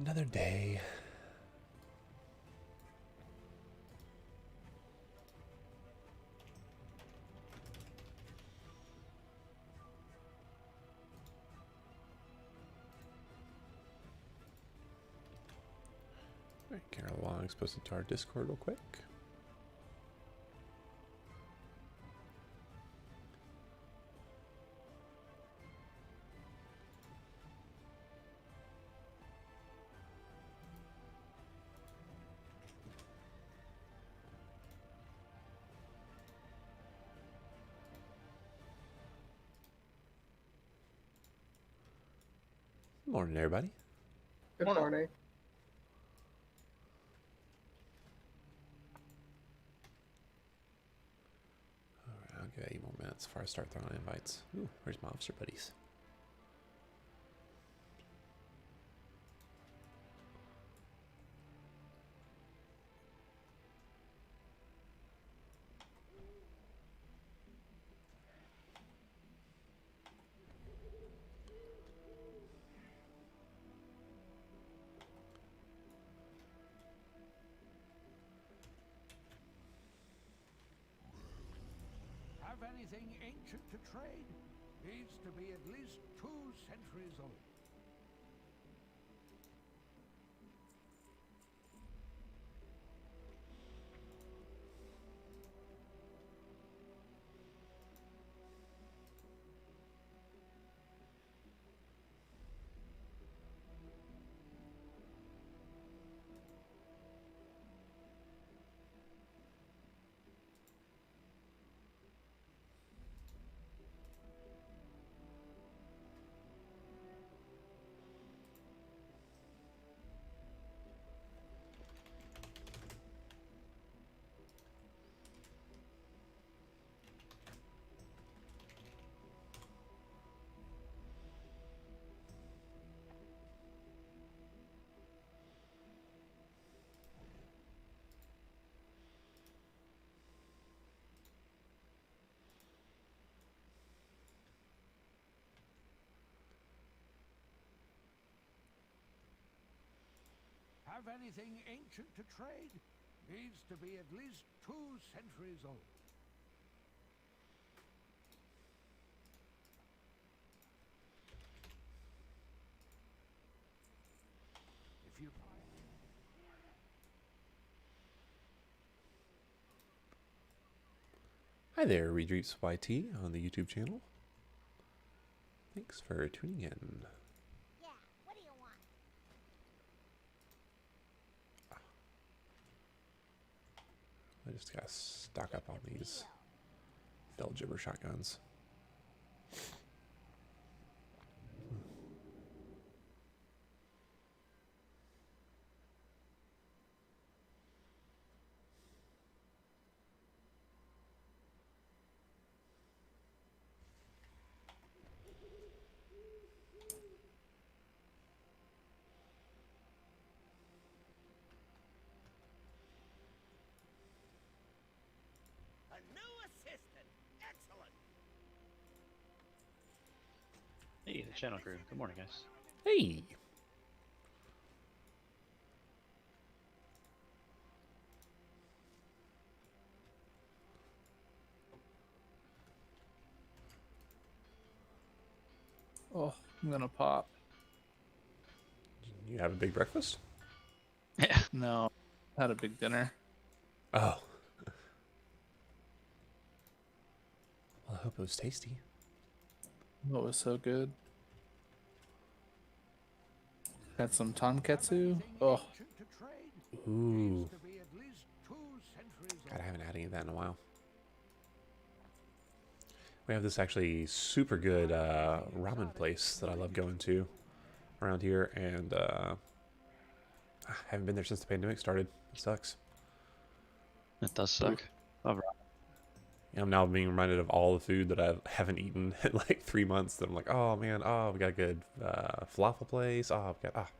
Another day. Alright, Carol Wong's posted to our Discord real quick. Morning, everybody. Good morning. Alright, I'll give 8 more minutes before I start throwing invites. Ooh, where's my officer buddies? Have anything ancient to trade? Needs to be at least 2 centuries old. Have anything ancient to trade? Needs to be at least 2 centuries old. If you Hi there, Redreeps YT on the YouTube channel. Thanks for tuning in. Yeah, what do you want? I just gotta stock up on these Bell Gibber shotguns. A new assistant. Excellent. Hey, the channel crew. Good morning, guys. Hey! Oh, I'm gonna pop. You have a big breakfast? Yeah. No, had a big dinner. Oh. Well, I hope it was tasty. What was so good? Had some tonkatsu. Oh, ancient to trade? Ooh. Needs to be at least 2 centuries God, I old. haven't had any of that in a while. We have this actually super good ramen place that I love going to around here, and I haven't been there since the pandemic started. It sucks. It does suck. Love I'm now being reminded of all the food that I haven't eaten in like 3 months. That I'm like, oh man, oh we got a good falafel place. Oh, we got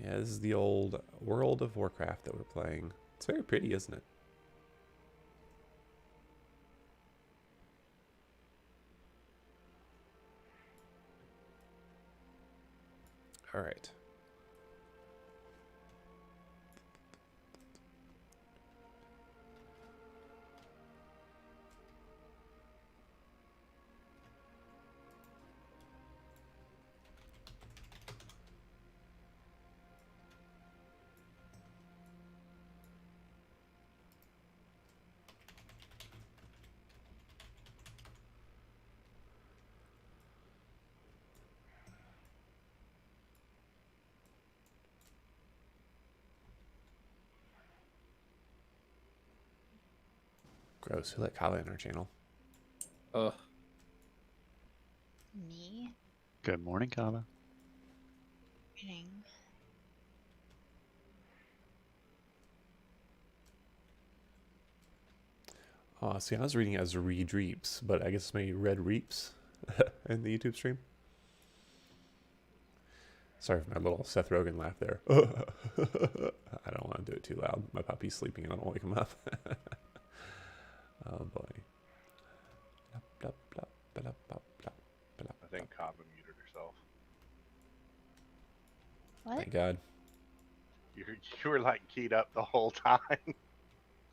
yeah, this is the old World of Warcraft that we're playing. It's very pretty, isn't it? All right. Gross. Who let Kala in our channel? Ugh. Me? Good morning, Kava. Reading. See, I was reading it as Reed Reaps, but I guess it's maybe Red Reaps in the YouTube stream. Sorry for my little Seth Rogen laugh there. I don't want to do it too loud. My puppy's sleeping and I don't wake him up. Oh boy. I think Kava muted herself. What? Thank God. You were like keyed up the whole time.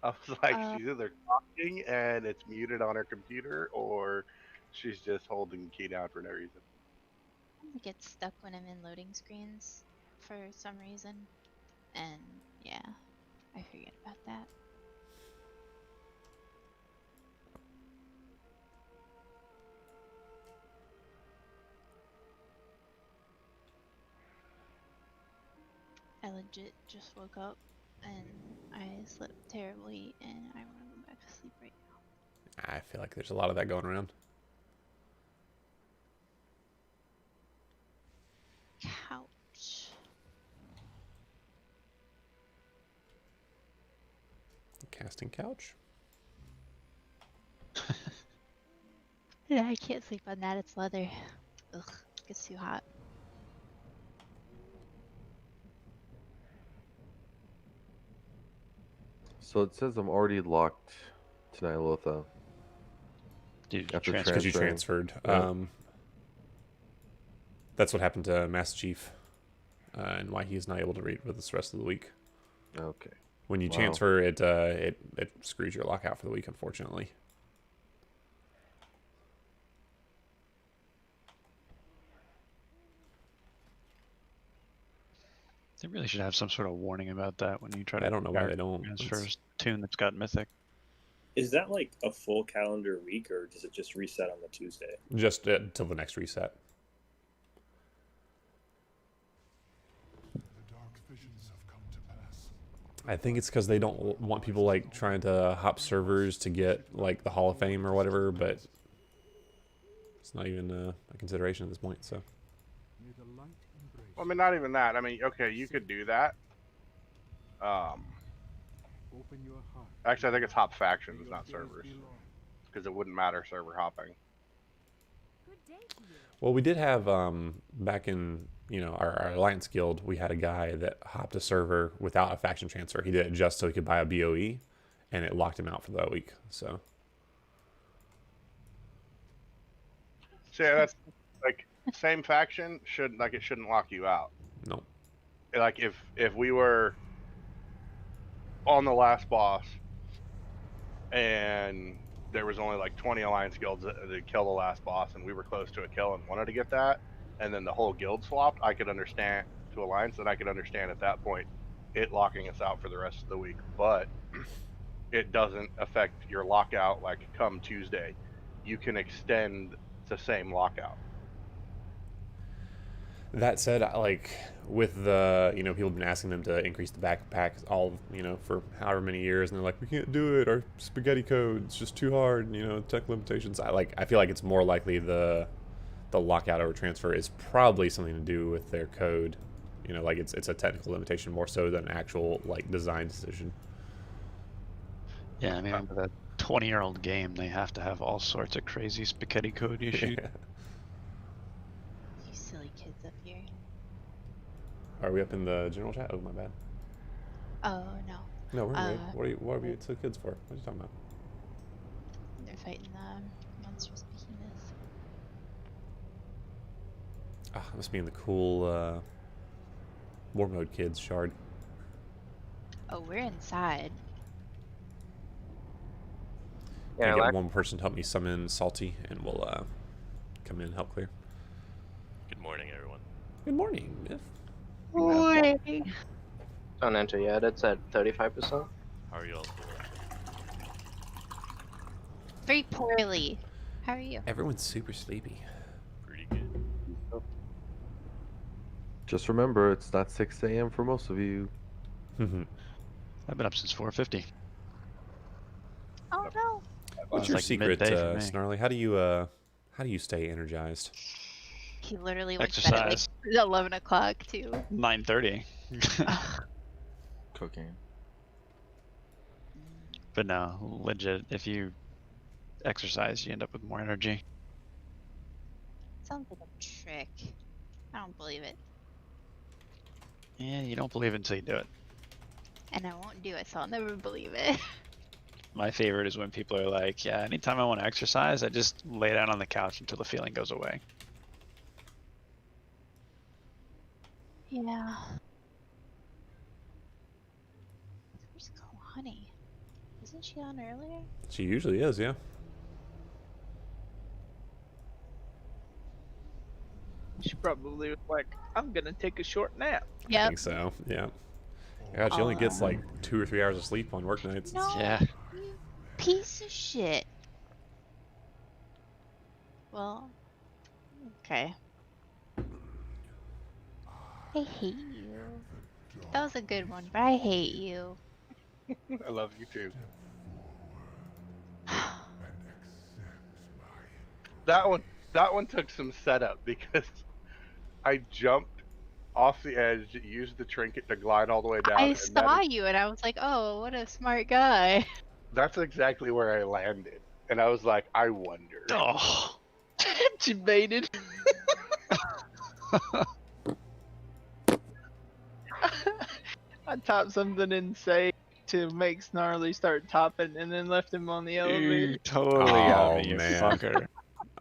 I was like, she's either talking and it's muted on her computer, or she's just holding the key down for no reason. I get stuck when I'm in loading screens for some reason. And yeah, I forget about that. I legit just woke up and I slept terribly and I want to go back to sleep right now. I feel like there's a lot of that going around. Couch. Casting couch? Yeah, I can't sleep on that. It's leather. Ugh, gets too hot. So it says I'm already locked to Nyalotha. Dude, After transfer. Because you Transferring. transferred. Yeah. That's what happened to Master Chief, and why he's not able to read with us the rest of the week. Okay. When you Wow. transfer, it screws your lockout for the week, unfortunately. They really should have some sort of warning about that when you try to I don't know why they don't. transfer It's- a tune that's got mythic. Is that like a full calendar week, or does it just reset on the Tuesday? Just till the next reset. I think it's because they don't want people like trying to hop servers to get like the Hall of Fame or whatever, but it's not even a consideration at this point. So Well, I mean, not even that. I mean, okay, you could do that. Actually, I think it's hop factions, not servers, because it wouldn't matter server hopping. well, we did have back in our Alliance Guild, we had a guy that hopped a server without a faction transfer. He did it just so he could buy a BOE, and it locked him out for that week. So yeah, that's like same faction shouldn't lock you out. no. Like if we were on the last boss and there was only like 20 alliance guilds that kill the last boss and we were close to a kill and wanted to get that, and then the whole guild swapped, I could understand to alliance, and I could understand at that point it locking us out for the rest of the week. But it doesn't affect your lockout. Like come Tuesday, you can extend the same lockout. That said, like with the people have been asking them to increase the backpacks all for however many years, and they're like, we can't do it. Our spaghetti code, it's just too hard. Tech limitations. I feel like it's more likely the lockout over transfer is probably something to do with their code. Like it's a technical limitation more so than an actual like design decision. Yeah, I mean, with a 20-year-old game, they have to have all sorts of crazy spaghetti code issues. You silly kids up here. Are we up in the general chat? Oh, my bad. Oh no, No, we're good. What are we so kids for? What are you talking about? they're fighting the monstrous behemoth. Ah, must be in the cool War mode kids, shard. Oh, we're inside. Can I Yeah, get one person to help me summon Salty, and we'll come in and help clear. Good morning, everyone. Good morning, Myth. don't enter yet. It's at 35%. How are you all doing? Very poorly. How are you? Everyone's super sleepy. Pretty good. Just remember, it's not 6 a.m. for most of you. I've been up since 4:50. Oh no. What's It's your like secret, midday for me. Snarly? How do you stay energized? He literally went to bed at like Exercise. 11 o'clock too. 9:30. Cooking. But no, legit. If you exercise, you end up with more energy. Sounds like a trick. I don't believe it. Yeah, you don't believe it until you do it. And I won't do it, so I'll never believe it. My favorite is when people are like, yeah, anytime I want to exercise, I just lay down on the couch until the feeling goes away. Yeah. Where's Kalani? Wasn't she on earlier? She usually is, yeah. She probably was like, I'm gonna take a short nap. I Yep. think so, yeah. God, she only gets like 2 or 3 hours of sleep on work nights. No, Yeah. you piece of shit. Well, okay. I hate you. That was a good one, but I hate you. I love you too. That one took some setup because I jumped off the edge, used the trinket to glide all the way down. I and saw you and I was like, oh, what a smart guy. that's exactly where I landed. And I was like, I wonder. Oh. She baited. I typed something insane to make Snarly start topping and then left him on the elevator. You totally got Oh, me, you man. fucker.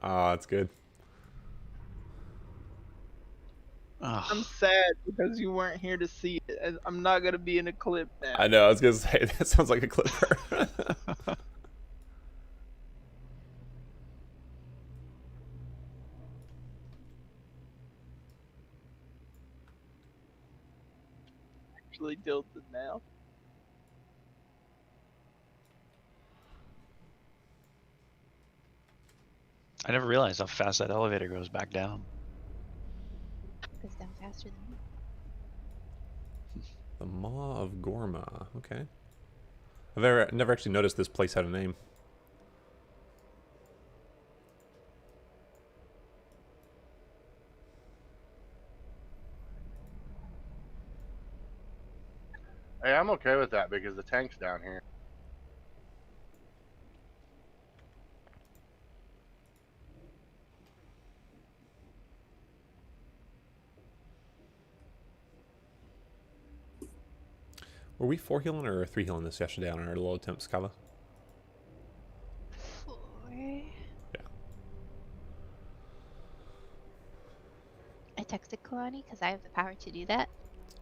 Oh, that's good. Oh. I'm sad because you weren't here to see it. and I'm not gonna be in a clip now. I know, I was gonna say, that sounds like a clipper. Actually tilted now. I never realized how fast that elevator goes back down. Goes down faster than me. The Maw of Gorma. Okay. I've never actually noticed this place had a name. Hey, I'm okay with that because the tank's down here. Were we 4 healing or 3 healing this yesterday on our little attempt, Scala? 4. Yeah. I texted Kalani because I have the power to do that.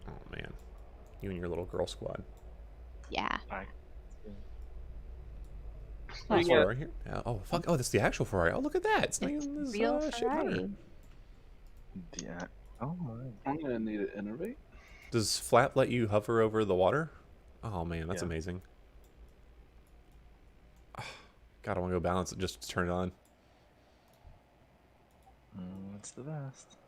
Oh man, you and your little girl squad. Yeah. Oh, it's Ferrari here. Yeah. Oh fuck! Oh, that's the actual Ferrari. Oh, look at that! It's not It's even this real shit better. Ferrari. Yeah. Oh my. I'm gonna need to innovate. Does Flap let you hover over the water? Oh man, that's Yeah. amazing. God, I want to go balance it just to turn it on. It's the best.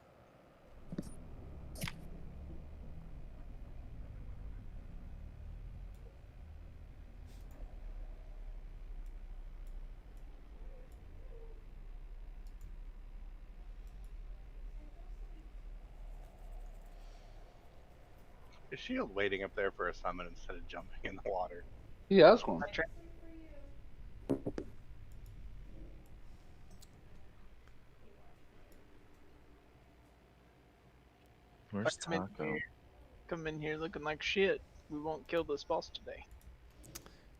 Is Shield waiting up there for a summon instead of jumping in the water? Yeah, that's one. Where's Taco? Come in here looking like shit. We won't kill this boss today.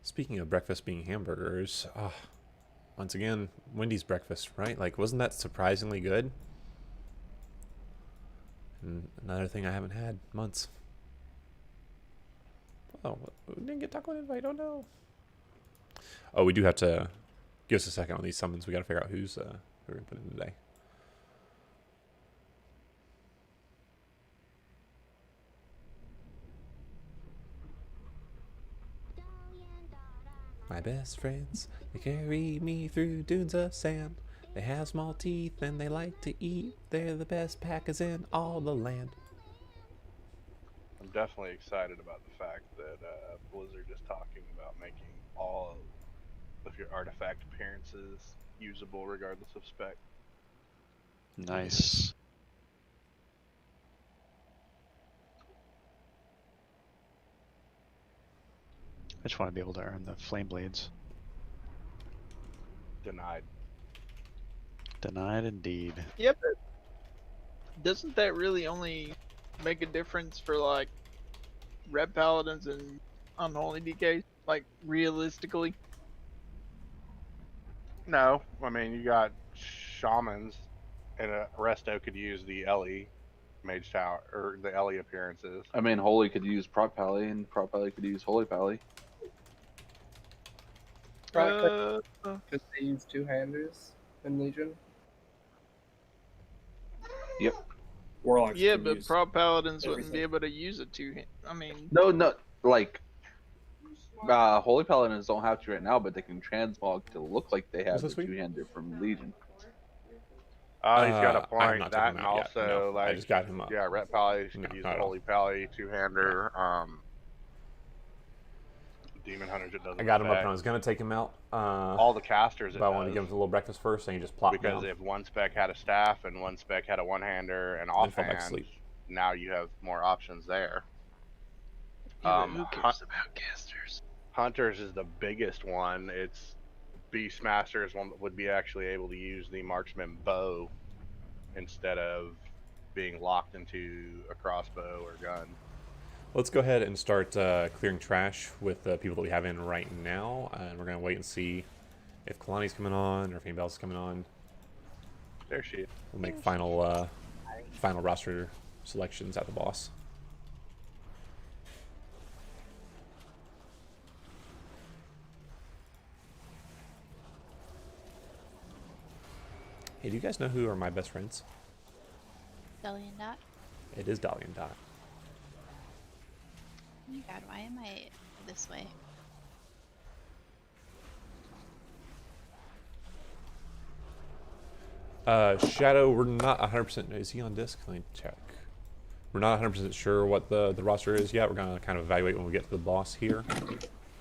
Speaking of breakfast being hamburgers, once again, Wendy's breakfast, right? Like, wasn't that surprisingly good? Another thing I haven't had months. Oh, we didn't get taco invite. Oh no. Oh, we do have to give us a second on these summons. We got to figure out who's who we're gonna put in today. My best friends, they carry me through dunes of sand. They have small teeth and they like to eat. They're the best packers in all the land. I'm definitely excited about the fact that Blizzard is talking about making all of your artifact appearances usable regardless of spec. Nice. I just want to be able to earn the flame blades. Denied. Denied indeed. Yeah, but doesn't that really only make a difference for like red paladins and unholy DKs? Like realistically? No, I mean you got shamans, and Resto could use the Ellie mage tower or the Ellie appearances. I mean, Holy could use Prop Pally, and Prop Pally could use Holy Pally. Uh, Because they use two-handers in Legion. Yep. Warlocks yeah, can but use prop paladins wouldn't everything. be able to use a two-hand. I mean, No, like Holy Paladins don't have to right now, but they can transmog to look like they have the this week? two-hander from Legion. He's got a I have point. not That taken and him out yet. also No, I like just got him up. yeah, Ret Pally could No, use not the at all. Holy Pally two-hander. Demon Hunters it doesn't. I got him up affect. and I was gonna take him out. All the casters it But I wanted to does. give him a little breakfast first, and he just plopped Because down. if one spec had a staff and one spec had a one-hander and Then fell back to offhand, sleep. now you have more options there. yeah, but who cares about casters? Hunters is the biggest one. It's Beastmasters one that would be actually able to use the marksman bow instead of being locked into a crossbow or gun. Let's go ahead and start clearing trash with the people that we have in right now, and we're gonna wait and see if Kalani's coming on or if anybody else is coming on. There she is. We'll make final final roster selections at the boss. Hey, do you guys know who are my best friends? Delian Dot. It is Dolly and Dot. Oh my god, why am I this way? Shadow, we're not 100%. Is he on disc? Let me check. We're not 100% sure what the roster is yet. We're going to kind of evaluate when we get to the boss here.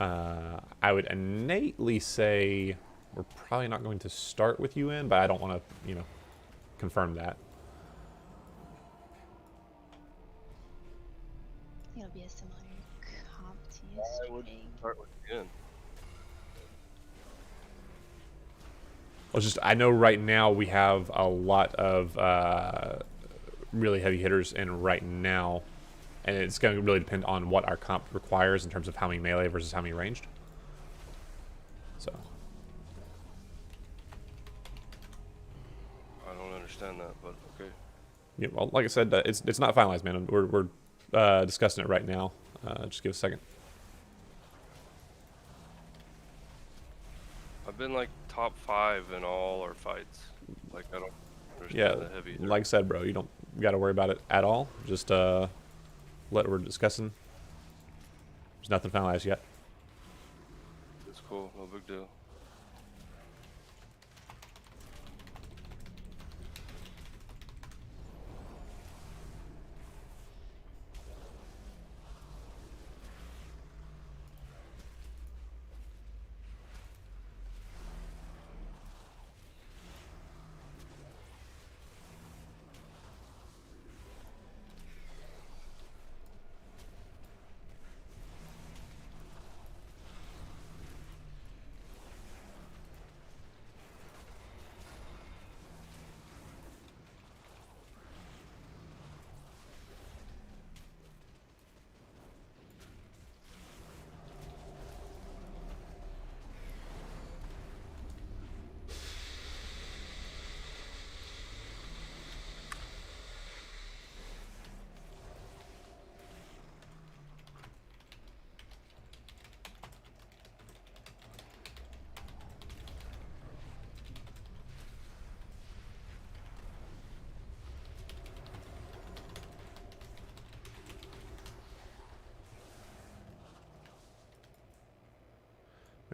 I would innately say we're probably not going to start with you in, but I don't want to, you know, confirm that. It'll be a similar comp to I would yesterday. start with again. Well, just I know right now we have a lot of really heavy hitters in right now, and it's going to really depend on what our comp requires in terms of how many melee versus how many ranged. So. I don't understand that, but okay. Yeah, well, like I said, it's not finalized, man. We're discussing it right now. Just give us a second. I've been like top 5 in all our fights. Like I don't understand Yeah, the heavy. like I said, bro, you don't got to worry about it at all. Just let we're discussing. There's nothing finalized yet. It's cool, no big deal.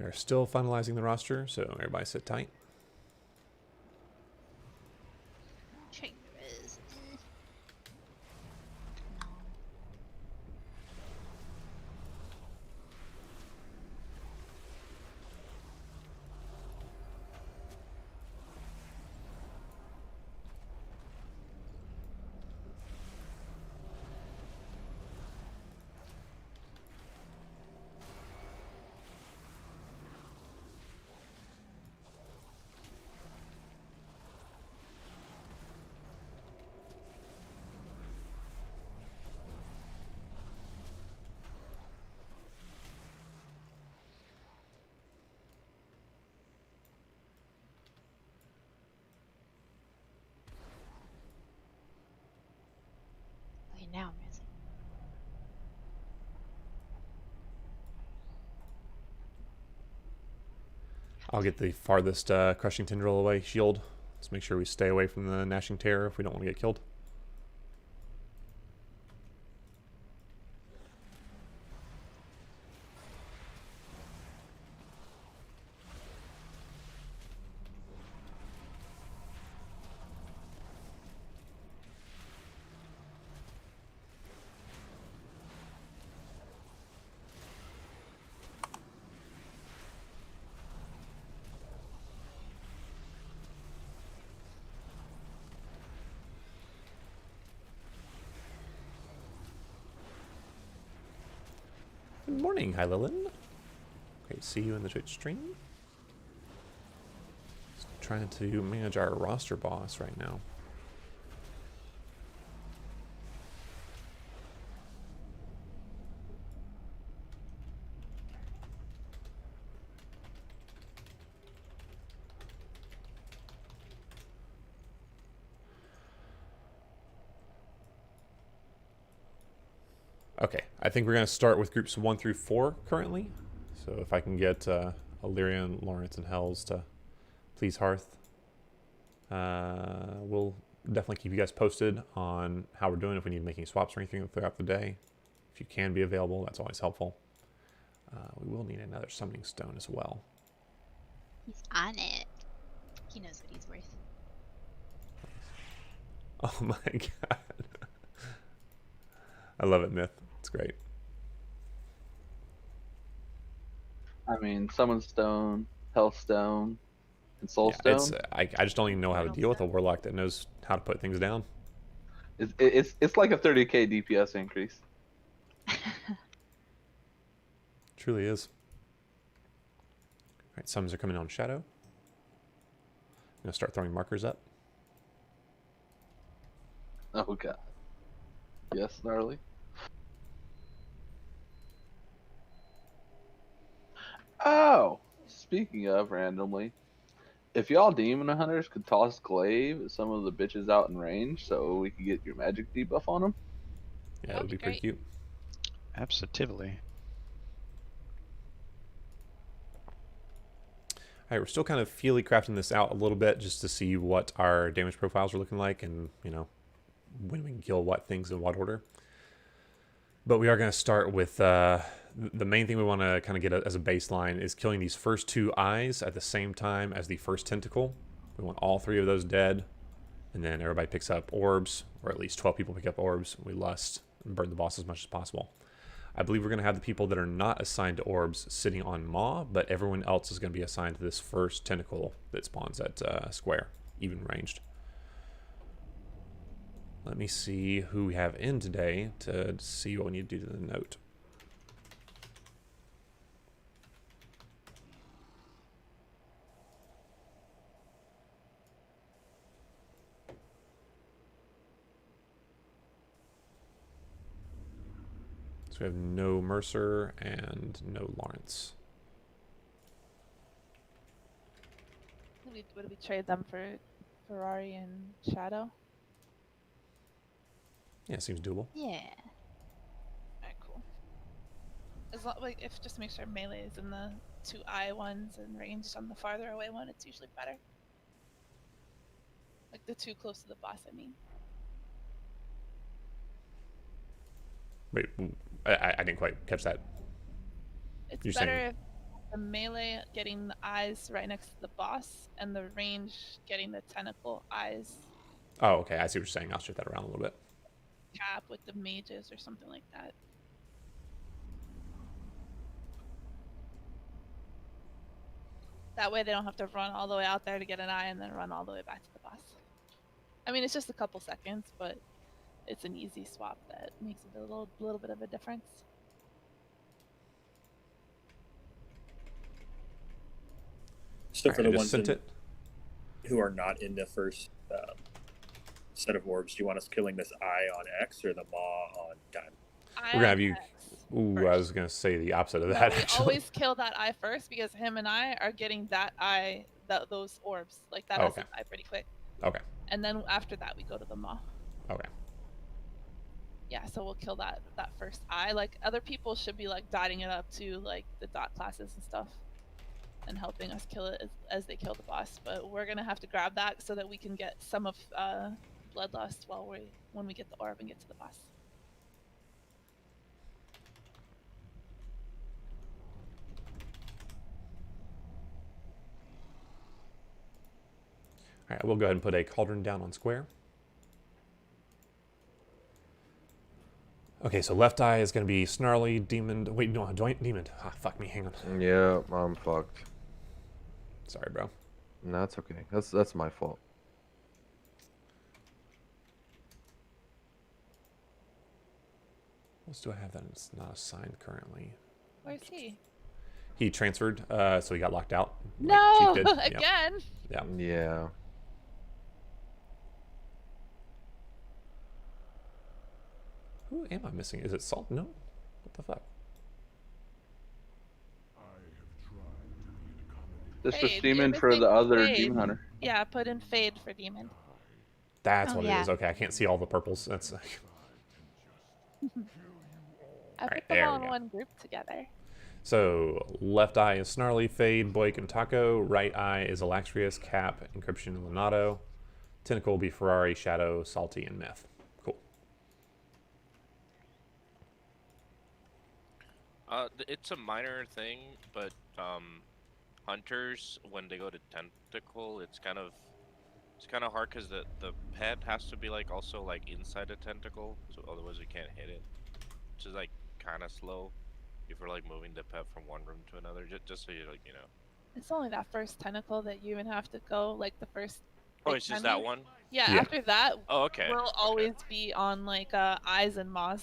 We are still finalizing the roster, so everybody sit tight. Check the res. Okay, now I'm missing. I'll get the farthest crushing tendril away shield. Let's make sure we stay away from the gnashing terror if we don't want to get killed. Good morning, hi Lilin. Great to see you in the Twitch stream. Just trying to manage our roster boss right now. Okay, I think we're going to start with groups 1 through 4 currently. So if I can get Illyrian, Lawrence, and Hells to please Hearth, we'll definitely keep you guys posted on how we're doing, if we need making swaps or anything throughout the day. If you can be available, that's always helpful. We will need another summoning stone as well. He's on it. He knows what he's worth. Oh my god. I love it, Myth. It's great. I mean, Summon Stone, Health Stone, and Soul Stone. I just don't even know how to deal with a warlock that knows how to put things down. It's like a 30k DPS increase. Truly is. Alright, summons are coming on Shadow. I'm going to start throwing markers up. Oh god. Yes, gnarly. Oh! Speaking of randomly, if y'all demon hunters could toss glaive at some of the bitches out in range so we could get your magic debuff on them. Yeah, that would be pretty cute. Absolutely. Alright, we're still kind of feely crafting this out a little bit just to see what our damage profiles are looking like and, you know, when we can kill what things in what order. But we are going to start with the main thing we want to kind of get as a baseline is killing these first 2 eyes at the same time as the first tentacle. We want all 3 of those dead, and then everybody picks up orbs, or at least 12 people pick up orbs. We lust and burn the boss as much as possible. I believe we're going to have the people that are not assigned to orbs sitting on Maw, but everyone else is going to be assigned to this first tentacle that spawns at square, even ranged. Let me see who we have in today to see what we need to do to the note. So we have no Mercer and no Lawrence. Would we trade them for Ferrari and Shadow? Yeah, seems doable. Yeah. Alright, cool. As long, like, if just to make sure melee is in the 2 eye ones and ranged on the farther away one, it's usually better. Like the 2 close to the boss, I mean. Wait, I didn't quite catch that. It's You're better saying... the melee getting the eyes right next to the boss, and the range getting the tentacle eyes Oh, okay. I see what you're saying. I'll shift that around a little bit. cap with the mages or something like that. That way they don't have to run all the way out there to get an eye and then run all the way back to the boss. I mean, it's just a couple seconds, but it's an easy swap that makes it a little bit of a difference. So for the ones sent it. who are not in the first set of orbs, do you want us killing this eye on X or the Maw on time? We're gonna have you. Ooh, I was gonna say the opposite of that. No, we actually. always kill that eye first because him and I are getting that eye, those orbs, like that Okay. eye pretty quick. Okay. And then after that, we go to the Maw. Okay. Yeah, so we'll kill that first eye. Like other people should be like dotting it up to like the dot classes and stuff, and helping us kill it as they kill the boss. But we're gonna have to grab that so that we can get some of Bloodlust when we get the orb and get to the boss. All right, we'll go ahead and put a cauldron down on square. Okay, so left eye is going to be snarly, demon. Wait, no, demon. Ah, fuck me. Hang on. Yeah, I'm fucked. Sorry, bro. No, that's okay. That's my fault. What else do I have that it's not assigned currently? Where's he? He transferred, so he got locked out. No, Chief did. again. Yeah. Yeah. Who am I missing? Is it Salt? No. What the fuck? This was Fade. Demon You're for the missing other Fade. Demon Hunter. Yeah, put in Fade for Demon. That's Oh, what yeah. it is. Okay, I can't see all the purples. That's. I put Alright, them there all we in go. one group together. So left eye is Snarly, Fade, Boik, and Taco. Right eye is Alaxrius, Cap, Encryption, and Lenato. Tentacle will be Ferrari, Shadow, Salty, and Meth. Cool. It's a minor thing, but hunters when they go to tentacle, it's kind of hard because the pet has to be like also like inside a tentacle, so otherwise we can't hit it. Which is like kind of slow if we're like moving the pet from one room to another. Just so you like you know. It's only that first tentacle that you even have to go, like the first. Oh, like, it's just 10 that minutes. one. Yeah, Yeah. after that, Oh, okay. we'll always be on like eyes and moss.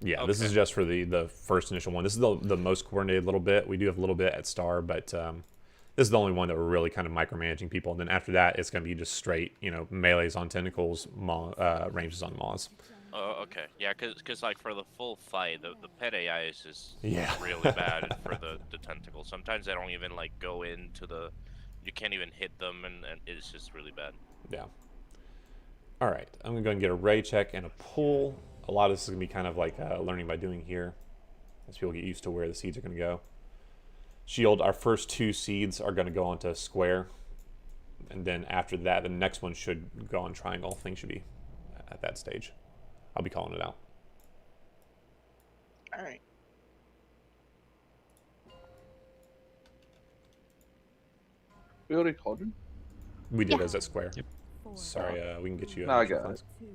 Yeah, this is just for the first initial one. This is the most coordinated little bit. We do have a little bit at Star, but this is the only one that we're really kind of micromanaging people. And then after that, it's going to be just straight, melees on tentacles, ranges on maws. Oh, okay. Yeah, cause like for the full fight, the pet AI is just Yeah. really bad for the tentacles. Sometimes they don't even like go into the. You can't even hit them, and it's just really bad. Yeah. All right, I'm going to go and get a ray check and a pull. A lot of this is going to be kind of like learning by doing here, as people get used to where the seeds are going to go. Shield, our first 2 seeds are going to go onto square, and then after that, the next one should go on triangle. Things should be at that stage. I'll be calling it out. All right. We already called him? We did as at square. Yep. Sorry, we can get you. No, I extra got funds. it.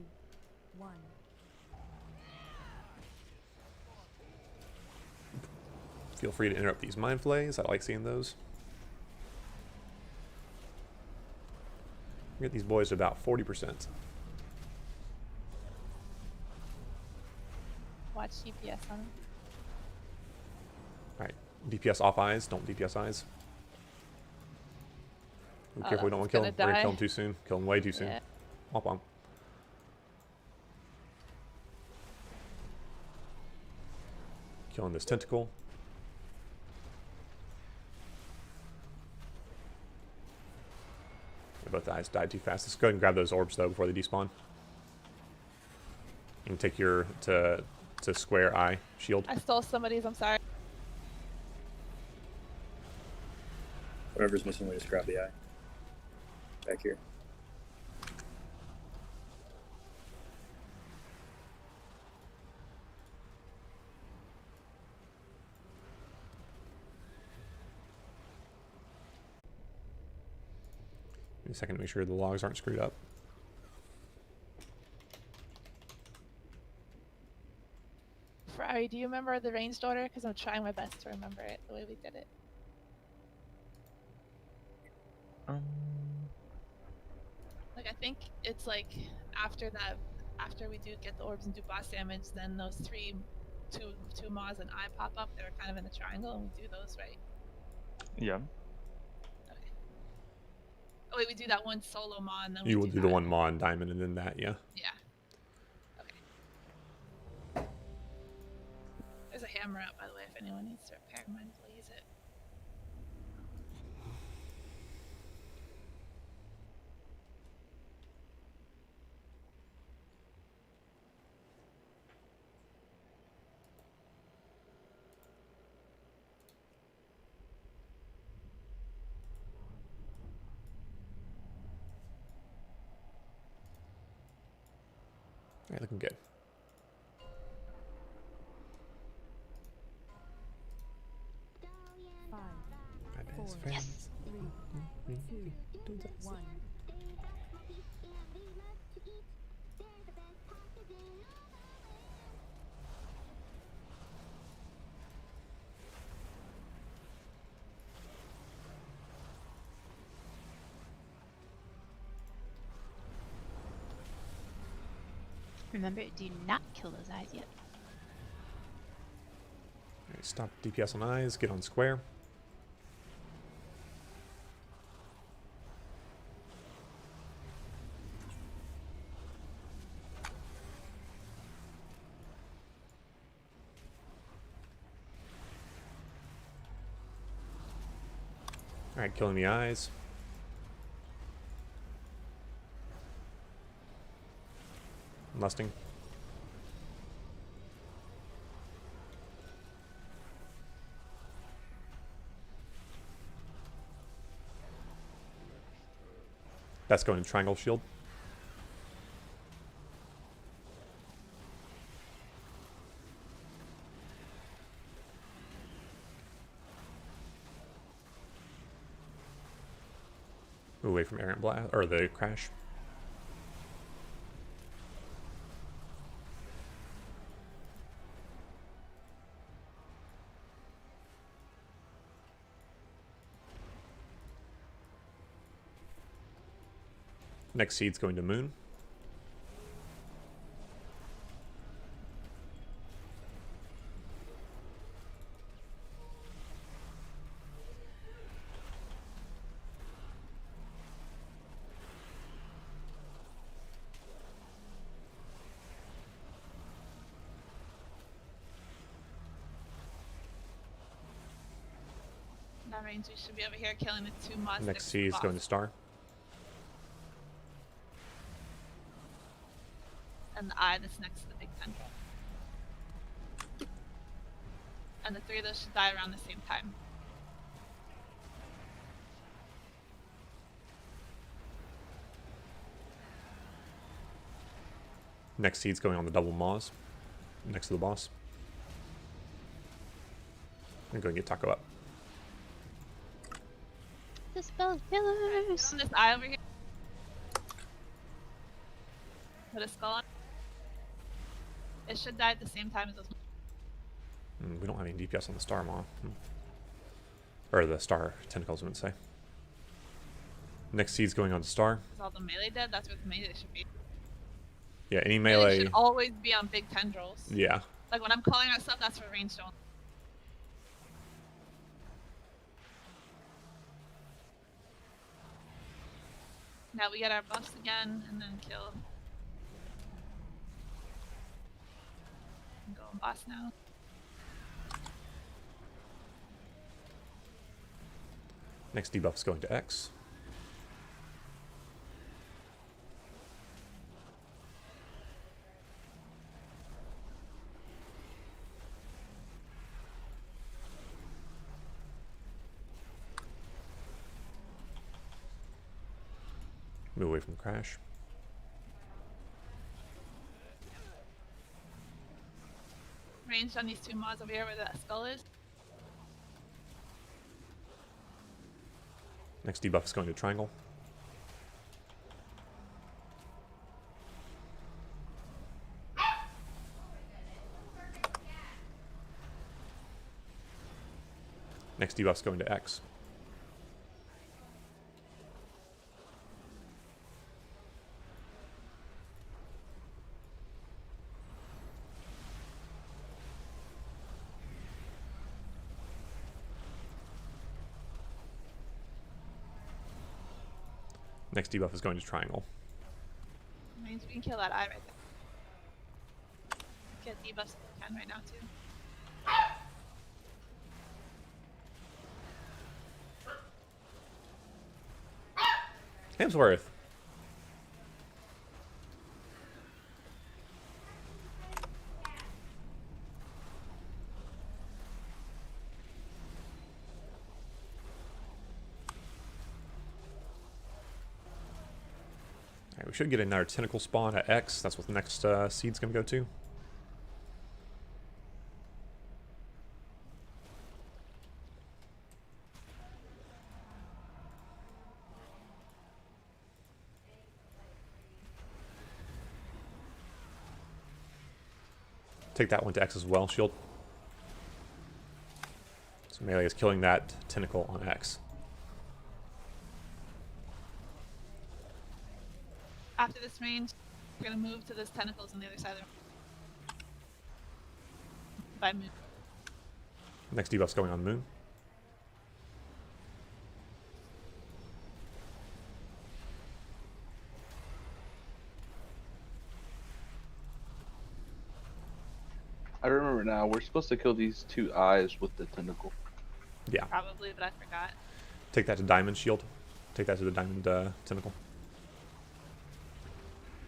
Feel free to interrupt these mind flays. I like seeing those. Get these boys to about 40%. Watch GPS on them. All right, DPS off eyes. Don't DPS eyes. Be careful, we don't want to kill him. We're gonna kill him too soon. Kill him way too soon. Yeah. Hop on. Killing this tentacle. Both the eyes died too fast. Let's go ahead and grab those orbs though before they despawn. You can take your to square eye shield. I stole somebody's. I'm sorry. Whatever's missing, we just grab the eye. Back here. Give me a second to make sure the logs aren't screwed up. Ferrari, do you remember the ranged order? Because I'm trying my best to remember it the way we did it. Like, I think it's like after that, after we do get the orbs and do boss damage, then those two Maws and I pop up. They're kind of in a triangle, and we do those, right? Yeah. Okay. Oh wait, we do that one solo Maw, and then You we will do the one Maw and Diamond, and then that, yeah. Yeah. Okay. There's a hammer out, by the way, if anyone needs to repair. Might as well use it. Alright, looking good. Yes. Remember, do not kill those eyes yet. Alright, stop DPS on eyes, get on square. Alright, killing the eyes. Lusting. That's going to triangle shield. Move away from errant blast or the crash. Next seed's going to moon. That means we should be over here killing the two Maws. Next seed's going to star. And the eye that's next to the big tendril. And the three of those should die around the same time. Next seed's going on the double Maws. Next to the boss. I'm going to get Taco up. The spell killers! This eye over here. Put a skull on. It should die at the same time as those. We don't have any DPS on the star Maw. Or the star tentacles, I would say. Next seed's going on to star. Is all the melee dead? That's where the melee should be. Yeah, any Melee melee. should always be on big tendrils. Yeah. Like when I'm calling out stuff, that's for ranged only. Now we get our buffs again, and then kill. Go on boss now. Next debuff's going to X. Move away from the crash. Ranged on these two Maws over here where that skull is. Next debuff is going to triangle. Next debuff's going to X. Next debuff is going to triangle. Means we can kill that eye right there. Get debuffs if we can right now too. Hemsworth. Alright, we should get another tentacle spawn at X. That's what the next seed's gonna go to. Take that one to X as well, shield. So melee is killing that tentacle on X. After this range, we're gonna move to this tentacles on the other side of the room. By moon. Next debuff's going on Moon. I remember now. We're supposed to kill these 2 eyes with the tentacle. Yeah. Probably, but I forgot. Take that to diamond shield. Take that to the diamond tentacle.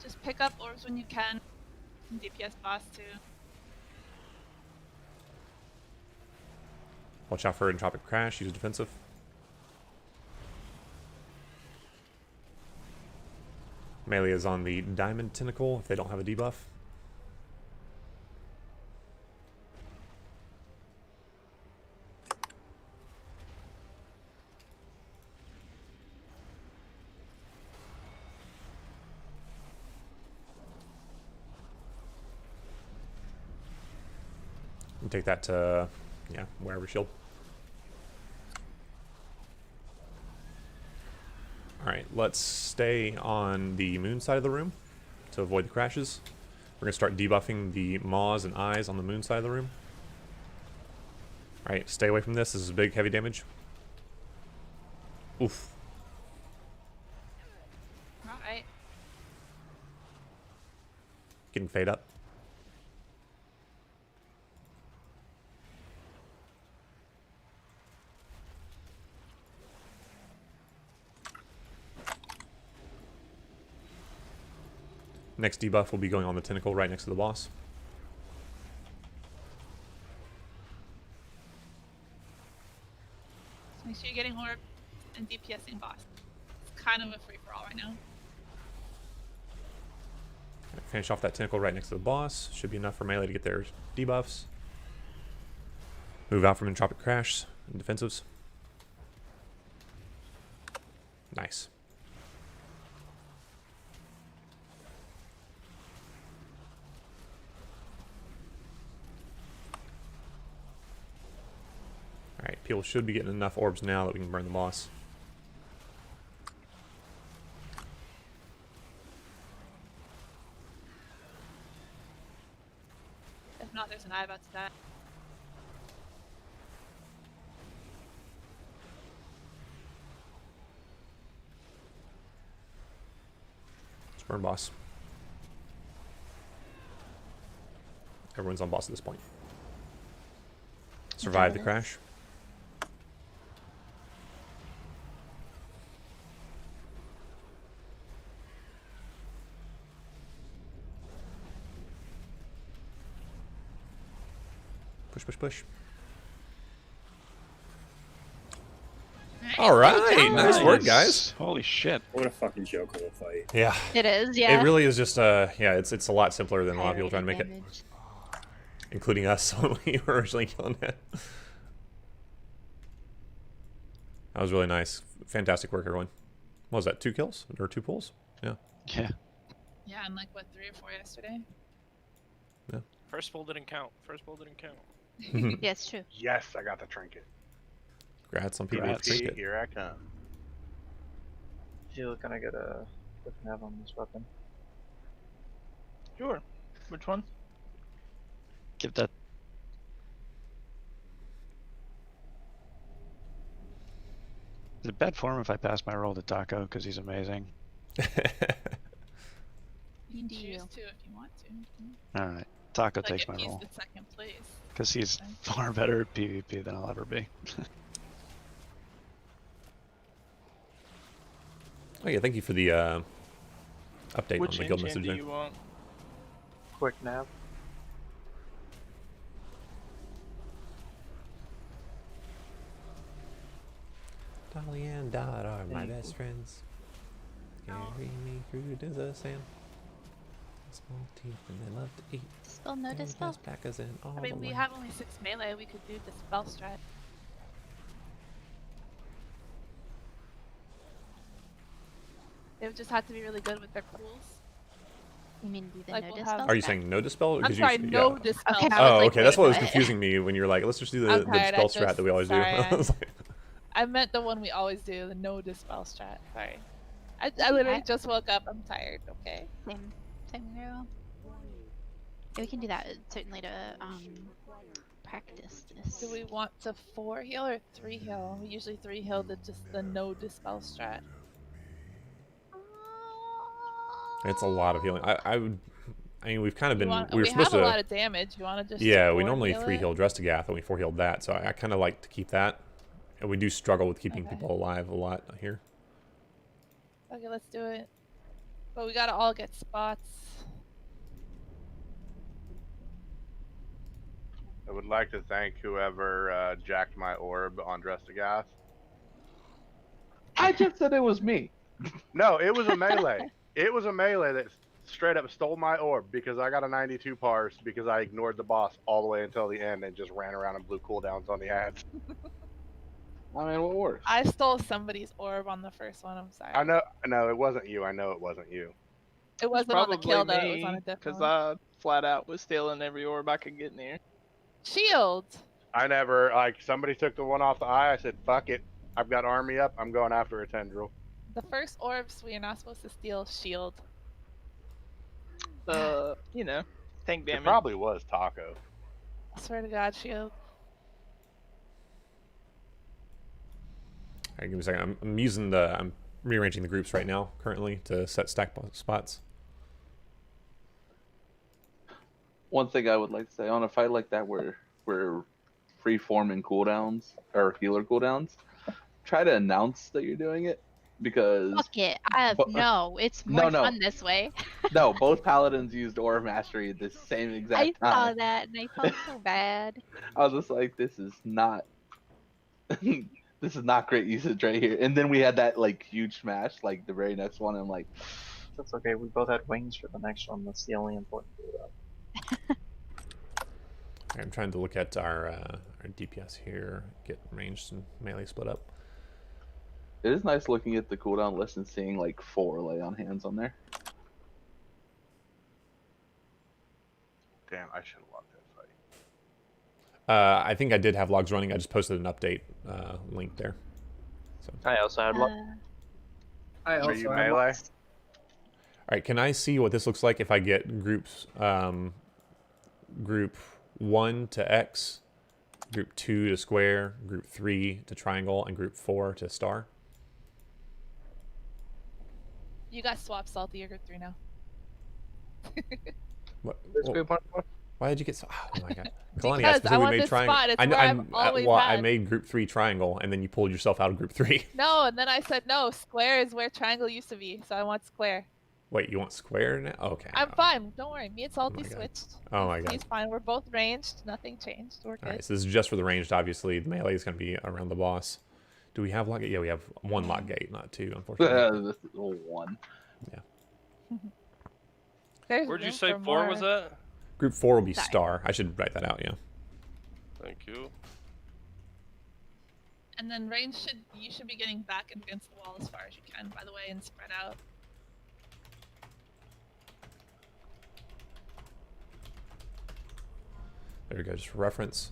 Just pick up orbs when you can. And DPS boss too. Watch out for entropic crash. Use defensive. Melee is on the diamond tentacle if they don't have a debuff. And take that to, yeah, wherever shield. Alright, let's stay on the moon side of the room to avoid the crashes. We're going to start debuffing the maws and eyes on the moon side of the room. Alright, stay away from this. This is big, heavy damage. Oof. Alright. Getting fade up. Next debuff will be going on the tentacle right next to the boss. So make sure you're getting orb and DPSing boss. It's kind of a free-for-all right now. Finish off that tentacle right next to the boss. Should be enough for melee to get their debuffs. Move out from entropic crash and defensives. Nice. Alright, people should be getting enough orbs now that we can burn the boss. If not, there's an eye about to die. Let's burn boss. Everyone's on boss at this point. Survive the crash. Push, push, push. All right, nice work, guys. Holy shit! What a fucking joke of a fight. Yeah, It is, yeah. it really is just yeah, it's a lot simpler than a lot of people trying to make it, including us when we were originally killing it. That was really nice. Fantastic work, everyone. What was that? 2 kills or 2 pulls? Yeah. Yeah. Yeah, and like what, 3 or 4 yesterday? Yeah. First pull didn't count. First pull didn't count. Yeah, it's true. Yes, I got the trinket. Congrats on PvP. Congrats. Pretty good. Here I come. Feel can I get a quick nav on this weapon? Sure. Which one? Give that. Is it bad form if I pass my roll to Taco because he's amazing? You can choose to if you want to. All right, Taco Like takes if my he's roll the second place. because he's far better at PvP than I'll ever be. Oh yeah, thank you for the update Which on the guild enchant message do there. you want? Quick nav. Dolly and Dot are my Thank best you. friends. Carry me through the sand. Small teeth and they love to eat. Dispel, no They're the dispel. best packers in all I mean, the we land. have only 6 melee. We could do the spell strat. They would just have to be really good with their pools. You mean do the Like, no we'll dispel? have- Are you saying no dispel? I'm 'Cause sorry, you, no yeah. dispel. Okay, I was Oh, like, okay. That's wait, what was what? confusing me when you were like, let's just do the I'm tired, dispel I strat that we always sorry, do. I was like, I meant the one we always do, the no dispel strat. Sorry. I literally Okay. just woke up. I'm tired, okay? Same girl. Yeah, we can do that certainly to practice this. Do we want to 4 heal or 3 heal? We usually 3 heal the just the no dispel strat. it's a lot of healing. I mean, we've kind of been. We were we supposed have to. a lot of damage. You want to just Yeah, we 4 normally heal 3 it? heal Drestagath, and we 4 healed that. So I kind of like to keep that. And we do struggle with keeping Okay. people alive a lot here. Okay, let's do it. But we gotta all get spots. I would like to thank whoever jacked my orb on Drestagath. I just said it was me. No, it was a melee. It was a melee that straight up stole my orb because I got a 92 parse because I ignored the boss all the way until the end and just ran around and blew cooldowns on the ads. I mean, what works? I stole somebody's orb on the first one. I'm sorry. I know, no, it wasn't you. I know it wasn't you. It wasn't on the kill though. It was on a different because one. I flat out was stealing every orb I could get near. Shield. I never, like, somebody took the one off the eye. I said, fuck it. I've got army up. I'm going after a tendril. The first orbs we are not supposed to steal shield. You know, tank It damage. probably was Taco. I swear to God, shield. Alright, give me a second. I'm using the. I'm rearranging the groups right now, currently, to set stack spots. One thing I would like to say on a fight like that where we're free forming cooldowns or healer cooldowns, try to announce that you're doing it because Fuck it. No, it's No, more no. fun this way. no, both paladins used Orb Mastery at the same exact I saw time. that and I felt so bad. I was just like, this is not this is not great usage right here. And then we had that like huge smash, like the very next one. I'm like, That's okay. We both had wings for the next one. That's the only important thing. I'm trying to look at our DPS here, get ranged and melee split up. it is nice looking at the cooldown list and seeing like 4 lay on hands on there. Damn, I should have logged that fight. I think I did have logs running. I just posted an update link there. So. I also had I Are also you have melee? All right, can I see what this looks like if I get groups, group 1 to X, group 2 to square, group 3 to triangle, and group 4 to star? You got swap salty. You're group 3 now. What? This group one. Why did you get so? Oh my god. Kalani, I Because I specifically want made this triangle. spot. It's where I've always well, I had. made group 3 triangle, and then you pulled yourself out of group 3. No, and then I said no. Square is where triangle used to be, so I want square. Wait, you want square now? Okay. I'm fine. Don't worry. Me and Salty my God. switched. Oh my god. He's fine. We're both ranged. Nothing changed. We're good. All right, so this is just for the ranged. Obviously, the melee is going to be around the boss. Do we have lock gate? Yeah, we have 1 lock gate, not 2, unfortunately. This is a 1. Yeah. There's Where'd you room say for 4 more. was that? Group 4 will be Sorry. star. I should write that out. Yeah. Thank you. And then range you should be getting back against the wall as far as you can, by the way, and spread out. There we go. Just for reference.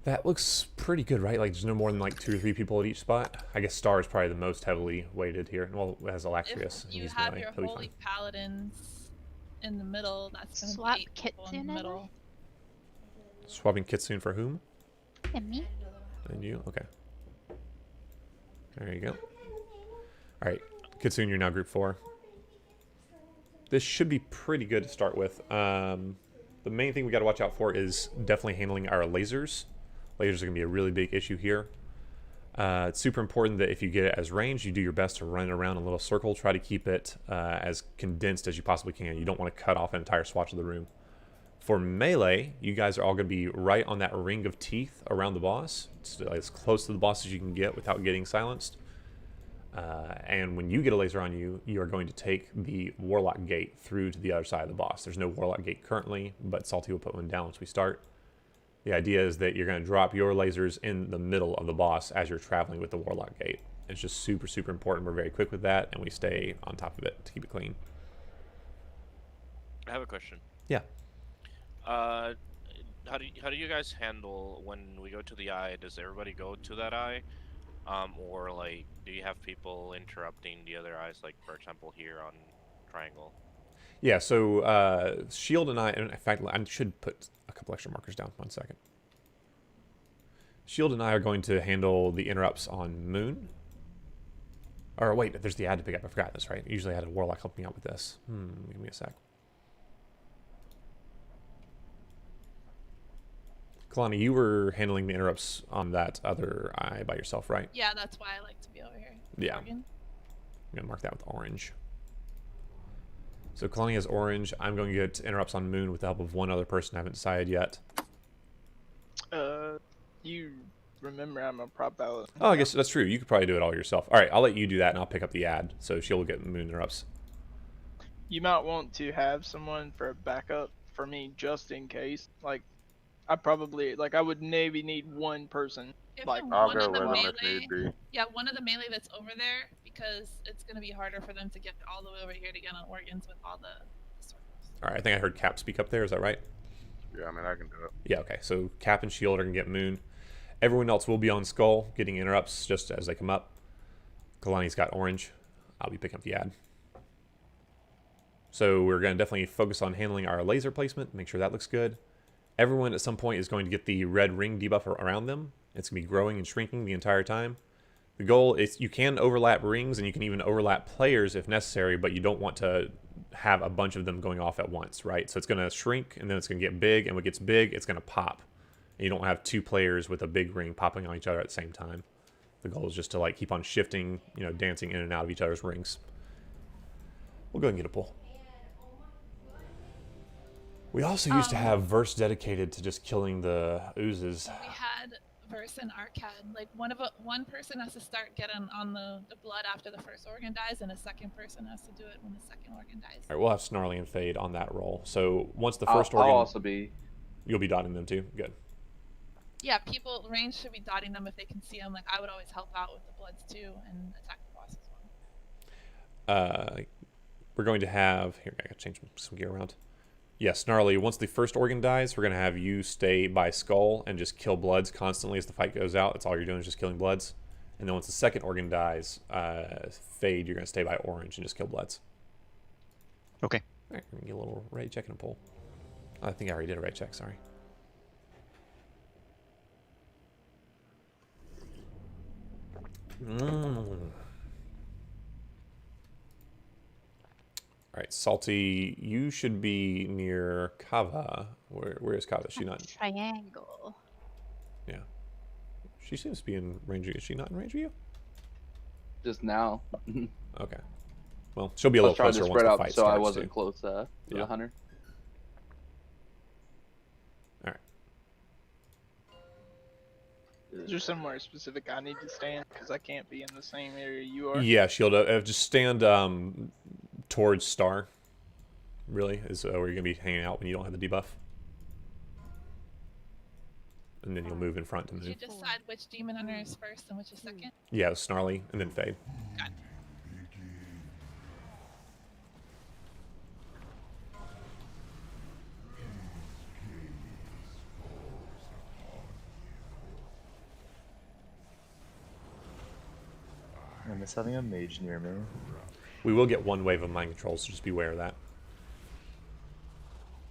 That looks pretty good, right? Like, there's no more than like 2 or 3 people at each spot. I guess Star is probably the most heavily weighted here. Well, it has Alacrius. If and you he's have melee. your He'll be fine. holy paladins in the middle, that's going to Swap be 8 people in Kitsune the in middle. Swapping Kitsune for whom? And me? And you? Okay. There you go. Alright. Kitsune, you're now group 4. This should be pretty good to start with. The main thing we got to watch out for is definitely handling our lasers. Lasers are going to be a really big issue here. It's super important that if you get it as range, you do your best to run it around in a little circle. Try to keep it as condensed as you possibly can. You don't want to cut off an entire swatch of the room. For melee, you guys are all going to be right on that ring of teeth around the boss. It's as close to the boss as you can get without getting silenced. And when you get a laser on you, you are going to take the Warlock Gate through to the other side of the boss. There's no Warlock Gate currently, but Salty will put one down once we start. The idea is that you're going to drop your lasers in the middle of the boss as you're traveling with the Warlock Gate. It's just super, super important. We're very quick with that, and we stay on top of it to keep it clean. I have a question. Yeah. How do you guys handle when we go to the eye? Does everybody go to that eye? Or like, do you have people interrupting the other eyes, like for example here on Triangle? Yeah, so Shield and I, in fact, I should put a couple extra markers down. 1 second. Shield and I are going to handle the interrupts on Moon. Or wait, there's the ad to pick up. I forgot this, right? Usually I had a Warlock help me out with this. Give me a sec. Kalani, you were handling the interrupts on that other eye by yourself, right? Yeah, that's why I like to be over here. Yeah. Oregon. I'm going to mark that with orange. So Kalani has orange. I'm going to get interrupts on Moon with the help of one other person. I haven't decided yet. You remember I'm a prop paladin. Oh, I guess that's true. You could probably do it all yourself. All right, I'll let you do that, and I'll pick up the ad. So she'll get Moon interrupts. You might want to have someone for a backup for me just in case. Like, I would maybe need one person. Give Like, him I'll one go of the with him if melee. need be. Yeah, one of the melee that's over there, because it's going to be harder for them to get all the way over here to get on organs with all the circles. All right, I think I heard Cap speak up there. Is that right? Yeah, I mean, I can do it. Yeah, okay. So Cap and Shield are going to get Moon. Everyone else will be on Skull, getting interrupts just as they come up. Kalani's got orange. I'll be picking up the ad. So we're going to definitely focus on handling our laser placement, make sure that looks good. Everyone at some point is going to get the red ring debuff around them. It's going to be growing and shrinking the entire time. The goal is you can overlap rings and you can even overlap players if necessary, but you don't want to have a bunch of them going off at once, right? So it's going to shrink and then it's going to get big, and when it gets big, it's going to pop. And you don't have 2 players with a big ring popping on each other at the same time. The goal is just to like keep on shifting, dancing in and out of each other's rings. We'll go ahead and get a pull. We also used to have verse dedicated to just killing the oozes. We had verse and Arcad. Like one person has to start getting on the blood after the first organ dies, and a second person has to do it when the second organ dies. All right, we'll have Snarly and Fade on that roll. So once the 1st I'll organ, also be. You'll be dotting them too. Good. Yeah, people range should be dotting them if they can see them. Like I would always help out with the bloods too and attack the boss as well. We're going to have here. I gotta change some gear around. Yeah, Snarly. Once the 1st organ dies, we're gonna have you stay by Skull and just kill bloods constantly as the fight goes out. That's all you're doing is just killing bloods. And then once the 2nd organ dies, Fade, you're gonna stay by Orange and just kill bloods. Okay. All right, we're gonna get a little raid check and a pull. I think I already did a raid check. Sorry. Alright, Salty, you should be near Kava. Where is Kava? Is she not? Triangle. Yeah. She seems to be in range of you. Is she not in range of you? Just now. Okay. Well, she'll be a little closer once the fight starts, so I wasn't too. close to the hunter. Alright. Is there somewhere specific I need to stand? Because I can't be in the same area you are. Yeah, Shield. Just stand towards Star. Really, is where you're going to be hanging out when you don't have the debuff. And then you'll move in front to move. Did you decide which demon hunter is first and which is second? Yeah, Snarly, and then Fade. Got it. miss having a mage near me. We will get one wave of mind control, so just be aware of that.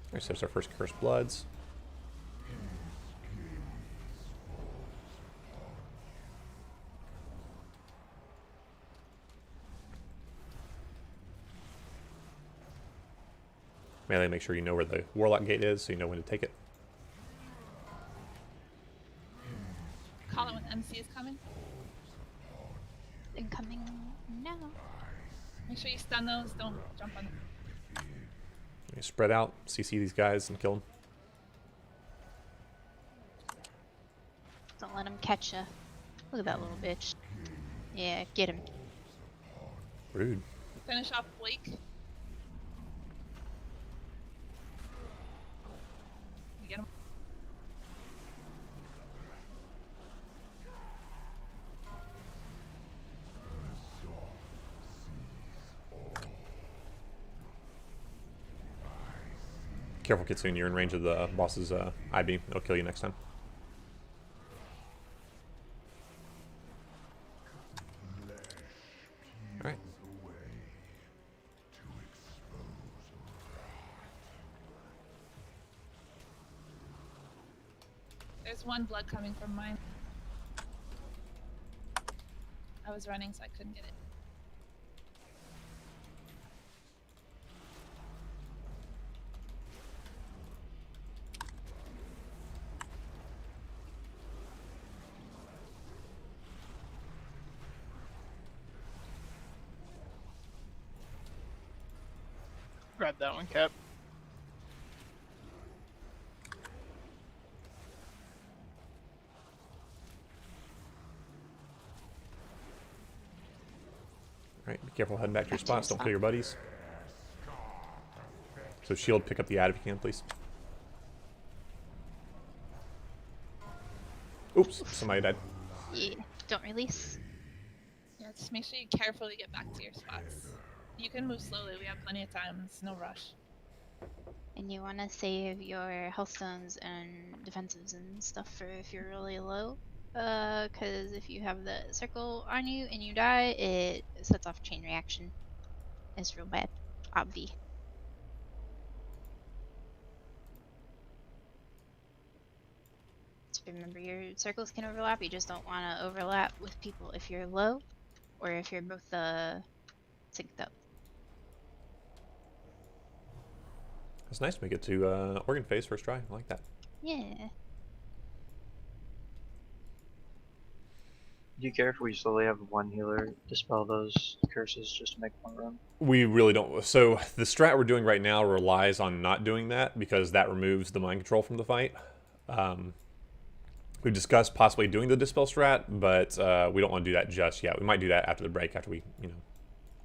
Alright, so that's our first Cursed Bloods. Melee, make sure you know where the Warlock Gate is, so you know when to take it. Call it when MC is coming. Incoming now. Make sure you stun those. Don't jump on them. You spread out, CC these guys, and kill them. Don't let him catch ya. Look at that little bitch. Yeah, get him. Rude. Finish off Blake. You get him. Careful, Kitsune, you're in range of the boss's eye beam. It'll kill you next time. Alright. There's one blood coming from mine. I was running, so I couldn't get it. Grab that one, Cap. Alright, be careful heading back to your spots. Don't kill your buddies. So shield, pick up the ad if you can, please. Oops, somebody died. Yeah, don't release. Yeah, just make sure you carefully get back to your spots. You can move slowly. We have plenty of time. It's no rush. And you want to save your health stones and defensives and stuff for if you're really low. Because if you have the circle on you and you die, it sets off a chain reaction. It's real bad. Obvi. So remember, your circles can overlap. You just don't want to overlap with people if you're low or if you're both synced up. It's nice to make it to Organ Phase first try. I like that. Yeah. Do you care if we slowly have one healer dispel those curses just to make one run? We really don't. So the strat we're doing right now relies on not doing that because that removes the mind control from the fight. We've discussed possibly doing the dispel strat, but we don't want to do that just yet. We might do that after the break, after we, kind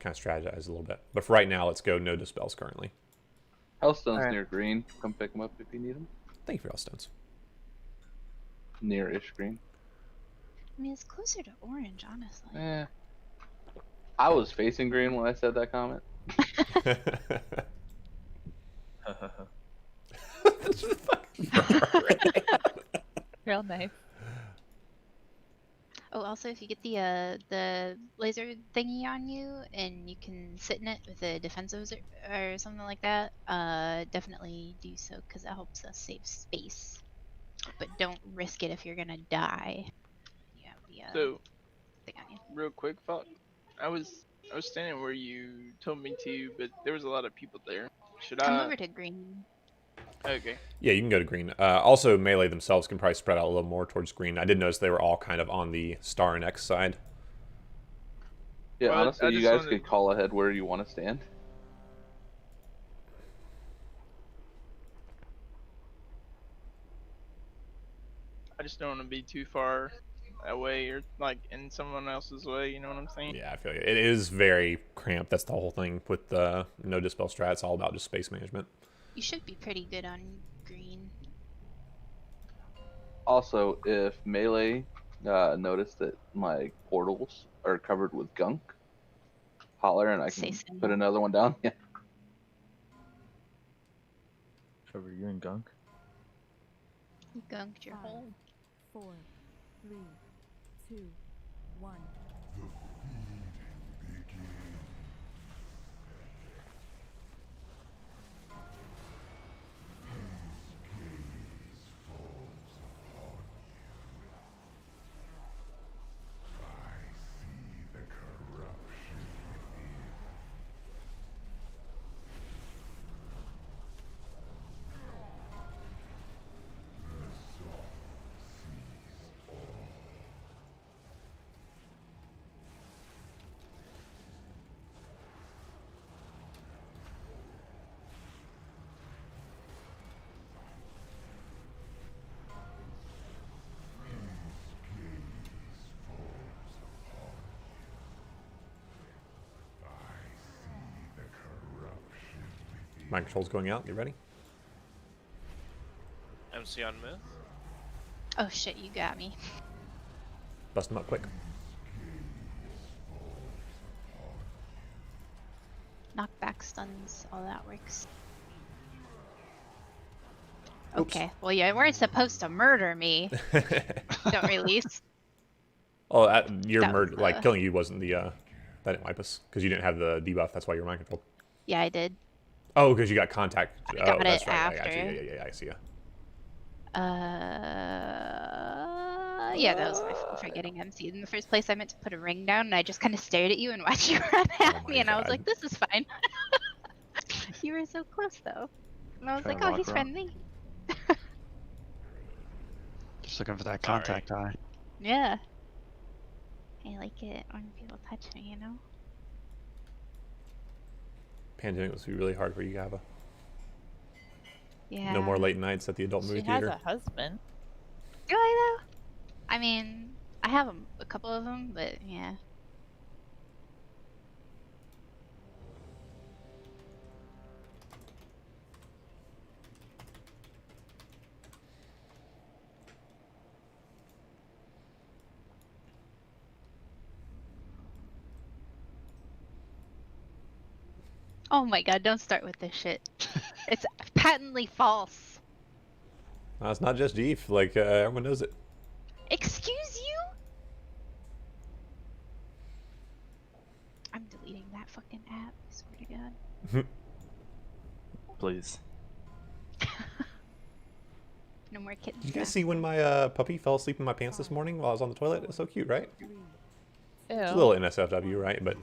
of strategize a little bit. But for right now, let's go no dispels currently. Hellstone's near green. Come pick them up if you need them. Thank you for Hellstones. Near-ish green. I mean, it's closer to orange, honestly. Eh. I was facing green when I said that comment. Real nice. Oh, also, if you get the laser thingy on you and you can sit in it with the defensives or something like that, definitely do so because that helps us save space. But don't risk it if you're gonna die. You have the So, thing on you. real quick, fuck. I was standing where you told me to, but there was a lot of people there. Should Come I? over to green. Okay. Yeah, you can go to green. Also, melee themselves can probably spread out a little more towards green. I did notice they were all kind of on the star and X side. Yeah, Well, honestly, I you just guys wanted- could call ahead where you want to stand. I just don't want to be too far away or like in someone else's way. You know what I'm saying? Yeah, I feel you. It is very cramped. That's the whole thing with the no dispel strat. It's all about just space management. You should be pretty good on green. Also, if melee notice that my portals are covered with gunk, holler and I Say can so. put another one down. Yeah. Trevor, you in gunk? You gunked your hole. 4, 3, 2, 1. Mind control's going out. Get ready. MC on myth. Oh shit, you got me. Bust them up quick. Knockback stuns, all that works. Oops. Okay, well you weren't supposed to murder me. Don't release. Oh, your That murder, was like the- killing you wasn't the, that didn't wipe us. Because you didn't have the debuff, that's why you were mind controlled. Yeah, I did. Oh, because you got contact. I Oh, got that's it right. I after. got you. Yeah, I see ya. Yeah, that was my fault for getting MC'd in the first place. I meant to put a ring down, and I just kind of stared at you and watched you run at me, and I was like, "This is fine." You were so close, though, and I was like, "Oh, he's friendly." Just looking for that contact eye. Yeah. I like it when people touch me, you know. Pandemic must be really hard for you, Gava. Yeah. No more late nights at the adult movie She has theater. a husband. Do I though? I mean, I have a couple of them, but yeah. Oh my god, don't start with this shit. It's patently false. No, it's not just Eve. Like, everyone knows it. Excuse you? I'm deleting that fucking app, I swear to god. Please. No more kittens. Did you guys see when my puppy fell asleep in my pants this morning while I was on the toilet? It was so cute, right? It's a little NSFW, right? But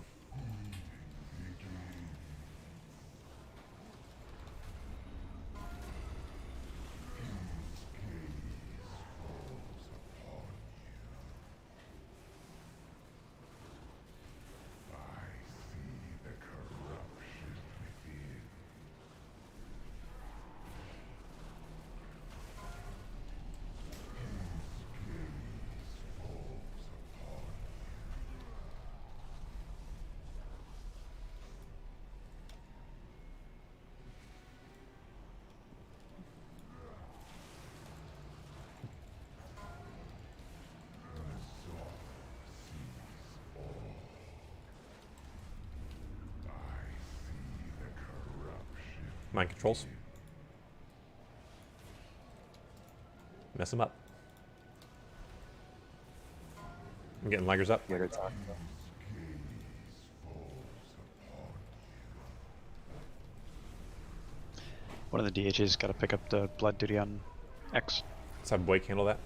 mind controls. Mess them up. I'm getting laggers up. One of the DHs got to pick up the blood duty on X. Let's have Blake handle that.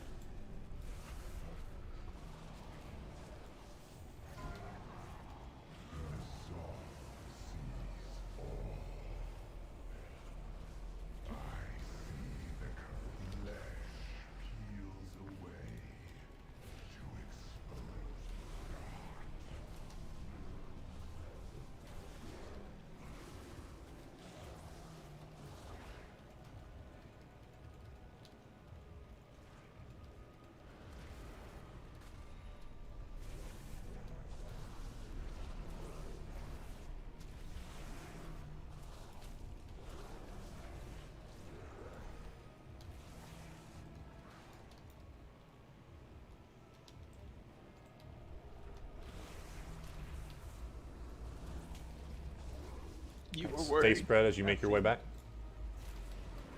You were Stay worried. spread as you make your way back.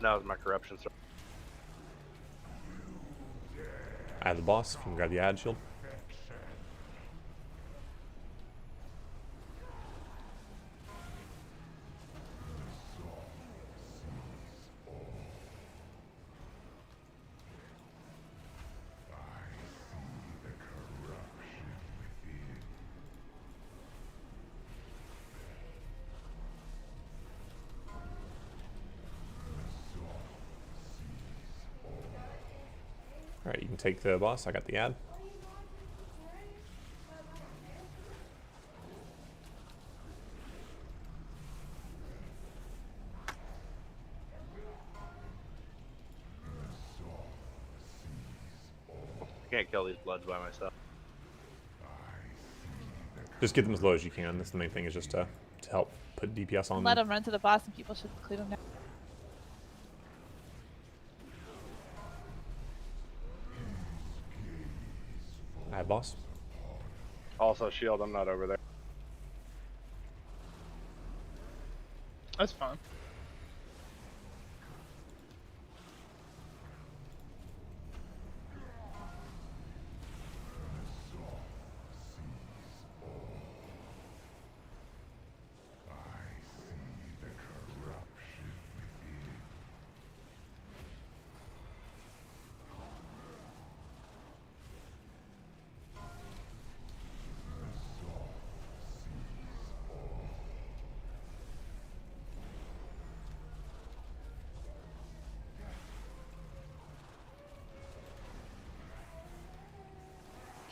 That was my corruption. So I have the boss. If you can grab the ad shield. Alright, you can take the boss. I got the ad. I can't kill these bloods by myself. Just get them as low as you can. That's the main thing, is just to to help put DPS on Let them. them run to the boss, and people should clear them down. I have boss. Also, shield. I'm not over there. That's fine.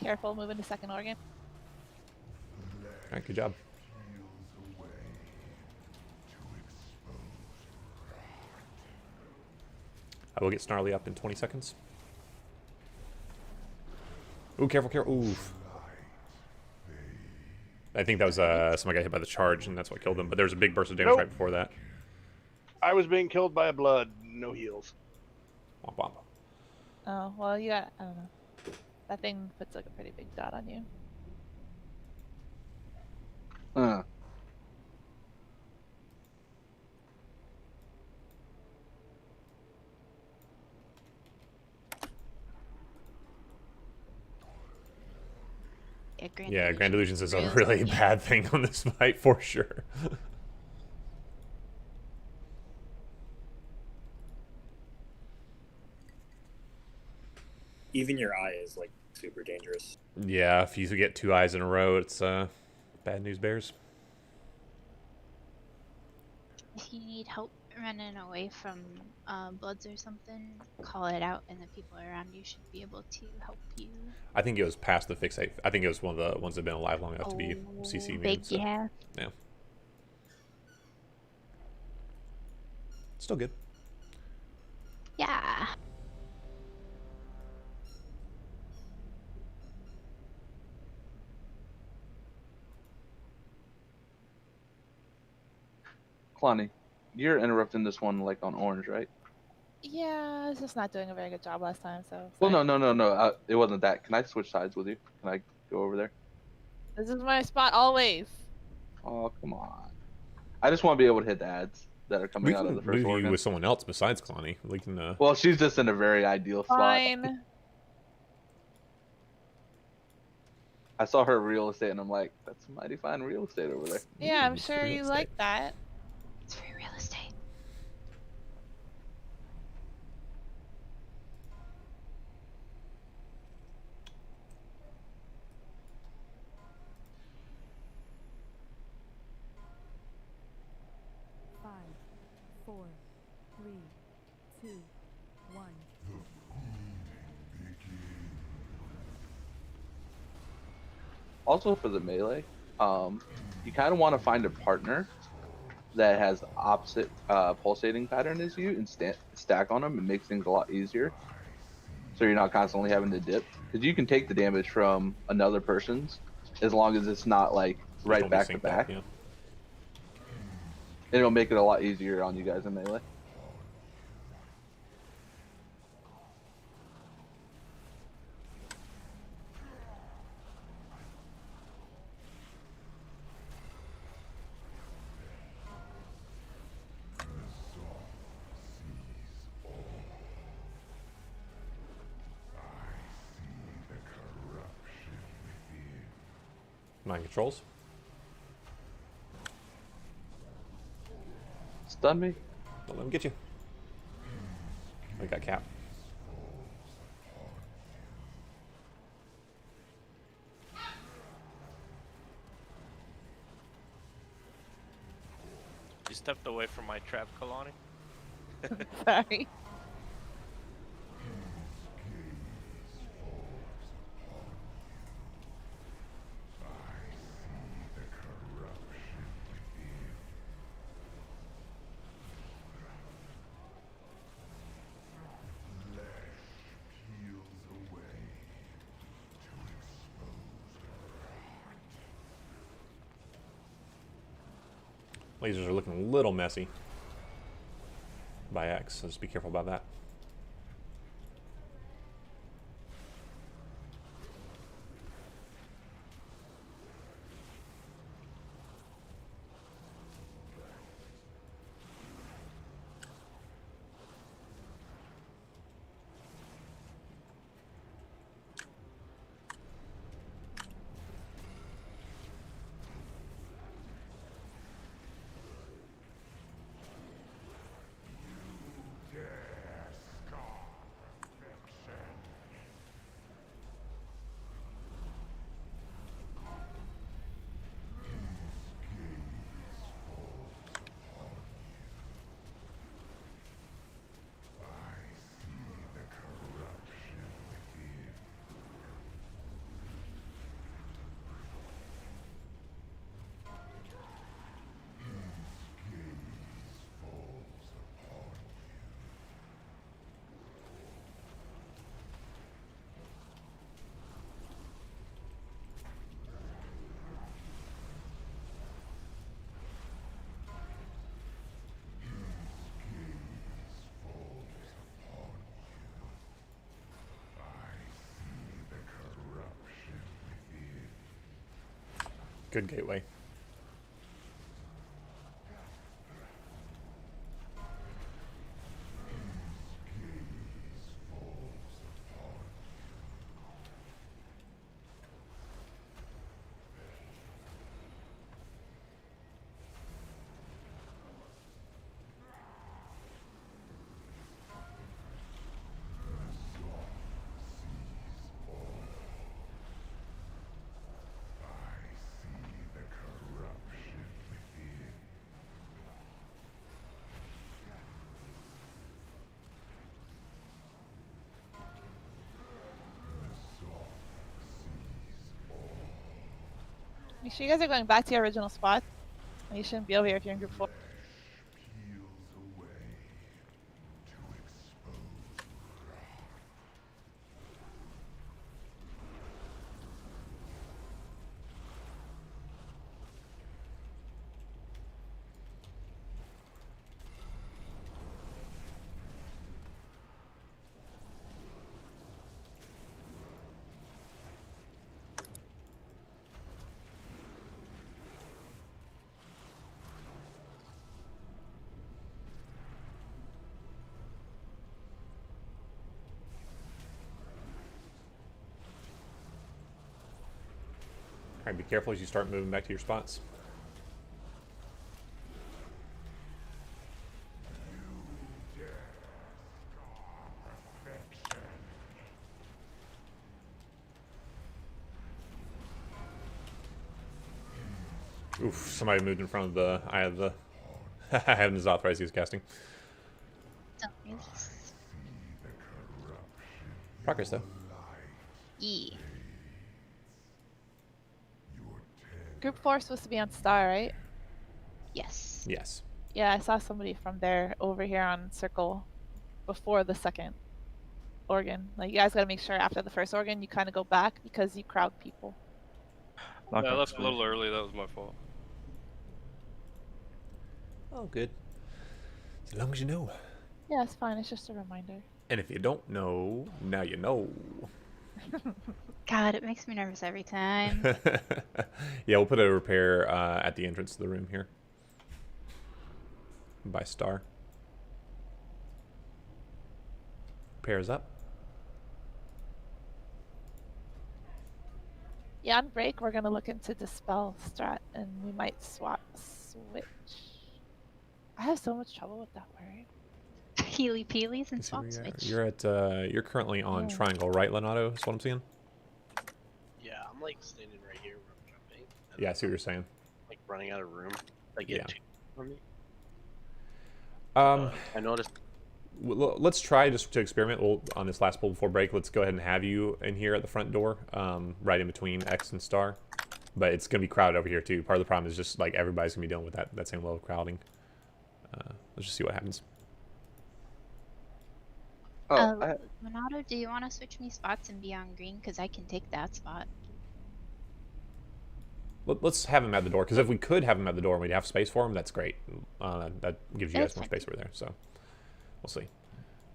Careful, moving to second organ. Alright, good job. I will get Snarly up in 20 seconds. Ooh, careful, careful. Oof. I think that was somebody got hit by the charge, and that's what killed them. But there was a big burst of damage Nope. right before that. I was being killed by a blood. No heals. Womp womp. Oh, well, you got, I don't know. That thing puts like a pretty big dot on you. Yeah, Grand Illusions is a really bad thing on this fight for sure. Even your eye is like super dangerous. Yeah, if you get 2 eyes in a row, it's bad news bears. If you need help running away from bloods or something, call it out, and the people around you should be able to help you. I think it was past the fixate. I think it was one of the ones that have been alive long enough to be CC big, so, yeah. Yeah. Still good. Yeah. Kalani, you're interrupting this one like on orange, right? Yeah, I was just not doing a very good job last time, so. Well, sorry. no. It wasn't that. Can I switch sides with you? Can I go over there? This is my spot always. Oh, come on. I just want to be able to hit the ads that are coming We out of can the first move you organ. with someone else besides Kalani. We can. Well, she's just in a very ideal spot. Fine. I saw her real estate, and I'm like, that's mighty fine real estate over there. Yeah, I'm it's sure real you estate. like that. It's free real estate. Five, 4, 3, 2, 1. Also for the melee, you kind of want to find a partner that has opposite pulsating pattern as you and stack on them. It makes things a lot easier. So you're not constantly having to dip. Because you can take the damage from another person's as long as it's not like right Don't be back to synced up, back. yeah. And it'll make it a lot easier on you guys in melee. Mind controls. Stun me. Don't let him get you. I got cap. You stepped away from my trap, Kalani. Sorry. Lasers are looking a little messy by X, so just be careful about that. Good gateway. Make sure you guys are going back to your original spot. You shouldn't be over here if you're in group 4. Alright, be careful as you start moving back to your spots. Oof, somebody moved in front of the eye of the Heaven's Authorized he was casting. Progress though. E. Group 4 is supposed to be on Star, right? Yes. Yes. Yeah, I saw somebody from there over here on Circle before the second organ. Like, you guys gotta make sure after the first organ you kind of go back because you crowd people. Yeah, I left a little early. That was my fault. Oh, good. As long as you know. Yeah, it's fine. It's just a reminder. And if you don't know, now you know. God, it makes me nervous every time. Yeah, we'll put a repair at the entrance to the room here. By Star. Repairs up. Yeah, on break we're gonna look into Dispel strat and we might switch. I have so much trouble with that word. Healy peelies and swap switch. You're at you're currently on Triangle, right, Leonardo? That's what I'm seeing. Yeah, I'm like standing right here where I'm jumping. Yeah, I see what you're saying. Like running out of room. Like get two from me. I noticed. Let's try just to experiment. We'll, on this last pull before break, let's go ahead and have you in here at the front door, right in between X and Star. But it's going to be crowded over here too. Part of the problem is just like everybody's going to be dealing with that same level of crowding. Let's just see what happens. Monado, do you want to switch me spots and be on green? Because I can take that spot. Let's have him at the door, because if we could have him at the door and we'd have space for him, that's great. That gives you guys more space over there, so we'll see.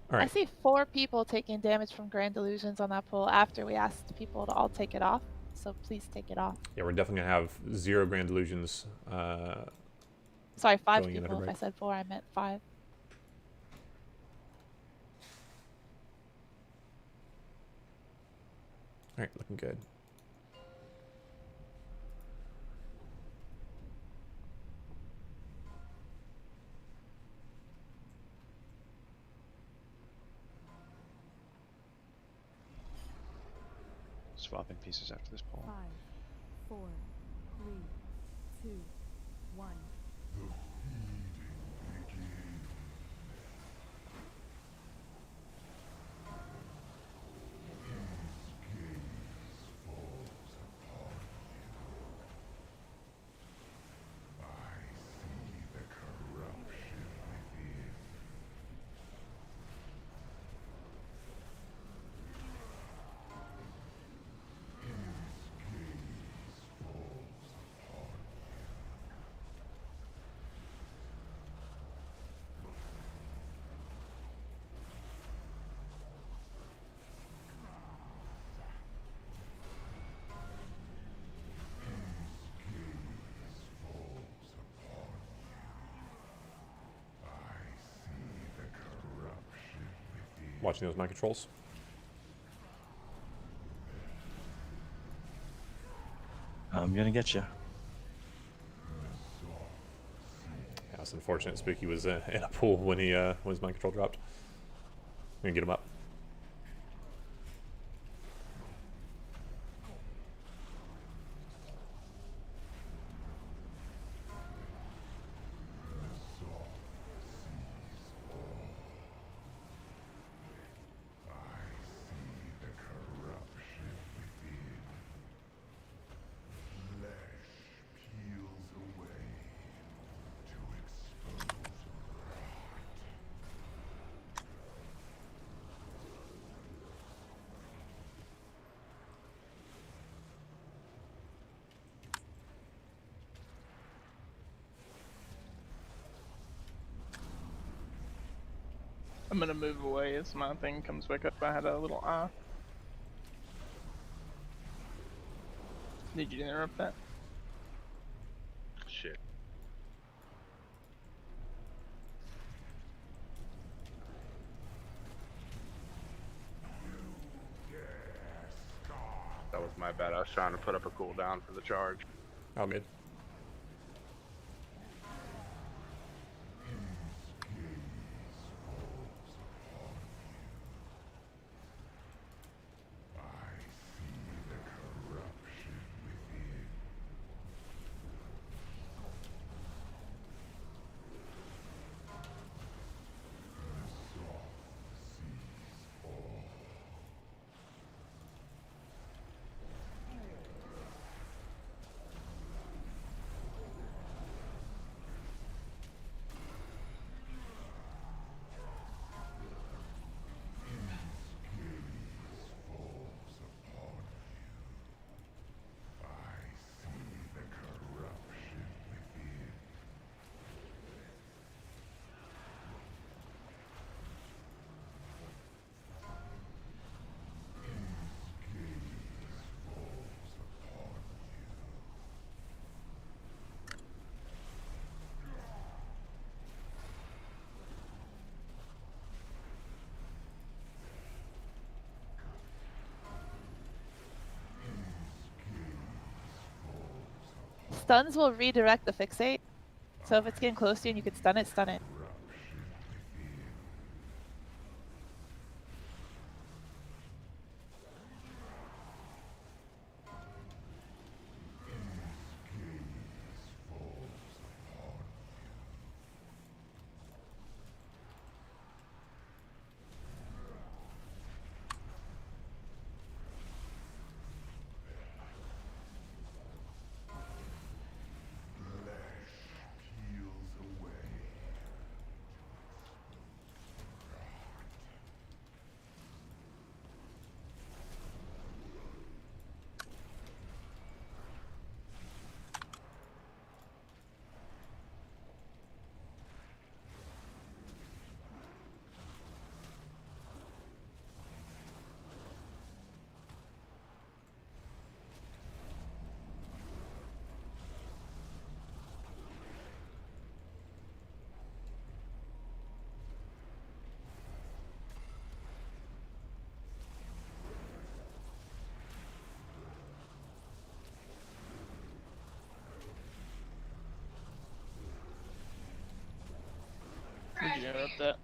All I right. see 4 people taking damage from Grand Illusions on that pull after we asked people to all take it off. So please take it off. Yeah, we're definitely gonna have 0 Grand Illusions. Sorry, 5 going in people. every If I break. said 4, I meant 5. All right, looking good. Swapping pieces after this pull. 5, 4, 3, 2, 1. Watching those mind controls. I'm gonna get you. Yeah, it's unfortunate. Spooky was in a pool when when his mind control dropped. I'm gonna get him up. I'm gonna move away as my thing comes back up. I had a little eye. Did you interrupt that? Shit. That was my bad. I was trying to put up a cooldown for the charge. All good. Stuns will redirect the fixate. So if it's getting close to you and you can stun it, stun it. you to interrupt that.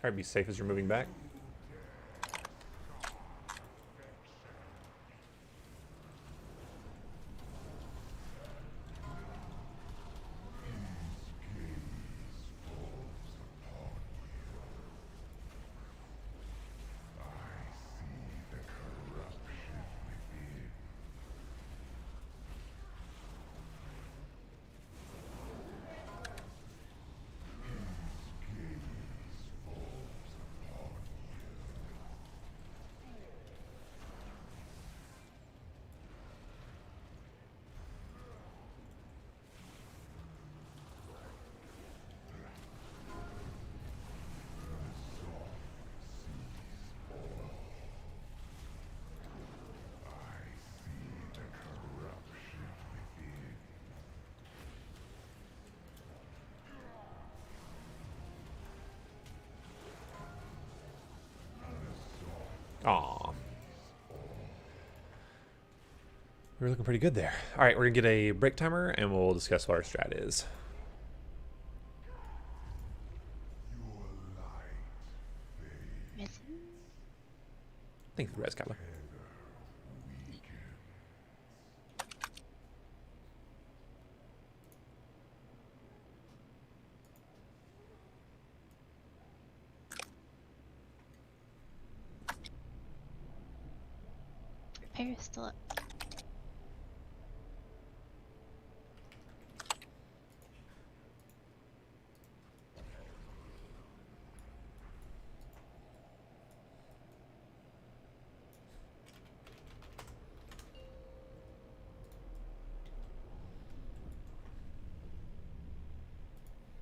Alright, be safe as you're moving back. Aw. We're looking pretty good there. Alright, we're gonna get a break timer and we'll discuss what our strat is. Thank you for the res, Kyler. Repair is still up.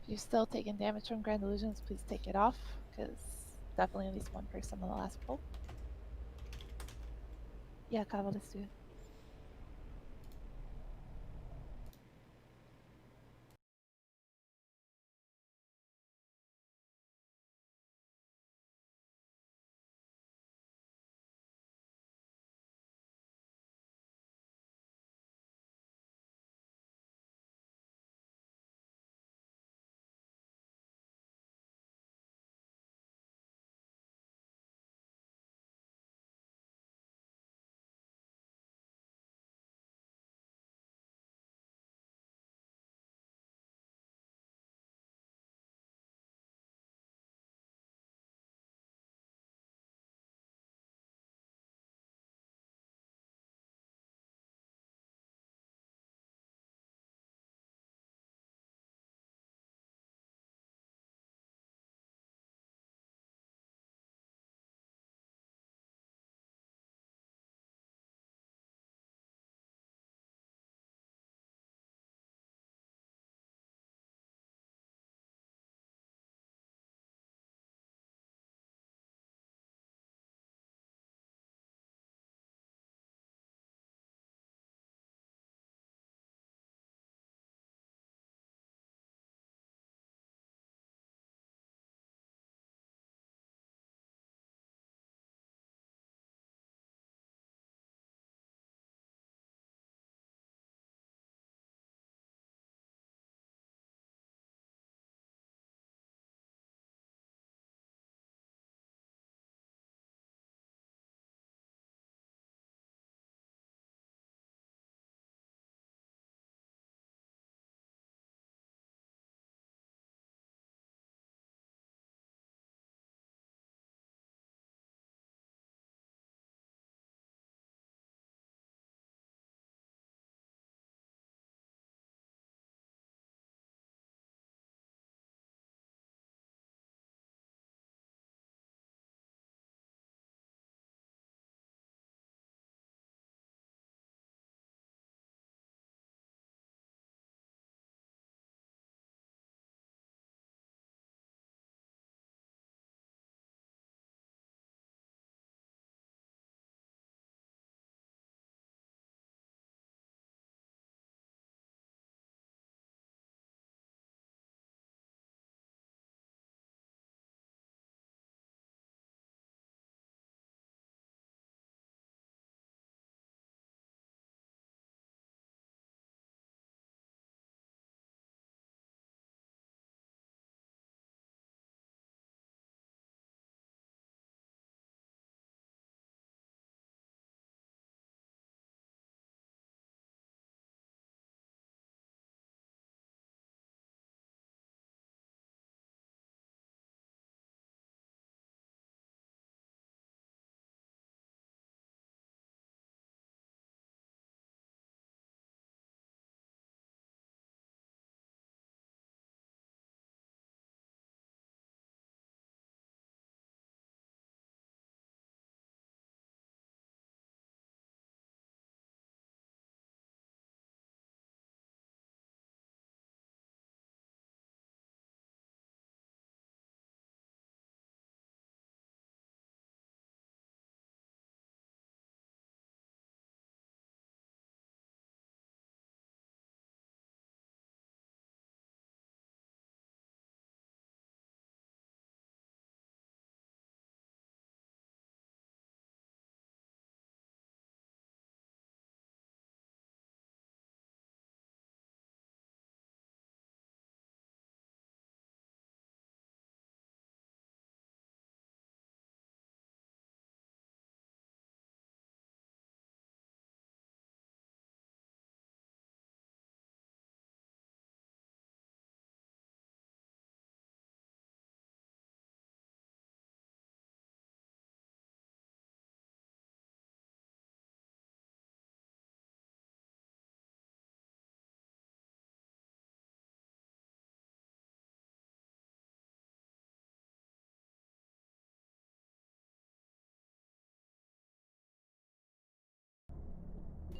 If you're still taking damage from Grand Illusions, please take it off, because definitely at least one person on the last pull. Yeah, Kava, let's do it.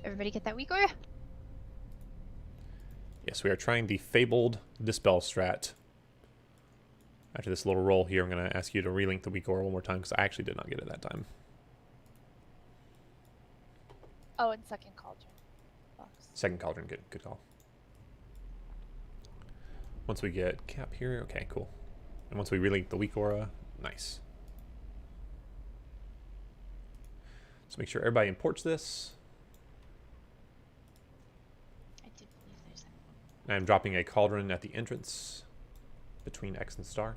everybody get that weak aura? Yes, we are trying the Fabled Dispel strat. After this little roll here, I'm going to ask you to relink the weak aura one more time because I actually did not get it that time. Oh, and second cauldron box. Second cauldron, good call. Once we get cap here, okay, cool. And once we relink the weak aura, nice. So make sure everybody imports this. I do believe there's And I'm dropping a cauldron at the entrance between X and star.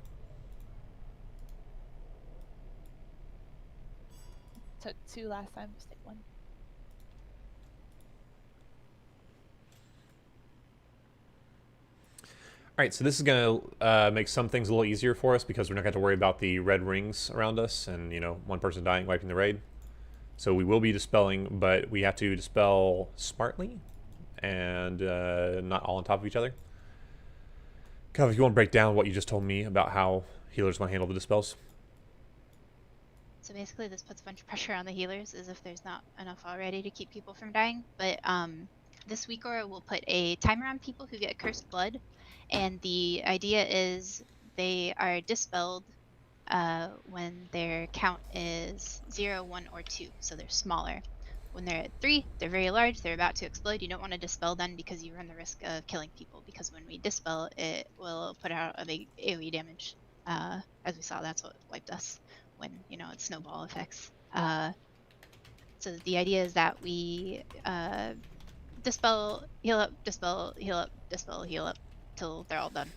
Took 2 last time, just take 1. All right, so this is going to make some things a little easier for us because we're not going to have to worry about the red rings around us and, you know, one person dying, wiping the raid. So we will be dispelling, but we have to dispel smartly and not all on top of each other. Kav, if you want to break down what you just told me about how healers want to handle the dispels. So basically this puts a bunch of pressure on the healers as if there's not enough already to keep people from dying. But this weak aura will put a timer on people who get cursed blood. And the idea is they are dispelled when their count is 0, 1, or 2. So they're smaller. When they're at 3, they're very large. They're about to explode. You don't want to dispel them because you run the risk of killing people. Because when we dispel, it will put out a big AoE damage. As we saw, that's what wiped us when, you know, it's snowball effects. So the idea is that we dispel, heal up, dispel, heal up, dispel, heal up till they're all done.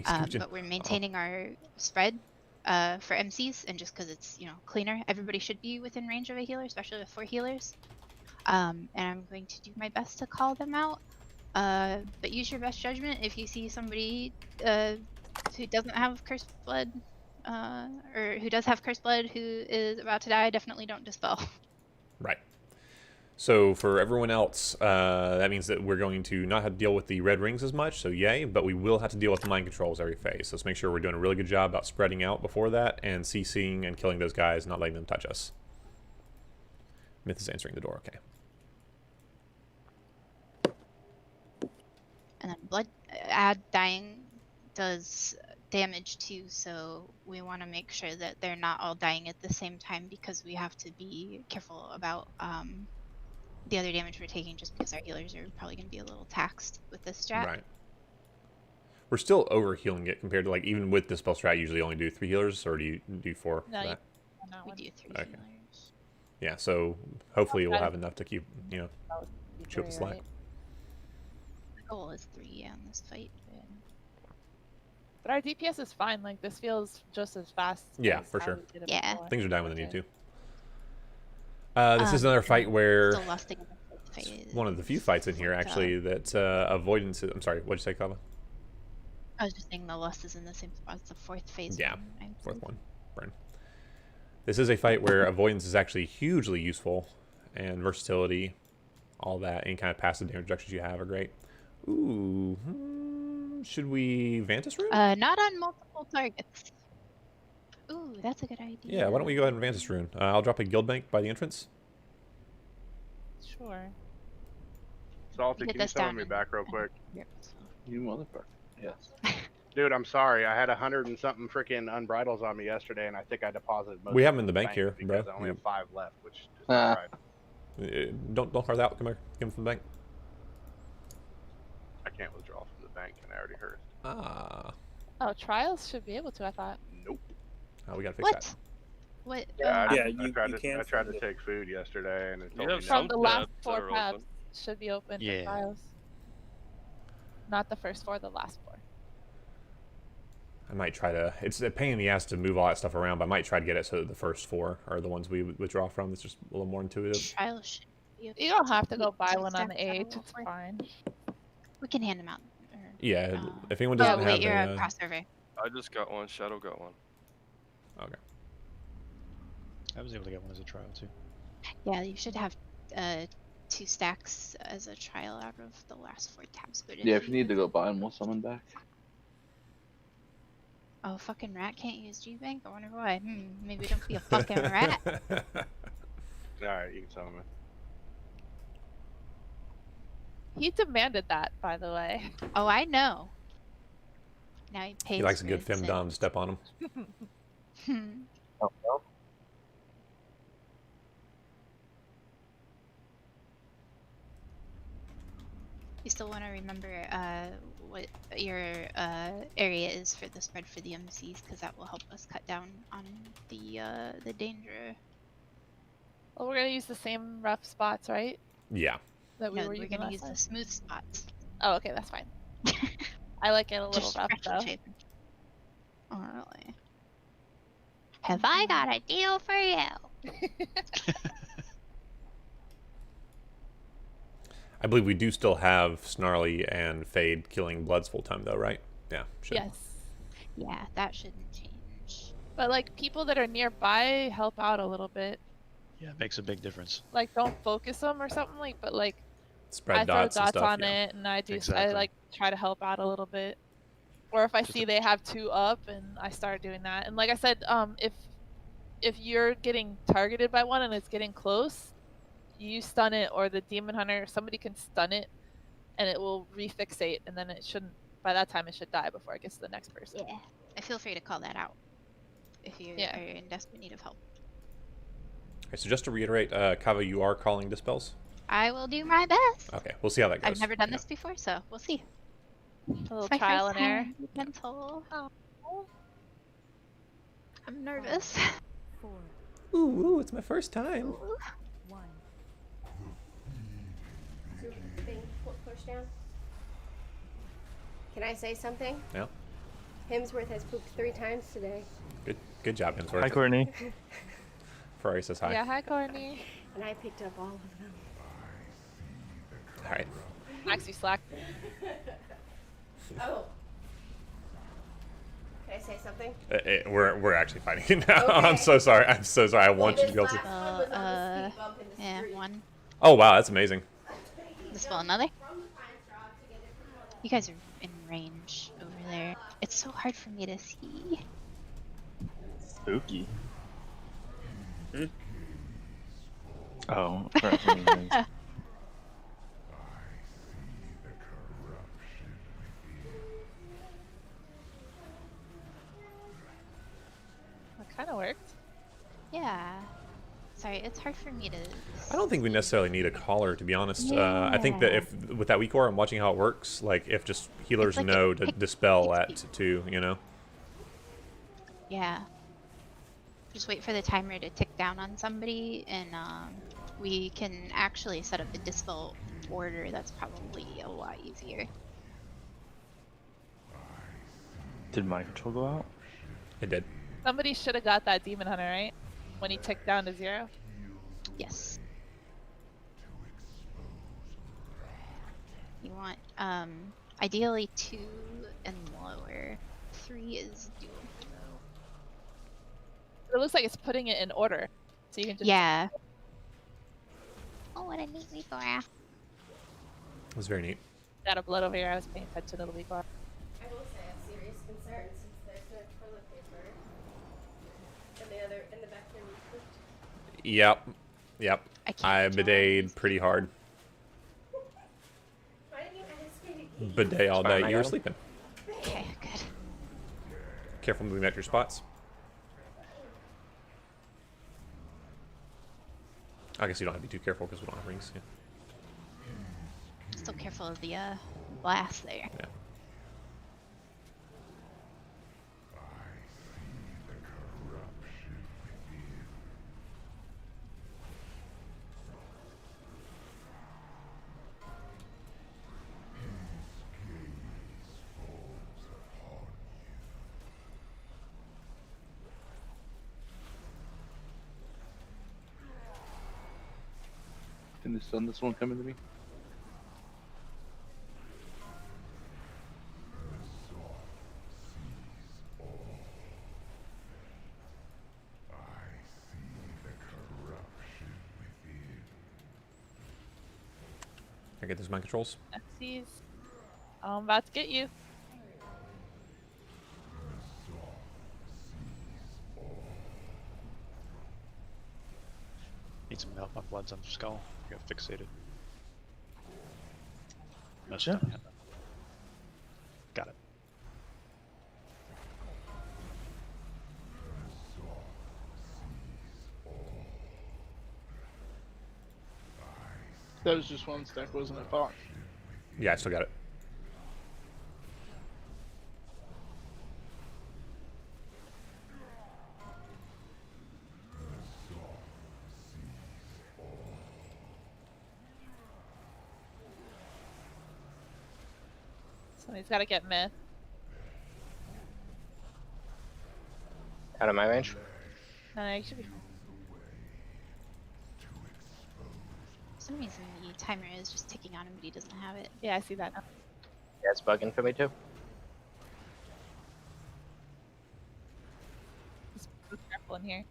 But we're maintaining our spread for MCs, and just because it's, you know, cleaner, everybody should be within range of a healer, especially with 4 healers. And I'm going to do my best to call them out. But use your best judgment. If you see somebody who doesn't have cursed blood, or who does have cursed blood who is about to die, definitely don't dispel. Right. So for everyone else, that means that we're going to not have to deal with the red rings as much, so yay, but we will have to deal with the mind controls every phase. So let's make sure we're doing a really good job about spreading out before that and CCing and killing those guys, not letting them touch us. Myth is answering the door, okay. And then blood dying does damage too, so we want to make sure that they're not all dying at the same time because we have to be careful about the other damage we're taking, just because our healers are probably going to be a little taxed with this strat. Right. We're still over healing it compared to, like, even with this spell strat, you usually only do 3 healers, or do you do 4 for that? We do 3 Okay. healers. Yeah, so hopefully we'll have enough to keep, you know, chew up the slack. The goal is 3 on this fight. But our DPS is fine. Like, this feels just as fast. Yeah, as for how sure. we did it Yeah. before. Things are dying when they need to. This is another fight where Still lusting in the phase. one of the few fights in here actually that avoidance. I'm sorry, what'd you say, Kava? I was just saying the lust is in the same spot as the 4th phase. Yeah, 4th one. Burn. This is a fight where avoidance is actually hugely useful, and versatility, all that, any kind of passive damage reductions you have are great. Ooh, should we Vantis Rune? Not on multiple targets. Ooh, that's a good idea. Yeah, why don't we go ahead and Vantis Rune? I'll drop a guild bank by the entrance. Sure. Salty, Get can you this summon down me and- back real quick? You motherfucker. Yes. Dude, I'm sorry. I had 100 and something freaking unbridles on me yesterday, and I think I deposited most We of have them them in the bank here, because bro. I only have 5 left, which is Ah. right. Don't card out. Come here. Give him from the bank. I can't withdraw from the bank, and I already heard. Ah. Oh, trials should be able to, I thought. Nope. We gotta fix What? that. What? Yeah, I you tried can to from the- take food yesterday, and it told You me have no. some From the last tabs 4 that are tabs open. should be open Yeah. for trials. Not the first 4, the last 4. I might try to. It's a pain in the ass to move all that stuff around, but I might try to get it so that the first 4 are the ones we withdraw from. It's just a little more intuitive. Trial should be okay. You don't have to go We buy can one on stack the that 8th, all it's for- fine. We can hand them out. Or, Yeah, if anyone oh, doesn't wait, have you're a, a cross survey. I just got one. Shadow got one. Okay. I was able to get one as a trial too. Yeah, you should have 2 stacks as a trial out of the last 4 tabs. But Yeah, if you need to go buy them, we'll summon back. Oh, fucking rat can't use G-Bank? I wonder why. Maybe don't be a fucking rat. Alright, you can summon me. He demanded that, by the way. Oh, I know. Now he pays. He likes a for good his femdom to step on him. sins. Oh, well. You still want to remember what your area is for the spread for the MCs, because that will help us cut down on the danger. Well, we're gonna use the same rough spots, right? Yeah. That we No, were we're using gonna last use time. the smooth spots. Oh, okay, that's fine. I like it a little Just rough though. scratch it. Oh, really? Have I got a deal for you? I believe we do still have Snarly and Fade killing Bloods full time though, right? Yeah, should. Yes. Yeah, that shouldn't change. But like people that are nearby help out a little bit. Yeah, it makes a big difference. Like don't focus them or something like, but like Spread I throw dots and dots stuff, on yeah. it, and I do. I Exactly. like try to help out a little bit. Or if I see they have 2 up, and I start doing that. And like I said, if you're getting targeted by one and it's getting close, you stun it, or the demon hunter, somebody can stun it, and it will refixate, and then it shouldn't. By that time, it should die before it gets to the next person. Yeah, I feel free to call that out if you are in desperate need of help. Okay, so just to reiterate, Kava, you are calling dispels? I will do my best. Okay, we'll see how that goes. I've never done this before, so we'll see. A little It's my trial first and error. time with mental. Oh. I'm nervous. 4, Ooh, it's my first time. 1. Thing, push down. Can I say something? Yeah. Hemsworth has pooped 3 times today. Good job, Hemsworth. Hi, Courtney. Ferrari says hi. Yeah, hi, Courtney. And I picked up all of them. All right. Max, you slack. Oh. Can I say something? We're actually fighting now. Okay. I'm so sorry. I'm so sorry. I want you to be able to. Yeah, one. Oh wow, that's amazing. Dispel another. You guys are in range over there. It's so hard for me to see. Spooky. Oh, right, I mean, That kind of worked. Yeah. Sorry, it's hard for me to. I don't think we necessarily need a caller, to be honest. I think that if with that weak core, I'm watching how it works. Like if just healers like know it to picks dispel at 2, you know. Yeah. Just wait for the timer to tick down on somebody, and we can actually set up a dispel order. That's probably a lot easier. did my control go out? It did. Somebody should have got that demon hunter, right? When he ticked down to 0. Yes. You want ideally 2 and lower. 3 is doable. It looks like it's putting it in order, so you can just. Yeah. Oh, what a neat week graph. It was very neat. Got a blood over here. I was paying attention to the week bar. I will say I have serious concerns since there's no toilet paper. And the bathroom is pooped. Yep. I bidet'd pretty hard. Why didn't you ask me to Bidet all day. You were Spider-Man. sleeping. Okay, good. Careful moving at your spots. I guess you don't have to be too careful because we don't have rings. Yeah. Still careful of the blast there. Yeah. Can you stun this one coming to me? Can I get those mind controls? Xyz. I'm about to get you. Need some help on bloods on the skull. You got fixated. Most Yeah. of them. Got it. That was just one stack, wasn't it, Fox? Yeah, I still got it. Somebody's got to get myth. Out of my range. No, you should be. For some reason, the timer is just ticking on him, but he doesn't have it. Yeah, I see that now. Yeah, it's bugging for me too. Just be careful in here.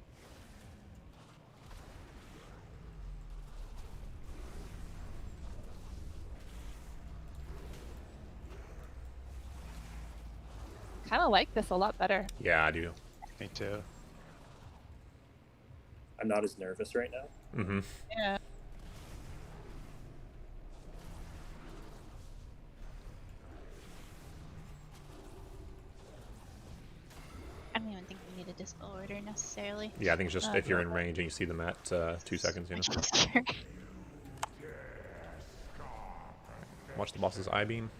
Kind of like this a lot better. Yeah, I do. Me too. I'm not as nervous right now. Mm-hmm. Yeah. I don't even think we need a dispel order necessarily. Yeah, I think it's just if you're in range and you see them at 2 seconds, you know. Watch the boss's eye beam.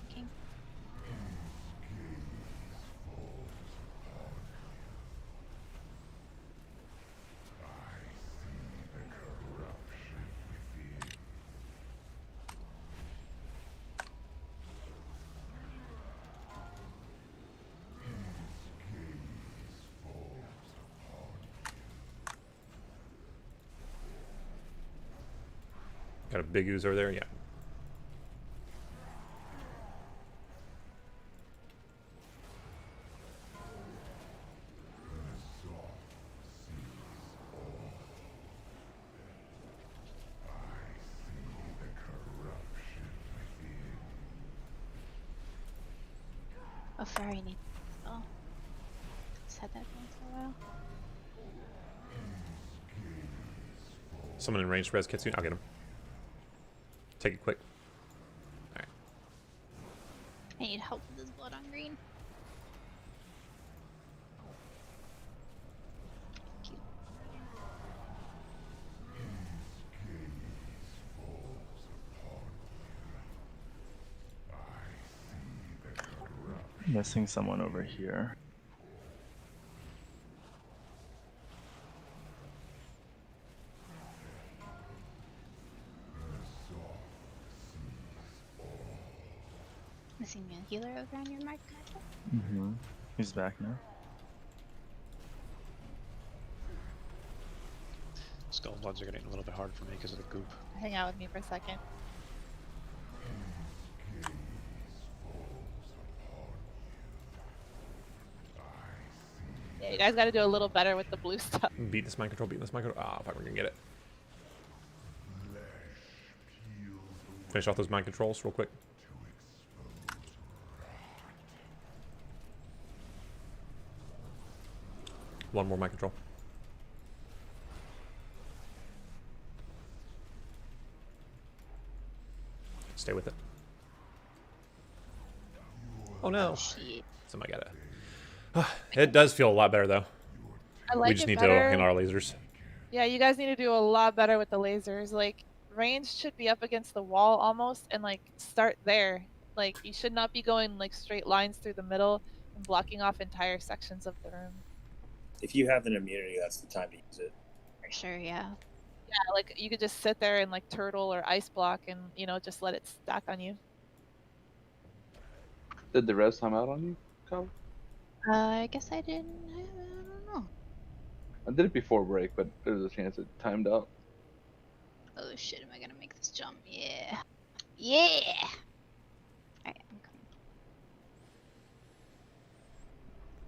Okay. Got a big ooze over there, yeah. Oh, sorry, I need. Oh. Just had that going for a while. Someone in range res Kitsune, I'll get him. Take it quick. Alright. I need help with this blood on green. Thank you. Missing someone over here. Missing a healer over on your mark. Mm-hmm. He's back now. Skull bloods are getting a little bit hard for me because of the goop. Hang out with me for a second. Yeah, you guys got to do a little better with the blue stuff. Beat this mind control, beat this mind control. Ah, fuck, we're gonna get it. Finish off those mind controls real quick. One more mind control. Stay with it. Oh no. Shit. Somebody got it. It does feel a lot better though. I like We just it need better. to handle our lasers. Yeah, you guys need to do a lot better with the lasers. Like, range should be up against the wall almost, and like start there. Like, you should not be going like straight lines through the middle and blocking off entire sections of the room. If you have an immunity, that's the time to use it. For sure, yeah. Yeah, like you could just sit there and like turtle or ice block and, you know, just let it stack on you. Did the res time out on you, Kyle? I guess I didn't. I don't know. I did it before break, but there was a chance it timed out. Oh shit, am I gonna make this jump? Yeah. Yeah! Alright, I'm coming.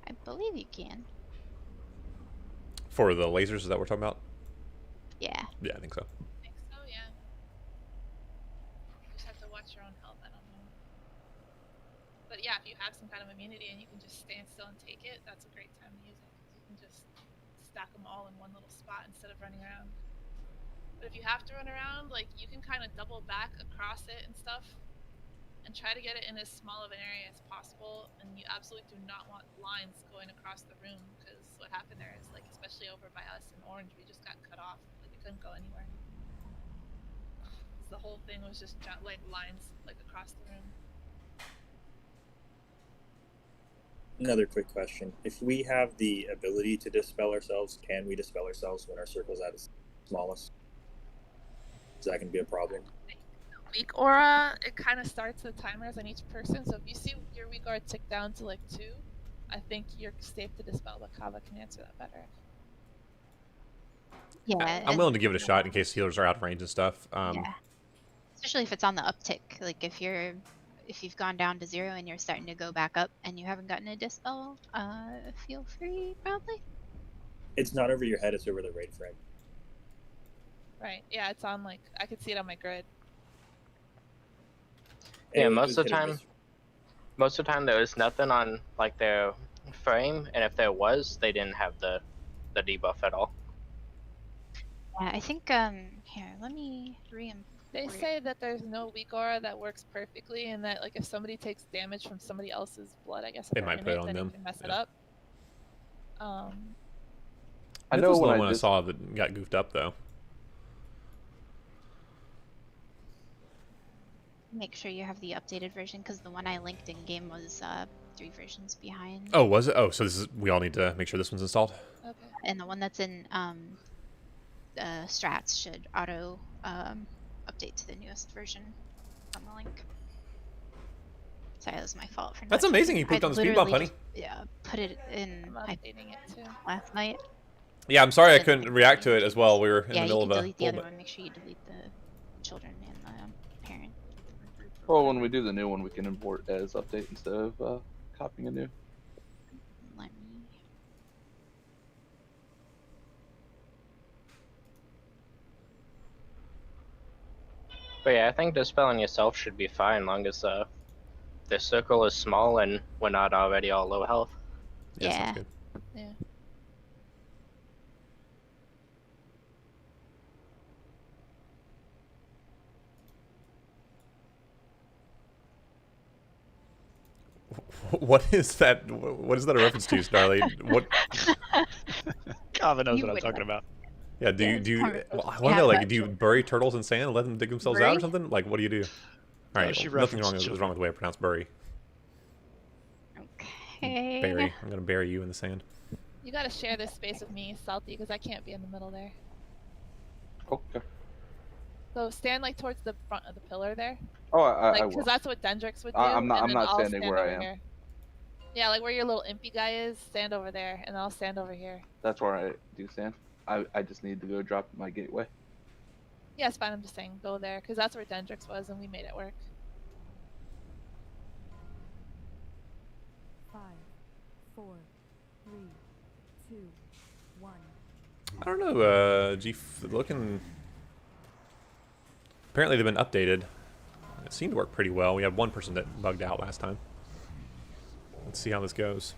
I believe you can. For the lasers, is that what we're talking about? Yeah. Yeah, I think so. I think so, yeah. You just have to watch your own health, I don't know. But yeah, if you have some kind of immunity and you can just stand still and take it, that's a great time to use it. 'Cause you can just stack them all in one little spot instead of running around. But if you have to run around, like you can kind of double back across it and stuff, and try to get it in as small of an area as possible. And you absolutely do not want lines going across the room, because what happened there is, like, especially over by us in Orange, we just got cut off. Like we couldn't go anywhere. The whole thing was just like lines like across the room. Another quick question. If we have the ability to dispel ourselves, can we dispel ourselves when our circle's at its smallest? Is that going to be a problem? Weak aura, it kind of starts the timers on each person. So if you see your weak aura tick down to like 2, I think you're safe to dispel, but Kava can answer that better. Yeah, I'm willing to give it a shot in case healers are out of range and stuff. Yeah. Especially if it's on the uptick. Like if you've gone down to 0 and you're starting to go back up and you haven't gotten a dispel, feel free probably. It's not over your head, it's over the raid frame. Right. Yeah, it's on like I could see it on my grid. Yeah, most of the time there was nothing on like their frame, and if there was, they didn't have the debuff at all. Yeah, I think here, let me They say that there's no weak aura that works perfectly, and that like if somebody takes damage from somebody else's blood, I guess if They they're might in put it it, on then them. it can mess it Yeah. up. I This know was the when one I just saw that got goofed up though. make sure you have the updated version because the one I linked in game was 3 versions behind. Oh, was it? Oh, so this is we all need to make sure this one's installed. Okay. And the one that's in strats should auto update to the newest version on the link. Sorry, that was my fault for not That's amazing checking. you pooped I on the speed bump, literally honey. Yeah, put it in I'm updating it too. last night. Yeah, I'm sorry I couldn't react to it as well. We were in the middle of you a can delete the full other bit. one. Make sure you delete the children and the parent. Well, when we do the new one, we can import as update instead of copying a new. Let me. But yeah, I think dispelling yourself should be fine, long as the circle is small and we're not already all low health. Yeah, sounds good. Yeah. What is that? What is that a reference to, Starly? What? Kava knows what I'm talking about. Yeah, do you? Well, I want to know, like, do you bury turtles in sand and let them dig themselves out or something? Like, what do you do? All right, she well, nothing referenced is wrong with the way I pronounce bury. Okay. Bury. I'm gonna bury you in the sand. You gotta share this space with me, Salty, because I can't be in the middle there. Okay. So stand like towards the front of the pillar there. Oh, I Like, will. because that's what Dendrix would do. I'm not. and I'm then not I'll standing stand where I over am. here. Yeah, like where your little impy guy is. Stand over there, and I'll stand over here. That's where I do stand. I just need to go drop my gateway. Yeah, it's fine. I'm just saying go there, because that's where Dendrix was, and we made it work. 5, 4, 3, 2, 1. I don't know. Looking. Apparently they've been updated. It seemed to work pretty well. We had one person that bugged out last time. Let's see how this goes.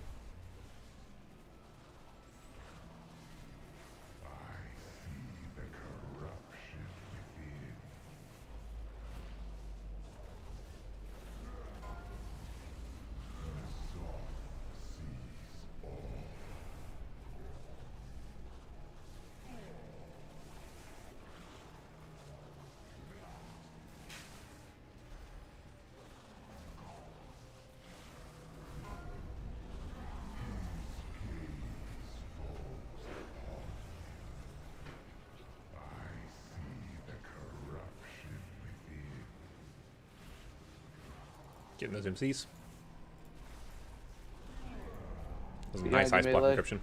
Getting those MCs. That was a nice ice block encryption.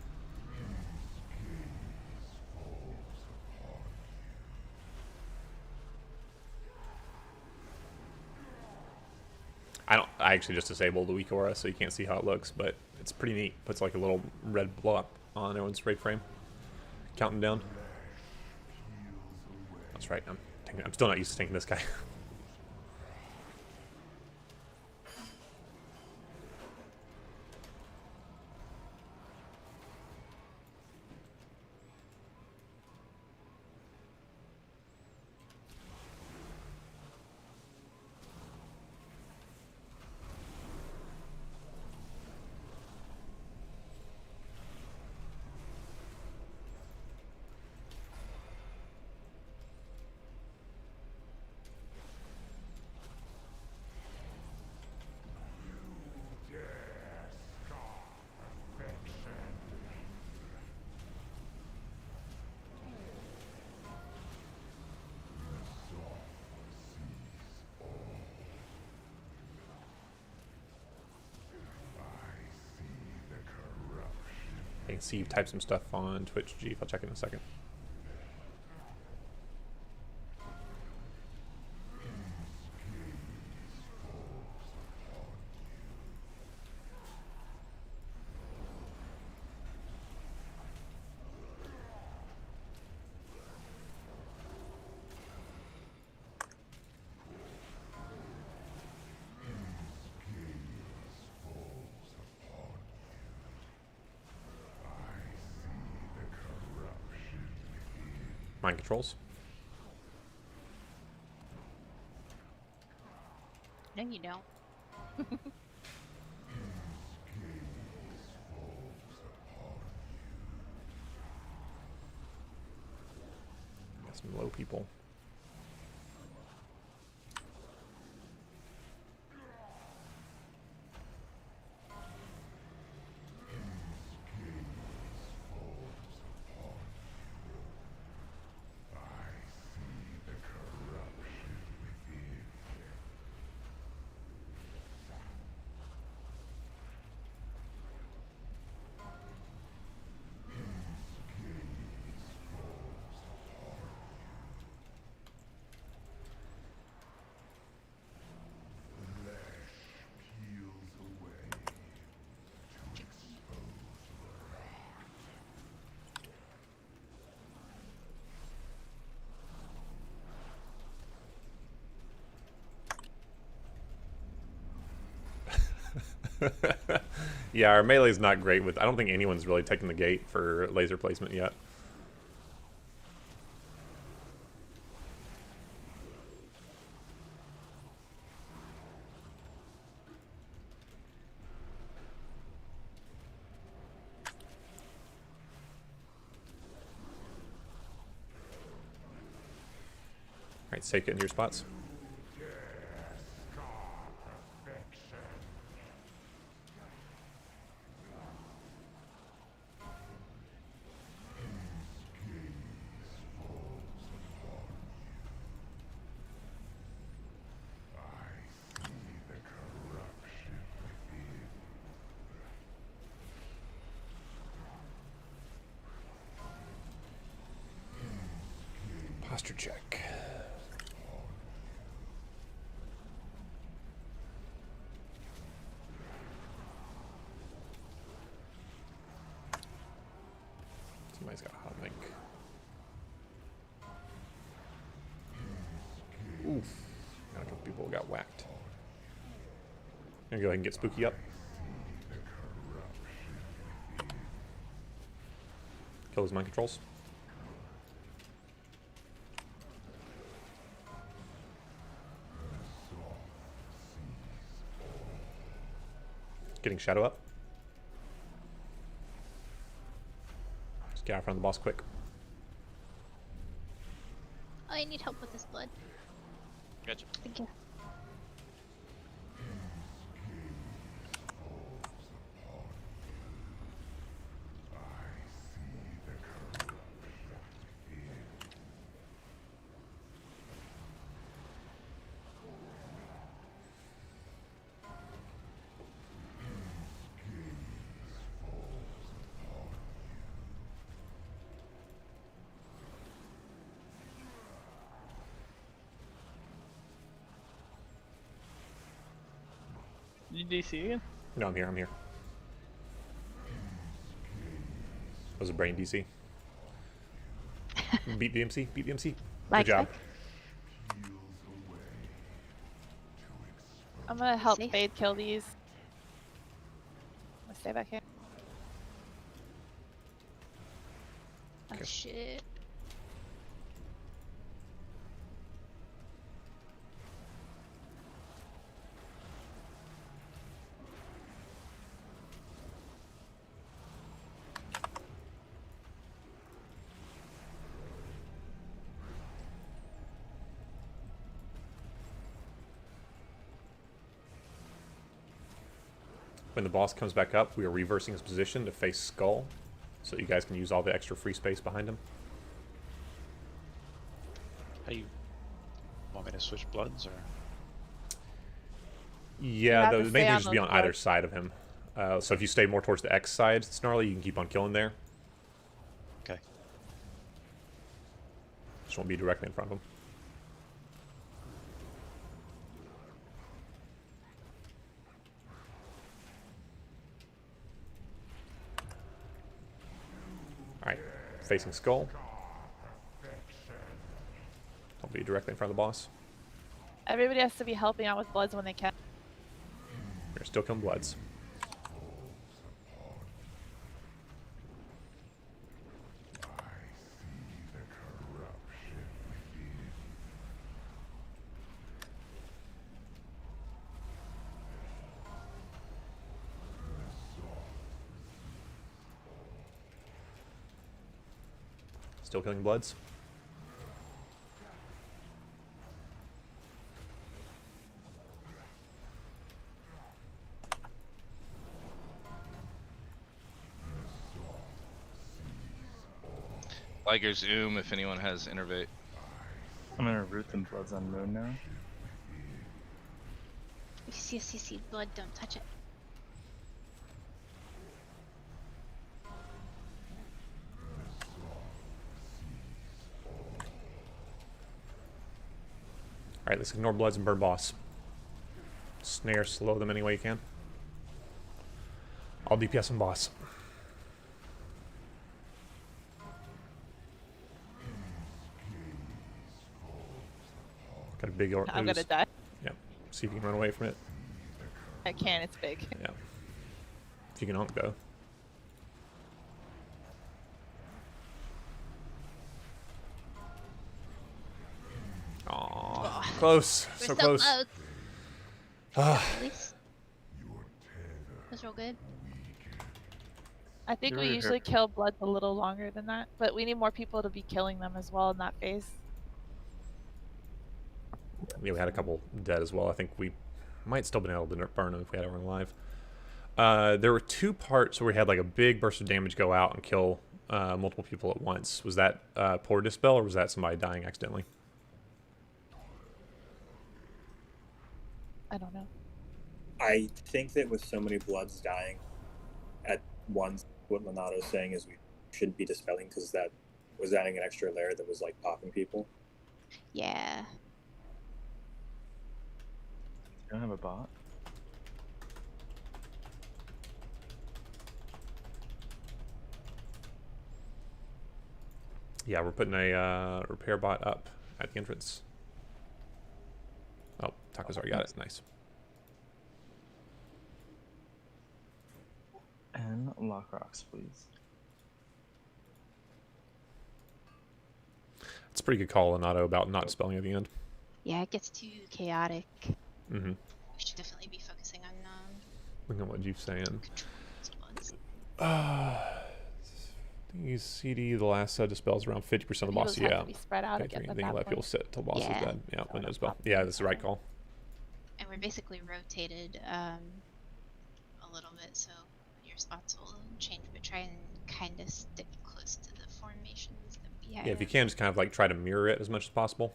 I actually just disabled the weak aura so you can't see how it looks, but it's pretty neat. Puts like a little red blow up on everyone's raid frame. Counting down. That's right. I'm still not used to tanking this guy. I see you've typed some stuff on Twitch, Jeef. I'll check it in a second. Mind controls. No, you don't. Got some low people. Yeah, our melee's not great with... I don't think anyone's really taken the gate for laser placement yet. Alright, safe getting your spots. Posture check. Somebody's got a hot mic. Oof. Got a couple people got whacked. Gonna go ahead and get Spooky up. Kill his mind controls. Getting Shadow up. Just get out front of the boss quick. Oh, I need help with this blood. Gotcha. Thank you. You DC again? No, I'm here, I'm here. Was a brain DC. Beat the MC, beat the MC. Good job. I'm gonna help Fade kill these. I'm gonna stay back here. Oh shit. When the boss comes back up, we are reversing his position to face Skull, so you guys can use all the extra free space behind him. How you want me to switch bloods or? Yeah, the main thing is to be on either side of him. So if you stay more towards the X side, Snarly, you can keep on killing there. Okay. Just won't be directly in front of him. Alright, facing Skull. Don't be directly in front of the boss. Everybody has to be helping out with Bloods when they can. You're still killing Bloods. Still killing Bloods. Liger's if anyone has Innervate. I'm gonna root them Bloods on Moon now. If you see a CC blood, don't touch it. Alright, let's ignore Bloods and burn boss. Snare, slow them any way you can. I'll DPS on boss. Got a big ooze. I'm gonna die. Yep. See if you can run away from it. I can, it's big. Yeah. If you can ult, go. Aww. Close. We're So close. At least. That's real good. I think You're we right usually here. kill Bloods a little longer than that, but we need more people to be killing them as well in that phase. Yeah, we had a couple dead as well. I think we might still been able to burn them if we had everyone alive. There were two parts where we had like a big burst of damage go out and kill multiple people at once. Was that poor dispel, or was that somebody dying accidentally? I don't know. I think that with so many Bloods dying at once, what Monato's saying is we shouldn't be dispelling because that was adding an extra layer that was like popping people. Yeah. You don't have a bot? Yeah, we're putting a repair bot up at the entrance. Oh, Taco's already got it. Nice. And lock rocks, please. It's a pretty good call, Renato, about not dispelling at the end. Yeah, it gets too chaotic. Mm-hmm. We should definitely be focusing on Look at what you're saying. These CD, the last set dispels around 50% of the boss. Heroes have Yeah. to be spread out Okay, again then at you that let people point. sit till the boss is Yeah. dead. Yeah, window spell. Yeah, that's the right call. And we're basically rotated a little bit, so your spots will change, but try and kind of stick close to the formations that we have. Yeah, if you can, just kind of like try to mirror it as much as possible.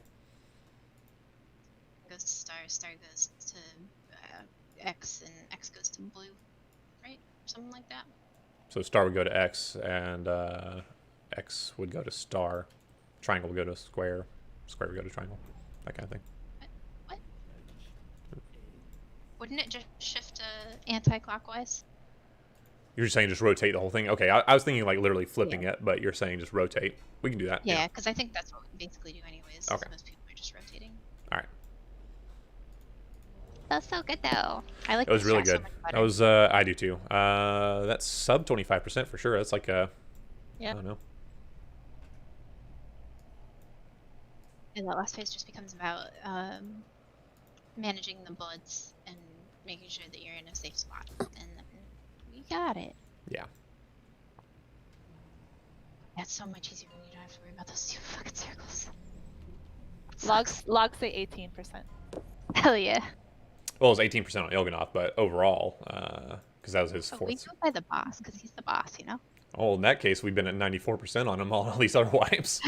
Goes to star, star goes to X, and X goes to blue, right? Something like that. So star would go to X, and X would go to star. Triangle would go to square. Square would go to triangle. That kind of thing. What? Wouldn't it just shift anti-clockwise? You're just saying just rotate the whole thing? Okay, I was thinking like literally flipping it, but you're saying just rotate. We can do that. Yeah, because I think that's what we basically do anyways. Okay. Most people are just rotating. All right. That's so good though. I like It was this really strat so good. much That better. was I do too. That's sub 25% for sure. That's like a Yeah. I don't know. And that last phase just becomes about managing the bloods and making sure that you're in a safe spot, and then we got it. Yeah. That's so much easier when you don't have to worry about those two fucking circles. Logs say 18%. Hell yeah. Well, it was 18% on Il'gynoth, but overall, because that was his But we fourth. go by the boss because he's the boss, you know. Oh, in that case, we've been at 94% on him all at least other wipes.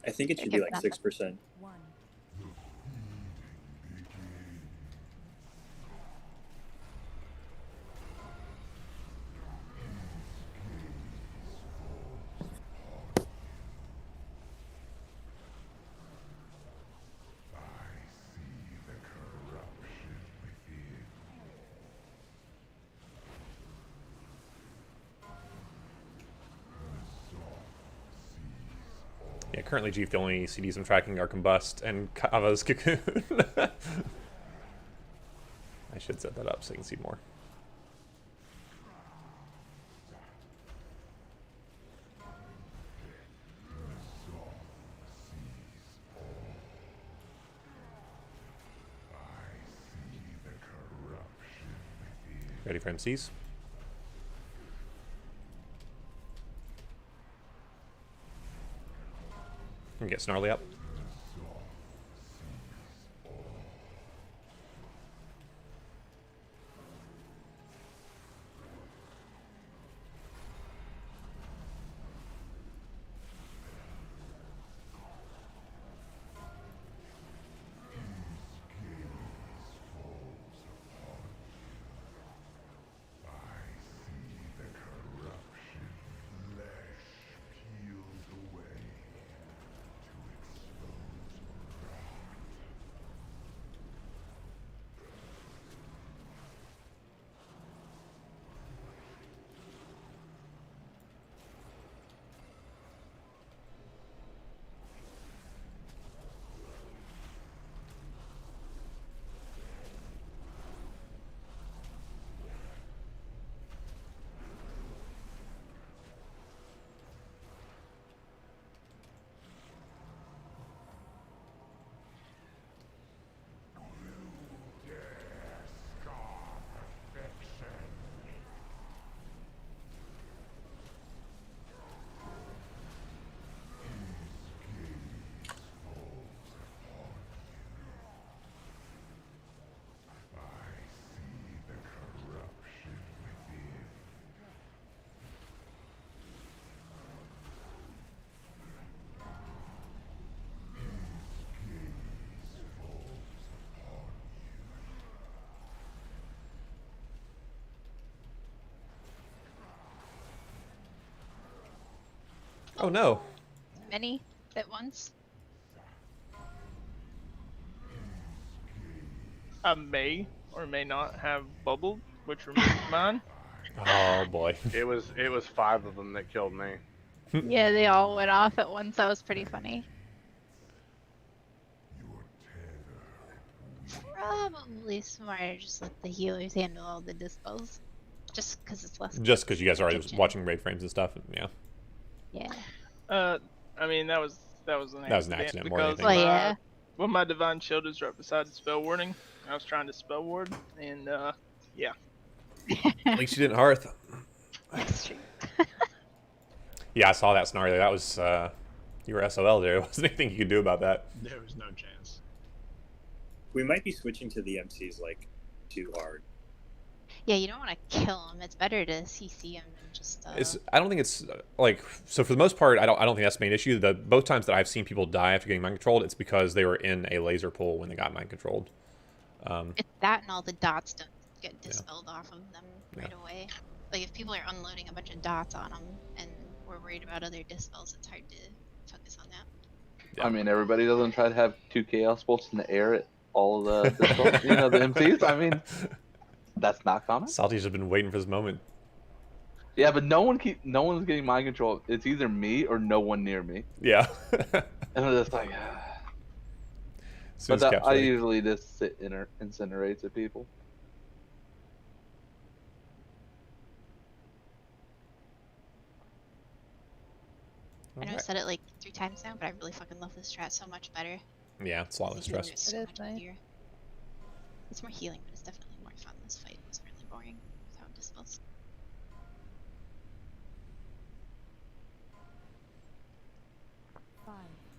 I think it should be like 6%. Currently, Chief, the only CDs I'm tracking are Combust and Kava's Cocoon. I should set that up so you can see more. Ready for MCs? And get Snarly up. Oh no. Many at once. I may or may not have bubbled, which removes mine. Oh boy. It was 5 of them that killed me. Yeah, they all went off at once. That was pretty funny. Probably smarter just let the healers handle all the dispels. Just because it's less. Just because you guys are already kitchen. watching raid frames and stuff, yeah. Yeah. I mean that was an accident more than because anything. Well, yeah. when my divine shield is right beside the spell warding, I was trying to spell ward, and yeah. At least you didn't hearth. That's true. Yeah, I saw that Snarly. That was you were SOL there. There wasn't anything you could do about that. There was no chance. We might be switching to the MCs like too hard. Yeah, you don't want to kill them. It's better to CC them and just. I don't think it's like so. For the most part, I don't think that's the main issue. Both times that I've seen people die after getting mind controlled, it's because they were in a laser pool when they got mind controlled. It's that and all the dots don't get dispelled off of them right away. Like if people are unloading a bunch of dots on them and we're worried about other dispels, it's hard to focus on that. I mean, everybody doesn't try to have 2 chaos bolts in the air at all the dispels, you know, the MCs. I mean, that's not common. Salty's just been waiting for this moment. Yeah, but no one's getting mind control. It's either me or no one near me. Yeah. And I'm just like, but I usually just sit incinerates at people. I know I said it like 3 times now, but I really fucking love this strat so much better. Yeah, it's a lot less stress. It's so much easier. It's more healing, but it's definitely more fun. This fight was really boring without dispels.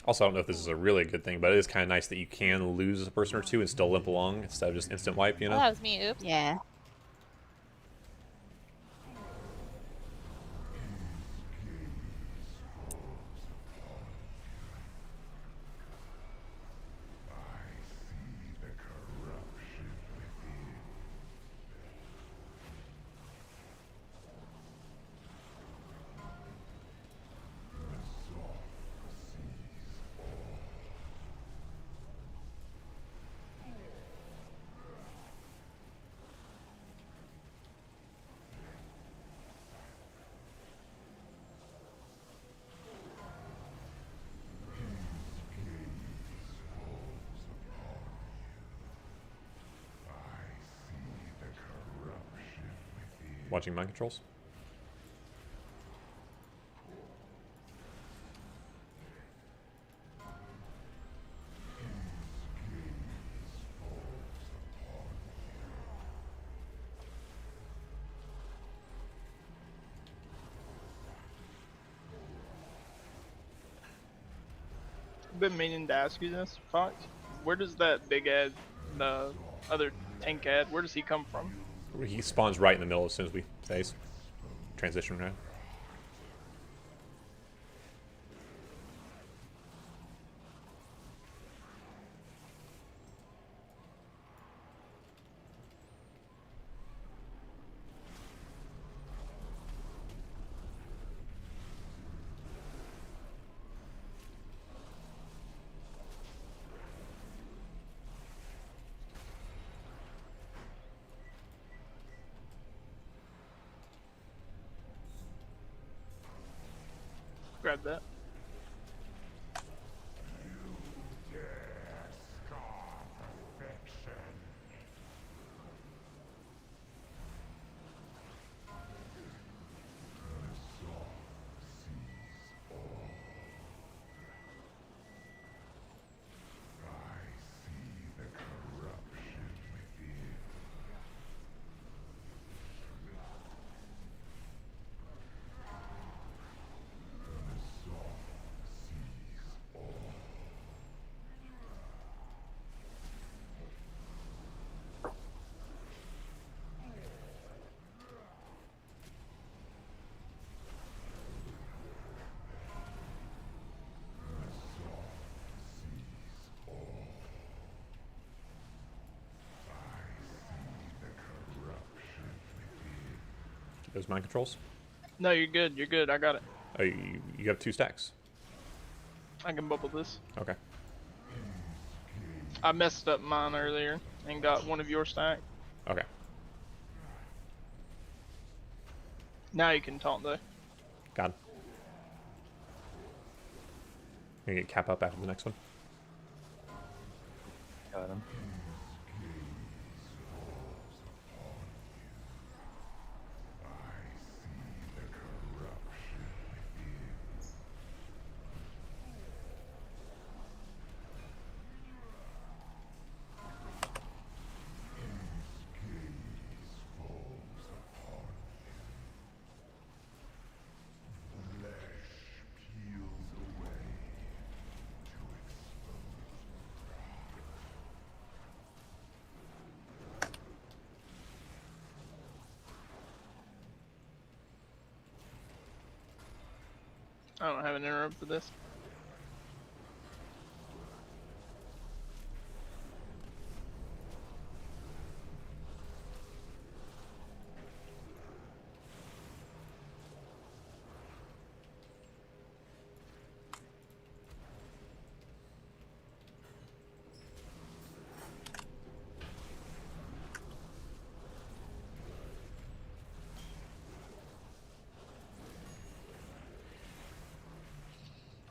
Also, I don't know if this is a really good thing, but it is kind of nice that you can lose a person or two and still limp along instead of just instant wipe, you know? Oh, that was me. Oops. Yeah. Watching mind controls. I've been meaning to ask you this, Fox. Where does that big ad, the other tank ad, where does he come from? He spawns right in the middle as soon as we phase. Transition right. Grab that. Those mind controls? No, you're good. You're good. I got it. Oh, you have 2 stacks. I can bubble this. Okay. I messed up mine earlier and got one of your stack. Okay. Now you can taunt though. Got him. Gonna get cap up after the next one. Got him. I don't have an interrupt for this.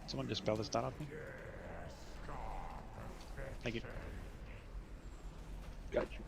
Someone just spell this dot on me. Thank you. Got you.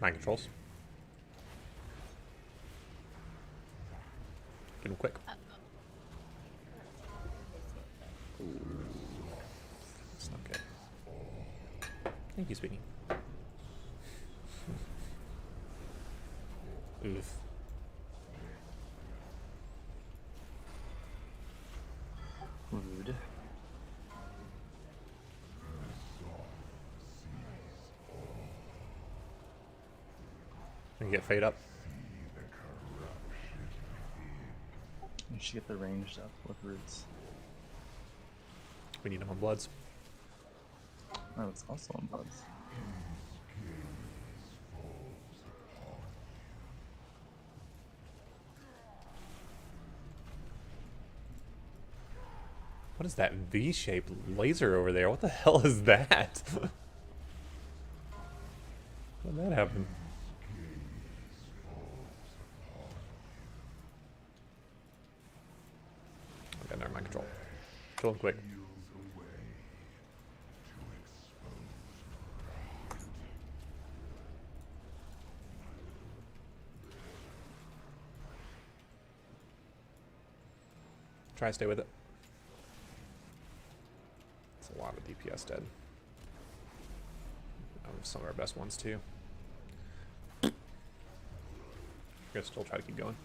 Mind controls. Get him quick. Ooh. That's not good. Thank you, sweetie. Oof. Rude. Can you get fade up? You should get the ranged up with roots. We need them on bloods. Oh, it's also on bloods. What is that V-shaped laser over there? What the hell is that? How did that happen? Okay, never mind. Control. Kill him quick. Try to stay with it. It's a lot of DPS dead. Some of our best ones too. I'm gonna still try to keep going.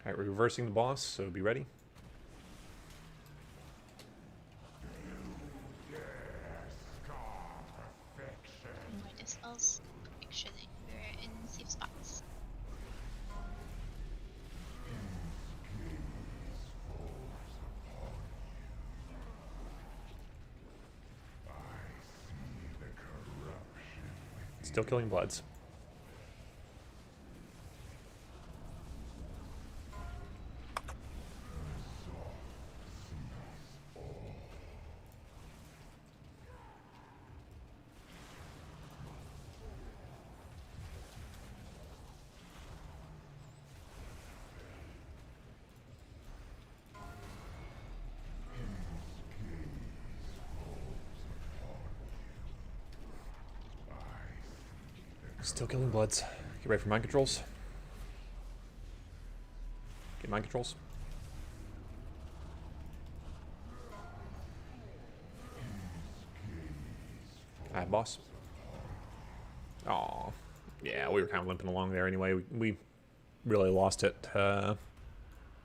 Alright, we're reversing the boss, so be ready. More dispels. Make sure that you're in safe spots. Still killing bloods. Still killing bloods. Get ready for mind controls. Get mind controls. Alright, boss. Aw. Yeah, we were kind of limping along there anyway. We really lost it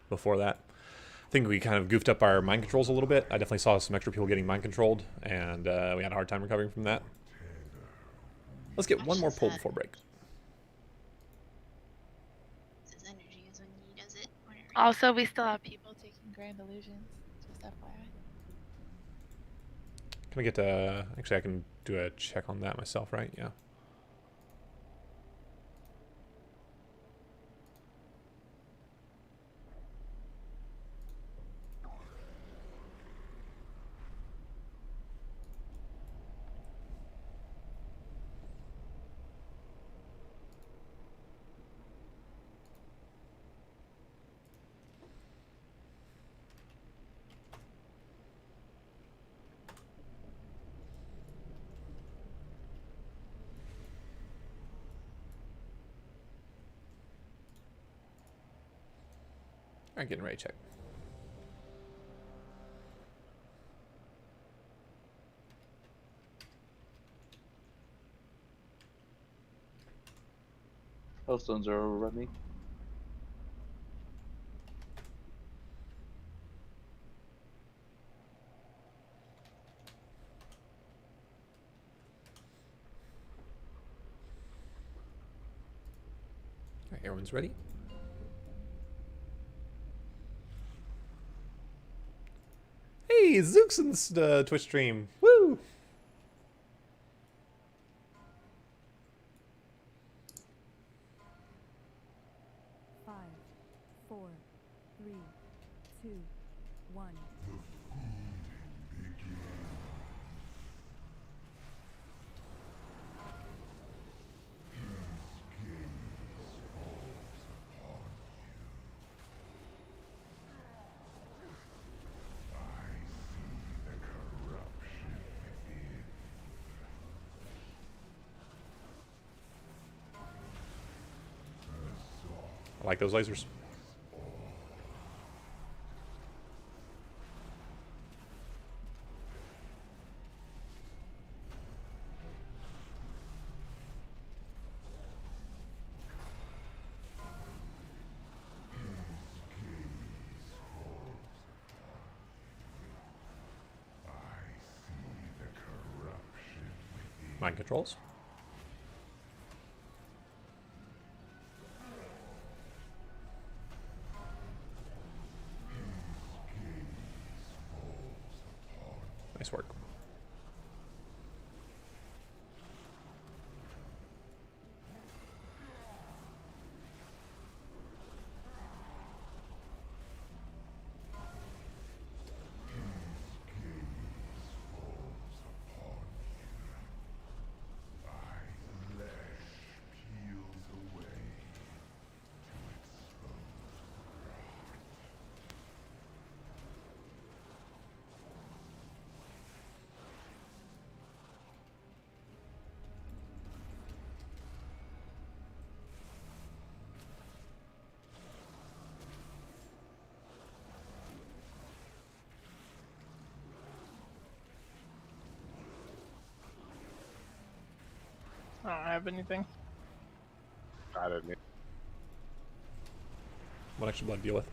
before that. I think we kind of goofed up our mind controls a little bit. I definitely saw some extra people getting mind controlled, and we had a hard time recovering from that. Let's get one more pull before break. Also, we still have people taking Grand Illusions. Just FYI. Can I get actually I can do a check on that myself, right? Yeah. Alright, getting ready to check. Hellstones are over me. Alright, everyone's ready? Hey, Zuxon's Twitch stream. Woo! Five, 4, 3, 2, 1. like those lasers. Mind controls. Nice work. I don't have anything. I didn't. What extra blood deal with?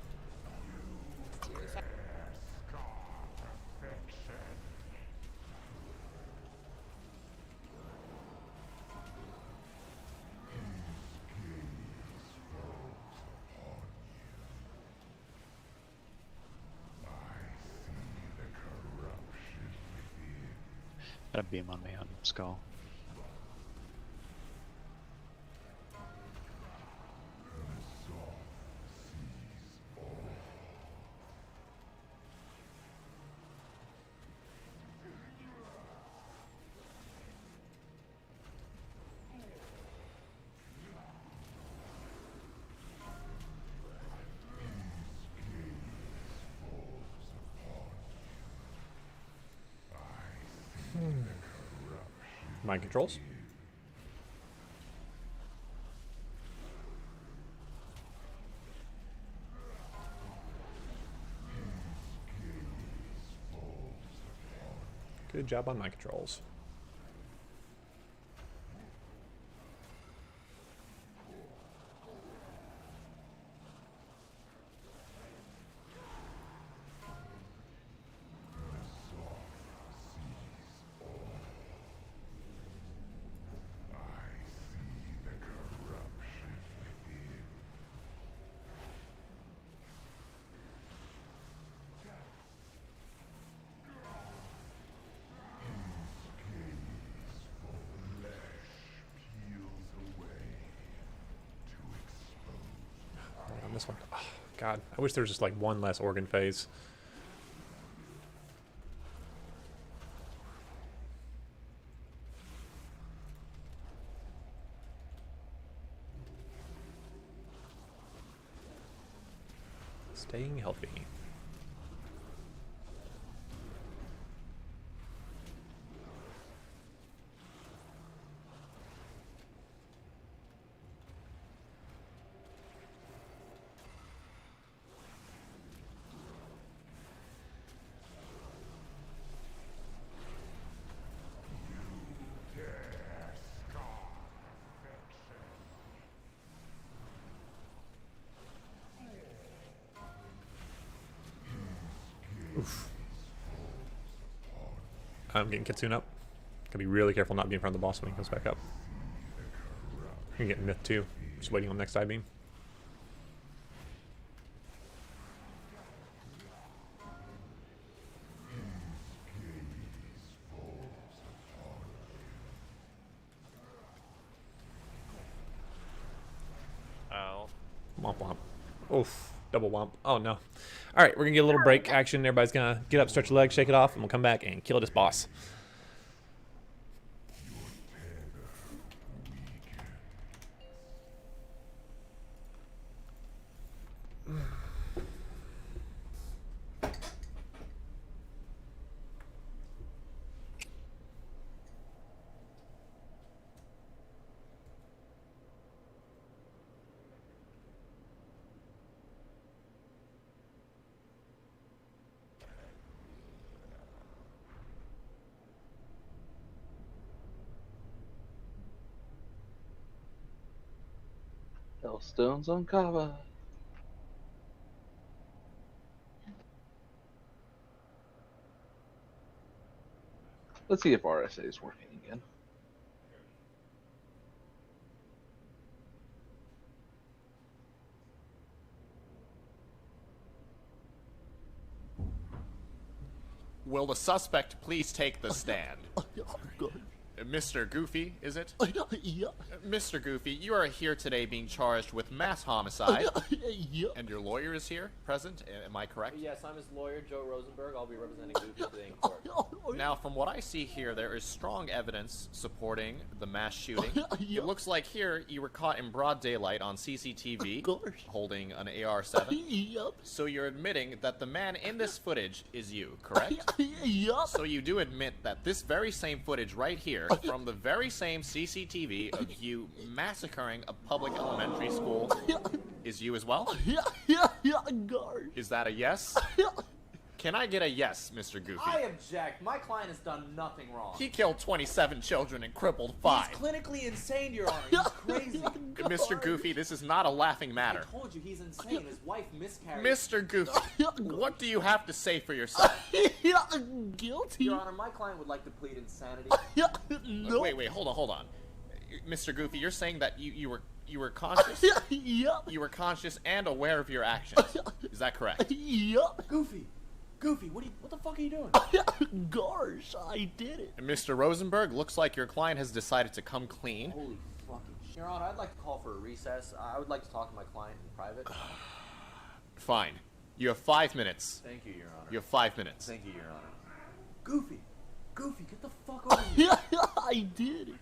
Got a beam on me on Skull. Mind controls. Good job on mind controls. On this one. Oh, God, I wish there was just like one less organ phase. Staying healthy. Oof. I'm getting Kitsune up. Gotta be really careful not to be in front of the boss when he comes back up. I'm getting Myth too. Just waiting on the next side beam. Ow. Womp womp. Oof. Double womp. Oh no. Alright, we're gonna get a little break action. Everybody's gonna get up, stretch your legs, shake it off, and we'll come back and kill this boss. Hellstones on Kava. Let's see if RSA is working again. Will the suspect please take the stand? Mr. Goofy, is it? Yeah. Mr. Goofy, you are here today being charged with mass homicide. Yeah. And your lawyer is here, present, am I correct? Yes, I'm his lawyer, Joe Rosenberg. I'll be representing Goofy today in court. Now, from what I see here, there is strong evidence supporting the mass shooting. Yeah. It looks like here you were caught in broad daylight on CCTV holding an AR-7. Yep. So you're admitting that the man in this footage is you, correct? Yep. So you do admit that this very same footage right here, from the very same CCTV of you massacring a public elementary school, is you as well? Yeah, gosh. Is that a yes? Can I get a yes, Mr. Goofy? I object. My client has done nothing wrong. He killed 27 children and crippled 5. He's clinically insane, Your Honor. He's crazy. Mr. Goofy, this is not a laughing matter. I told you he's insane. His wife miscarried. Mr. Goofy, what do you have to say for yourself? Guilty. Your Honor, my client would like to plead insanity. No. Wait, hold on. Mr. Goofy, you're saying that you were conscious? Yep. You were conscious and aware of your actions. Is that correct? Yep. Goofy, what the fuck are you doing? Gosh, I did it. And Mr. Rosenberg, looks like your client has decided to come clean. Holy fucking shit. Your Honor, I'd like to call for a recess. I would like to talk to my client in private. Fine. You have 5 minutes. Thank you, Your Honor. You have 5 minutes. Thank you, Your Honor. Goofy, get the fuck over here. I did it.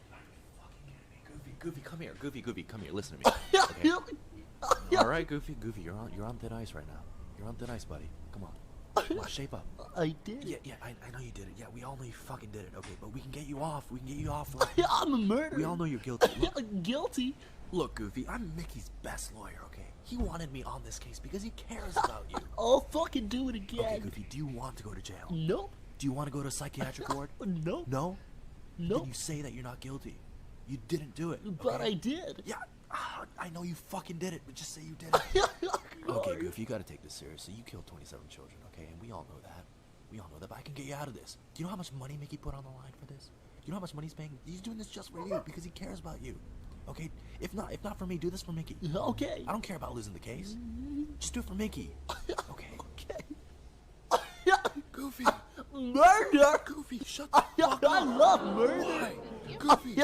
Goofy, come here. Goofy, come here. Listen to me. Okay? All right, Goofy, you're on thin ice right now. You're on thin ice, buddy. Come on, shape up. I did it. Yeah, I know you did it. Yeah, we all know you fucking did it. Okay, but we can get you off. I'm a murderer. We all know you're guilty. Guilty? Look, Goofy, I'm Mickey's best lawyer, okay? He wanted me on this case because he cares about you. I'll fucking do it again. Okay, Goofy, do you want to go to jail? Nope. Do you want to go to a psychiatric ward? No. No? Nope. Then you say that you're not guilty. You didn't do it. But I did. Yeah, I know you fucking did it, but just say you did it. Okay, Goofy, you gotta take this seriously. You killed 27 children, okay? And we all know that. But I can get you out of this. Do you know how much money Mickey put on the line for this? Do you know how much money he's paying? He's doing this just for you because he cares about you. Okay? If not for me, do this for Mickey. Okay. I don't care about losing the case. Just do it for Mickey. Okay? Goofy. Murder. Goofy, shut the fuck up. I love murder. Why? Goofy.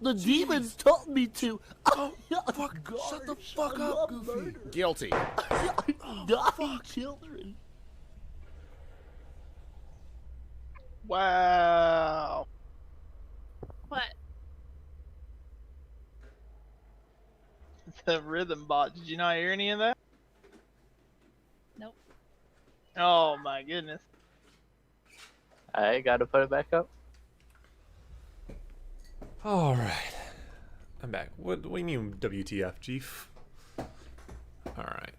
The demons told me to. Fuck. Shut the fuck up, Goofy. Murder. Guilty. Dying children. Wow. What? The rhythm bot. Did you not hear any of that? Nope. Oh my goodness. I gotta put it back up. All right, I'm back. What do you mean WTF, Chief? All right.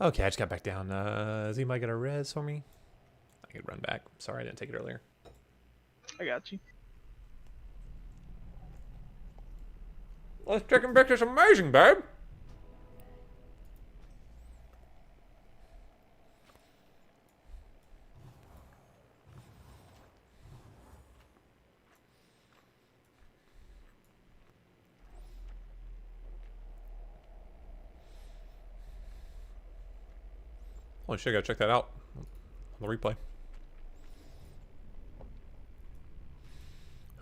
Okay, I just got back down. Is anybody got a res for me? I could run back. Sorry, I didn't take it earlier. I got you. Let's take him back to some amazing, babe. Holy shit, I gotta check that out on the replay.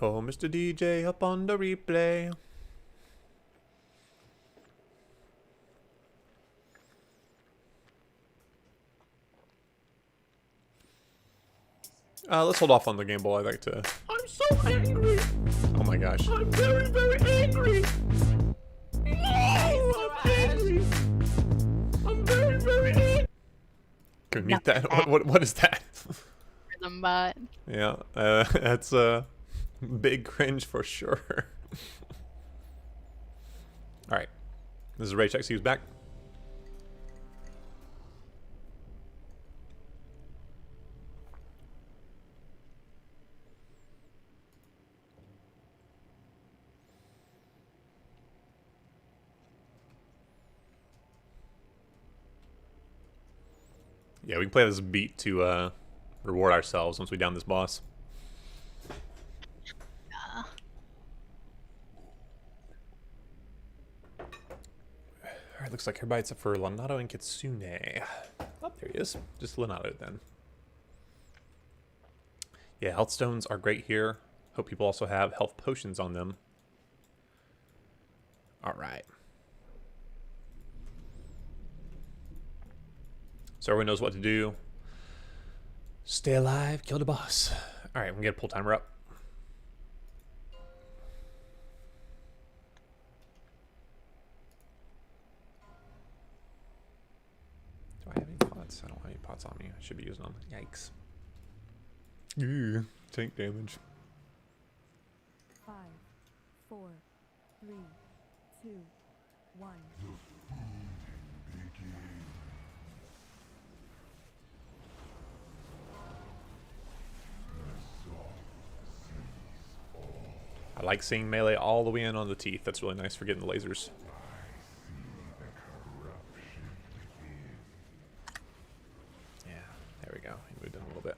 Oh, Mr. DJ up on the replay. Let's hold off on the Game Boy. I'd like to... I'm so angry. Oh my gosh. I'm very, very angry. Oh, I'm angry. I'm very, very angry. Can we mute that? What is that? Rhythm bot. Yeah, that's a big cringe for sure. All right, this is Ray Check. See who's back. Yeah, we can play this beat to reward ourselves once we down this boss. Alright, looks like everybody except for Leonardo and Kitsune. Oh, there he is. Just Leonardo then. Yeah, health stones are great here. Hope people also have health potions on them. Alright. So everyone knows what to do. Stay alive, kill the boss. Alright, we're gonna get a pull timer up. Do I have any pots? I don't have any pots on me. I should be using them. Yikes. Tank damage. 5, 4, 3, 2, 1. I like seeing melee all the way in on the teeth. That's really nice for getting the lasers. Yeah, there we go. He moved in a little bit.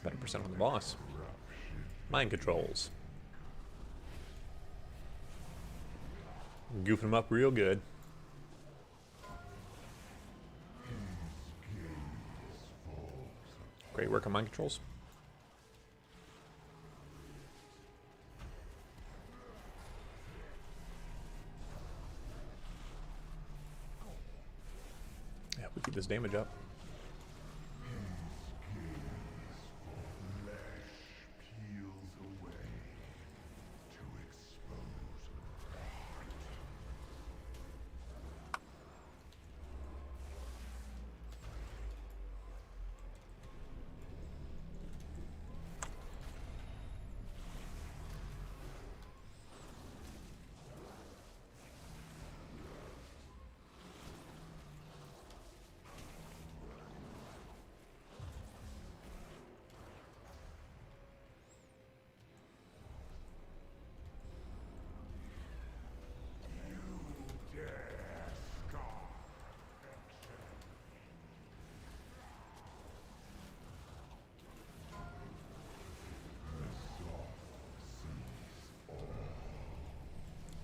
Better percent on the boss. Mind controls. Goofing him up real good. Great work on mind controls. Yeah, we keep this damage up.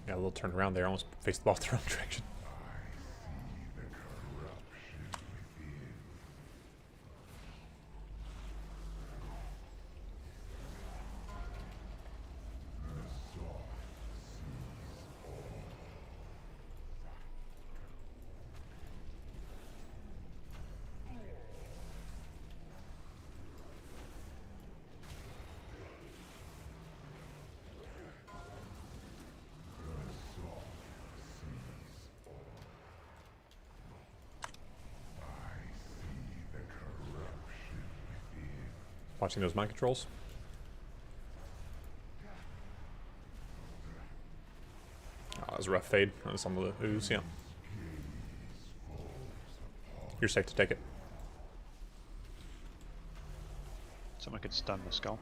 Got a little turn around there. I almost faced the ball the wrong direction. Watching those mind controls. Oh, that was a rough fade on some of the ooze, yeah. You're safe to take it. Someone could stun the skull.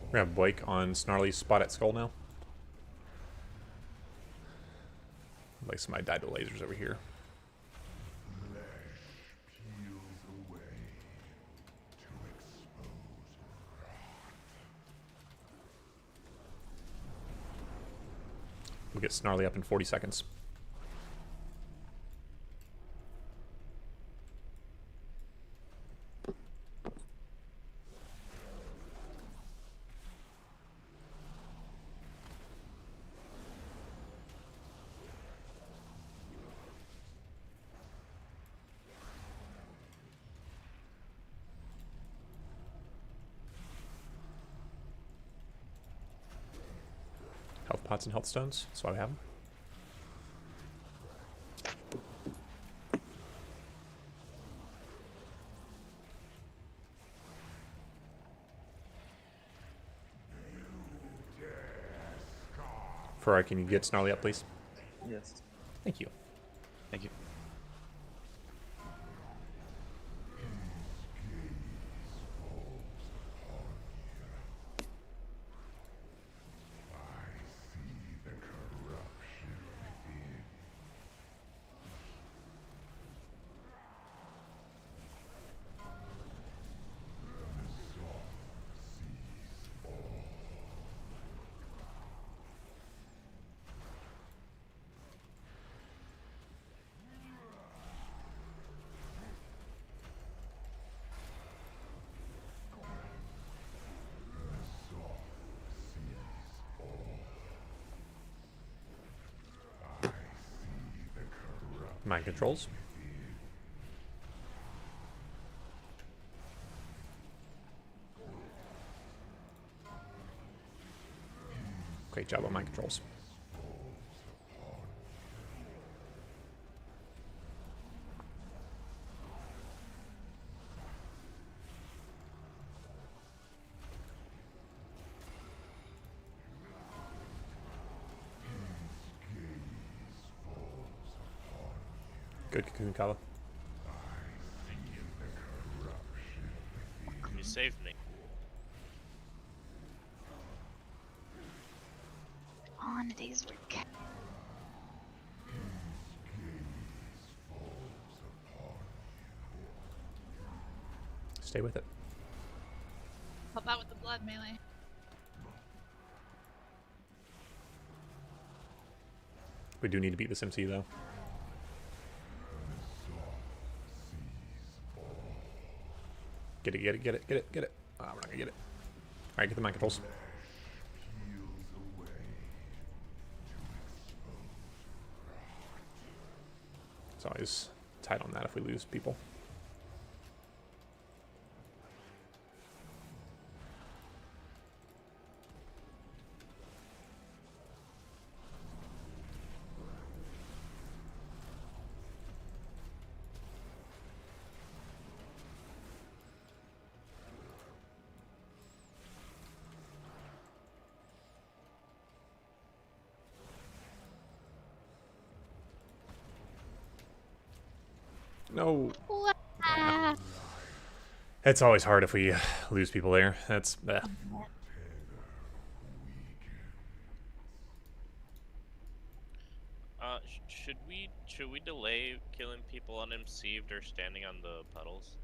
We're gonna have Blake on Snarly's spot at skull now. Like somebody died to lasers over here. We'll get Snarly up in 40 seconds. pots and health stones. That's why we have them. Ferrari, can you get Snarly up, please? Yes. Thank you. Thank you. Mind controls. Great job on mind controls. Good Cocoon Kava. You saved me. On a day's work. Stay with it. Help out with the blood melee. We do need to beat this MC though. Get it, get it, get it, get it, get it. Ah, we're not gonna get it. Alright, get the mind controls. It's always tight on that if we lose people. No. Yeah. It's always hard if we lose people there. That's should we delay killing people unimceived or standing on the puddles?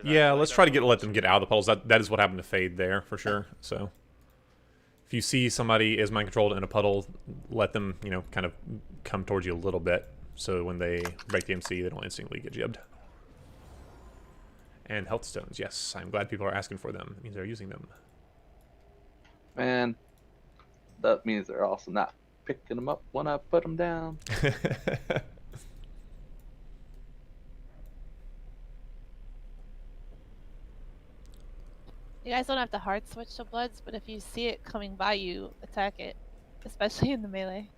Yeah, let's try to let them get out of the puddles. That is what happened to Fade there for sure. So if you see somebody is mind controlled in a puddle, let them, you know, kind of come towards you a little bit, so when they break the MC, they don't instantly get jibbed. And health stones, yes, I'm glad people are asking for them. It means they're using them. Man, that means they're also not picking them up when I put them down. You guys don't have to hard switch to bloods, but if you see it coming by you, attack it, especially in the melee,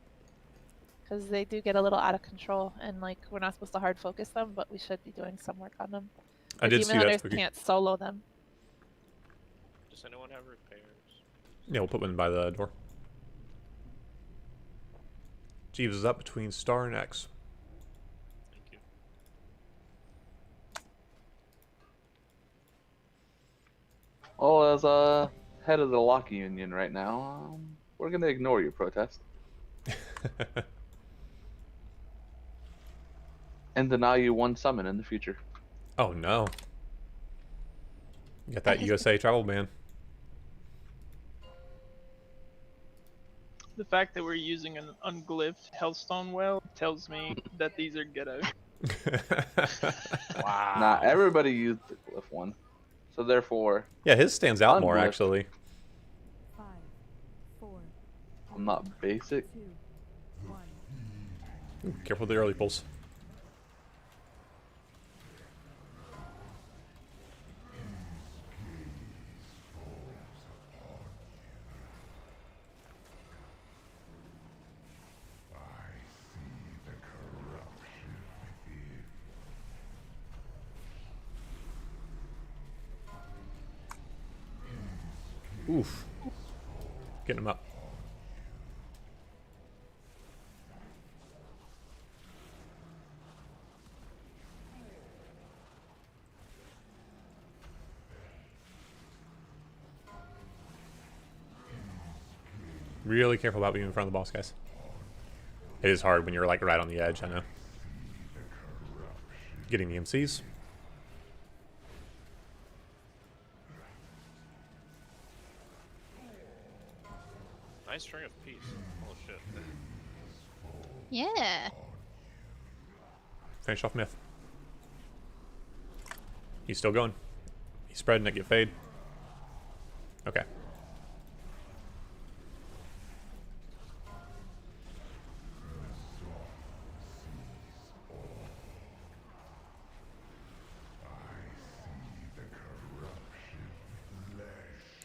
because they do get a little out of control, and like we're not supposed to hard focus them, but we should be doing some work on them. I did see that. Can't solo them. Does anyone have repairs? Yeah, we'll put one by the door. Jeeves is up between Star and X. Thank you. Well, as head of the Lock Union right now, we're gonna ignore your protest. And deny you one summon in the future. Oh no. You got that USA travel ban. The fact that we're using an unglyphed Hellstone well tells me that these are ghetto. Wow. Not everybody used the glyph one, so therefore. Yeah, his stands out more unglyphed. actually. 5, 4, I'm not basic. 2, 1. Ooh, careful with the early pulls. Oof. Getting him up. Really careful about being in front of the boss, guys. It is hard when you're like right on the edge, I know. Getting the MCs. Nice string of peace. Oh shit. Yeah. Finish off Myth. He's still going. He's spreading it, get fade. Okay.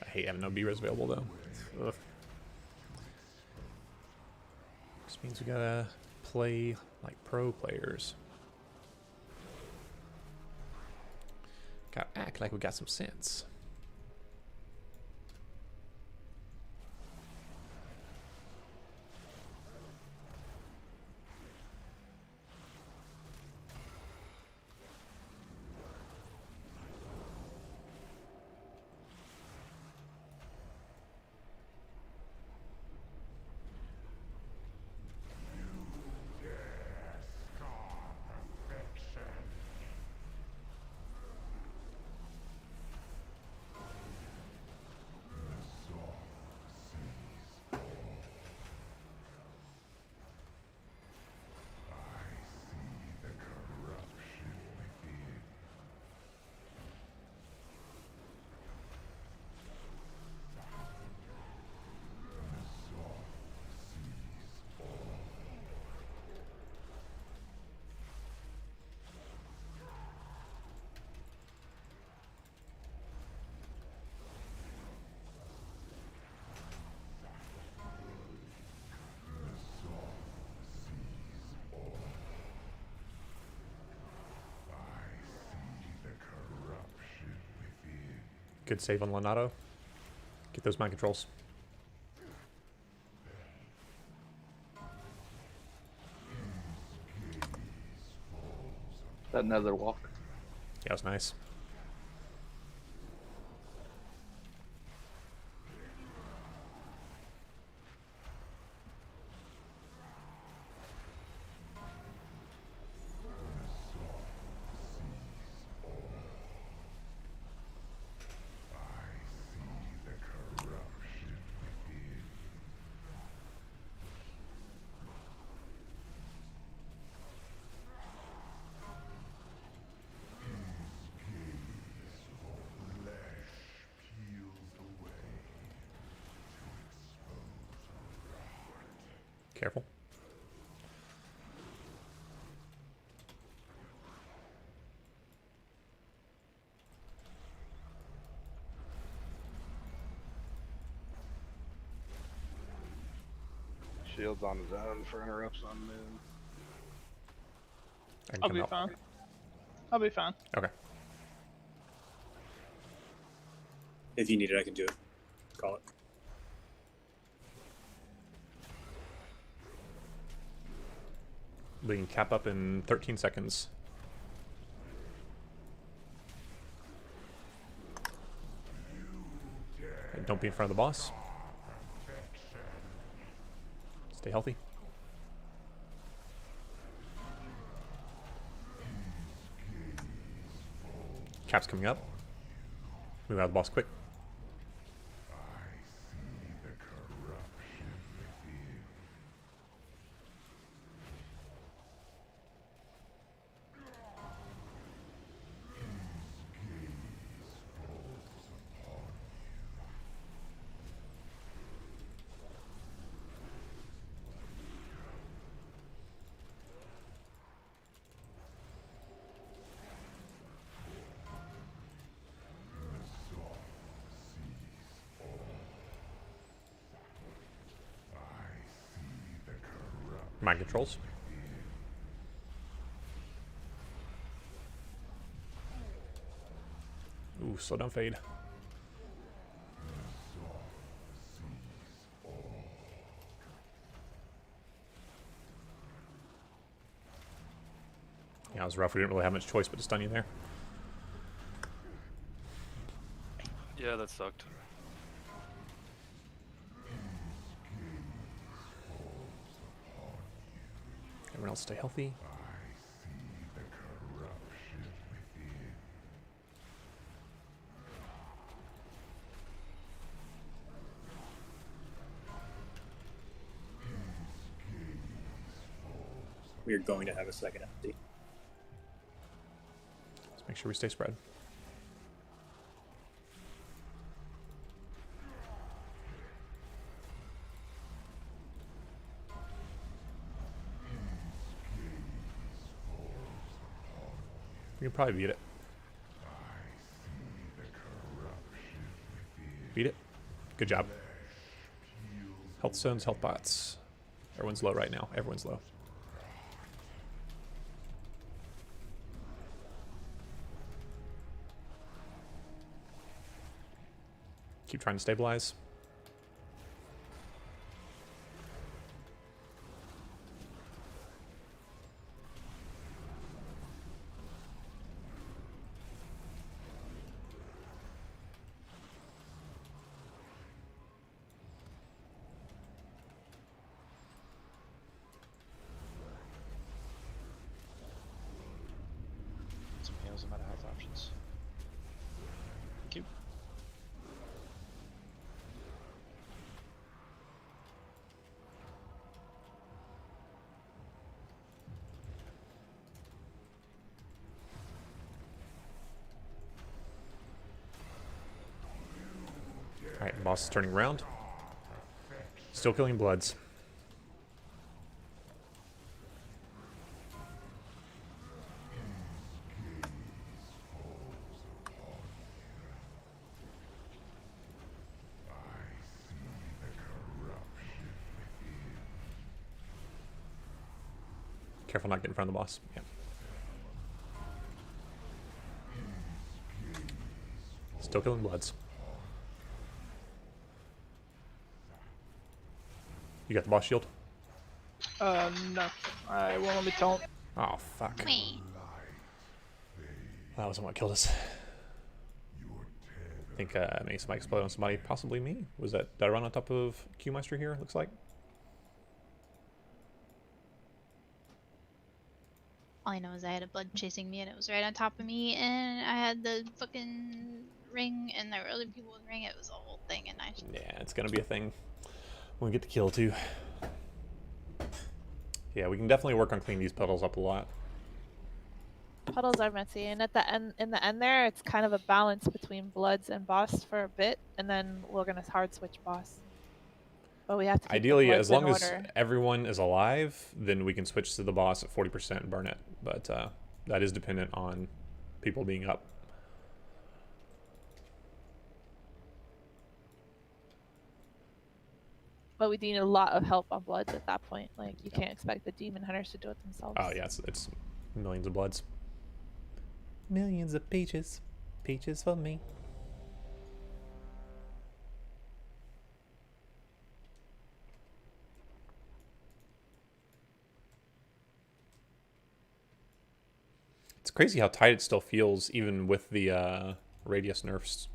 I hate having no B-res available though. Ugh. This means we gotta play like pro players. Gotta act like we got some sense. Good save on Leonardo. Get those mind controls. That nether walk. Yeah, that was nice. Careful. Shield's on his own for interrupts on moon. I'll be fine. I'll be fine. Okay. If you need it, I can do it. Call it. We can cap up in 13 seconds. And don't be in front of the boss. Stay healthy. Cap's coming up. Move out of the boss quick. Mind controls. Ooh, slow down fade. Yeah, it was rough. We didn't really have much choice but to stun you there. Yeah, that sucked. Everyone else stay healthy. We're going to have a second empty. Let's make sure we stay spread. We can probably beat it. Beat it. Good job. Health stones, health pots. Everyone's low right now. Everyone's low. Keep trying to stabilize. Some heals, I'm out of health options. Thank you. Alright, the boss is turning around. Still killing bloods. Careful not getting in front of the boss. Yeah. Still killing bloods. You got the boss shield? No. I won't let me taunt. Oh, fuck. That wasn't what killed us. I think maybe somebody exploded on somebody, possibly me. Was that, did I run on top of Q-Meister here, it looks like? All I know is I had a blood chasing me and it was right on top of me, and I had the fucking ring and there were other people in the ring. It was a whole thing, and I Yeah, it's gonna be a thing when we get the kill too. Yeah, we can definitely work on cleaning these puddles up a lot. Puddles are messy, and at the end, in the end there, it's kind of a balance between bloods and boss for a bit, and then we're gonna hard switch boss. But we have to keep Ideally, the as bloods long in as order. everyone is alive, then we can switch to the boss at 40% and burn it. But that is dependent on people being up. But we need a lot of help on bloods at that point. Like, you can't expect the demon hunters to do it themselves. Oh yeah, it's millions of bloods. Millions of peaches. Peaches for me. It's crazy how tight it still feels, even with the radius nerfs.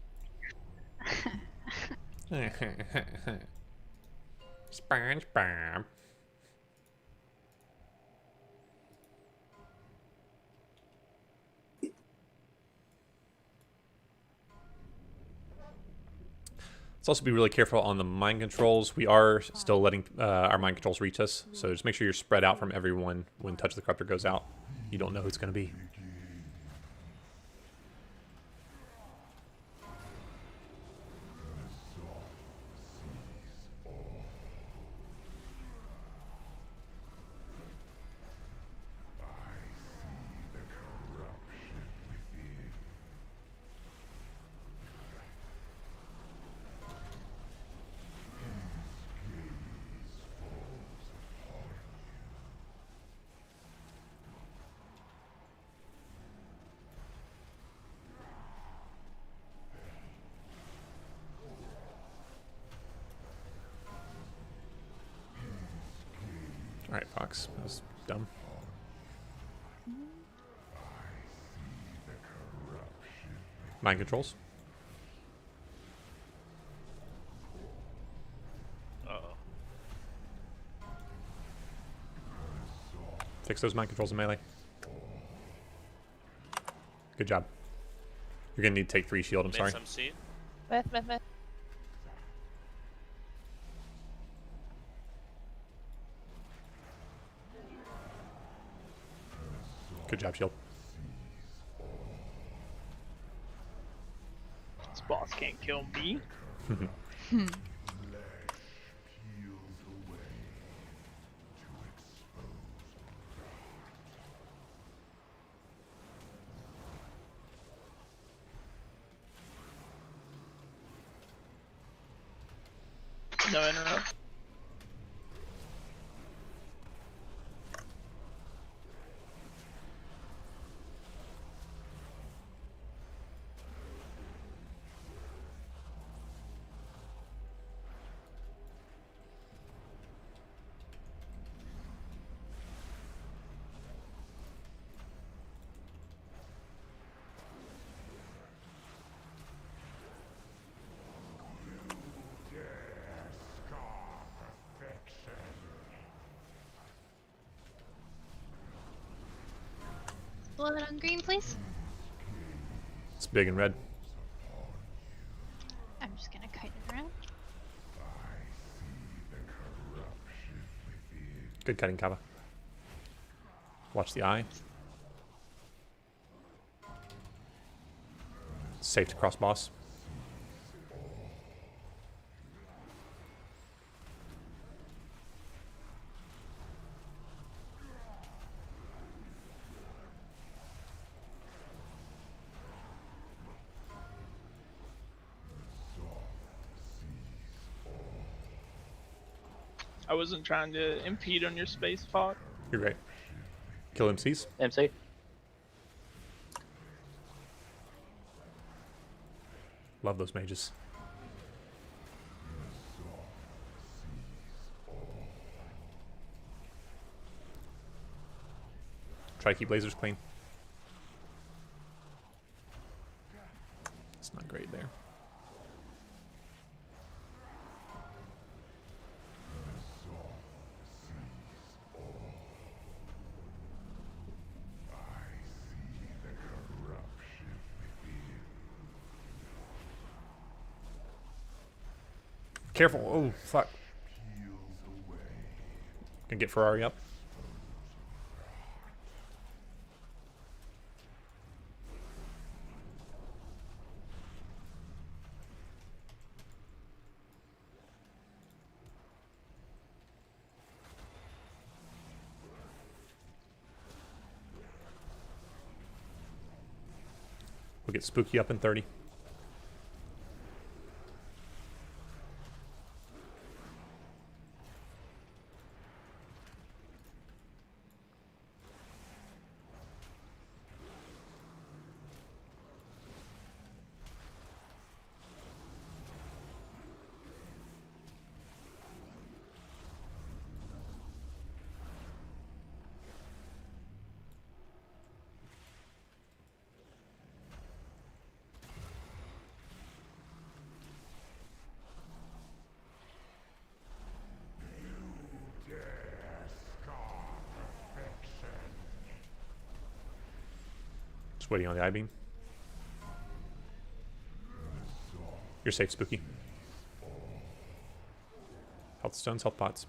SpongeBob. Let's also be really careful on the mind controls. We are still letting our mind controls reach us, so just make sure you're spread out from everyone when Touch of the Corruptor goes out. You don't know who it's going to be. Alright, Fox. That was dumb. Mind controls. Uh-oh. Fix those mind controls in melee. Good job. You're gonna need to take 3 shield, I'm sorry. MC. Myth. Good job, shield. This boss can't kill me. No interrupt. Blow it on green, please. It's big and red. I'm just gonna kite it around. Good cutting, Kava. Watch the eye. Safe to cross boss. I wasn't trying to impede on your space, Fog. You're great. Kill MCs. MC. Love those mages. Try to keep lasers clean. It's not great there. Careful. Oh, fuck. Gonna get Ferrari up. We'll get Spooky up in 30. Just waiting on the I-beam. You're safe, Spooky. Health stones, health pots.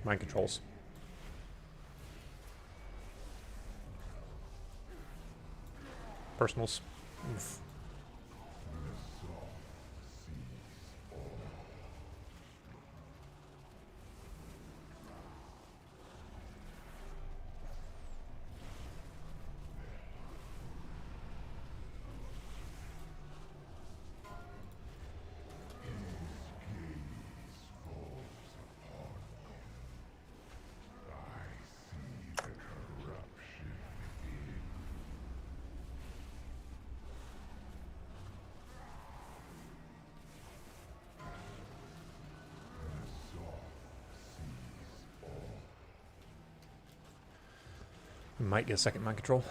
Mind controls. Personals. Oof. Might get a second mind control.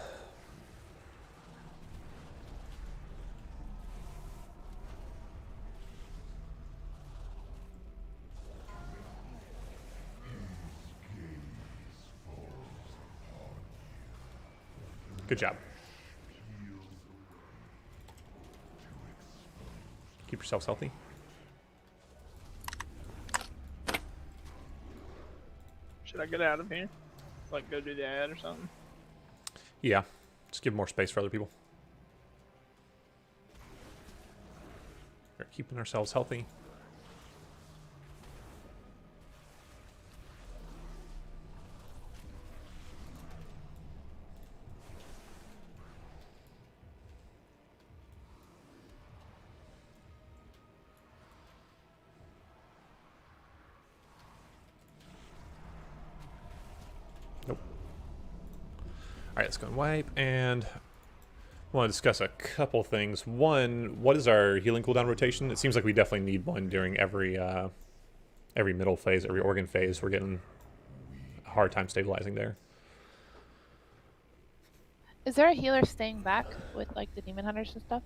Good job. Keep yourselves healthy. Should I get out of here? Like go do the ad or something? Yeah, just give more space for other people. We're keeping ourselves healthy. Nope. Alright, let's go and wipe, and I want to discuss a couple things. One, what is our healing cooldown rotation? It seems like we definitely need one during every middle phase, every organ phase. We're getting a hard time stabilizing there. Is there a healer staying back with like the demon hunters and stuff?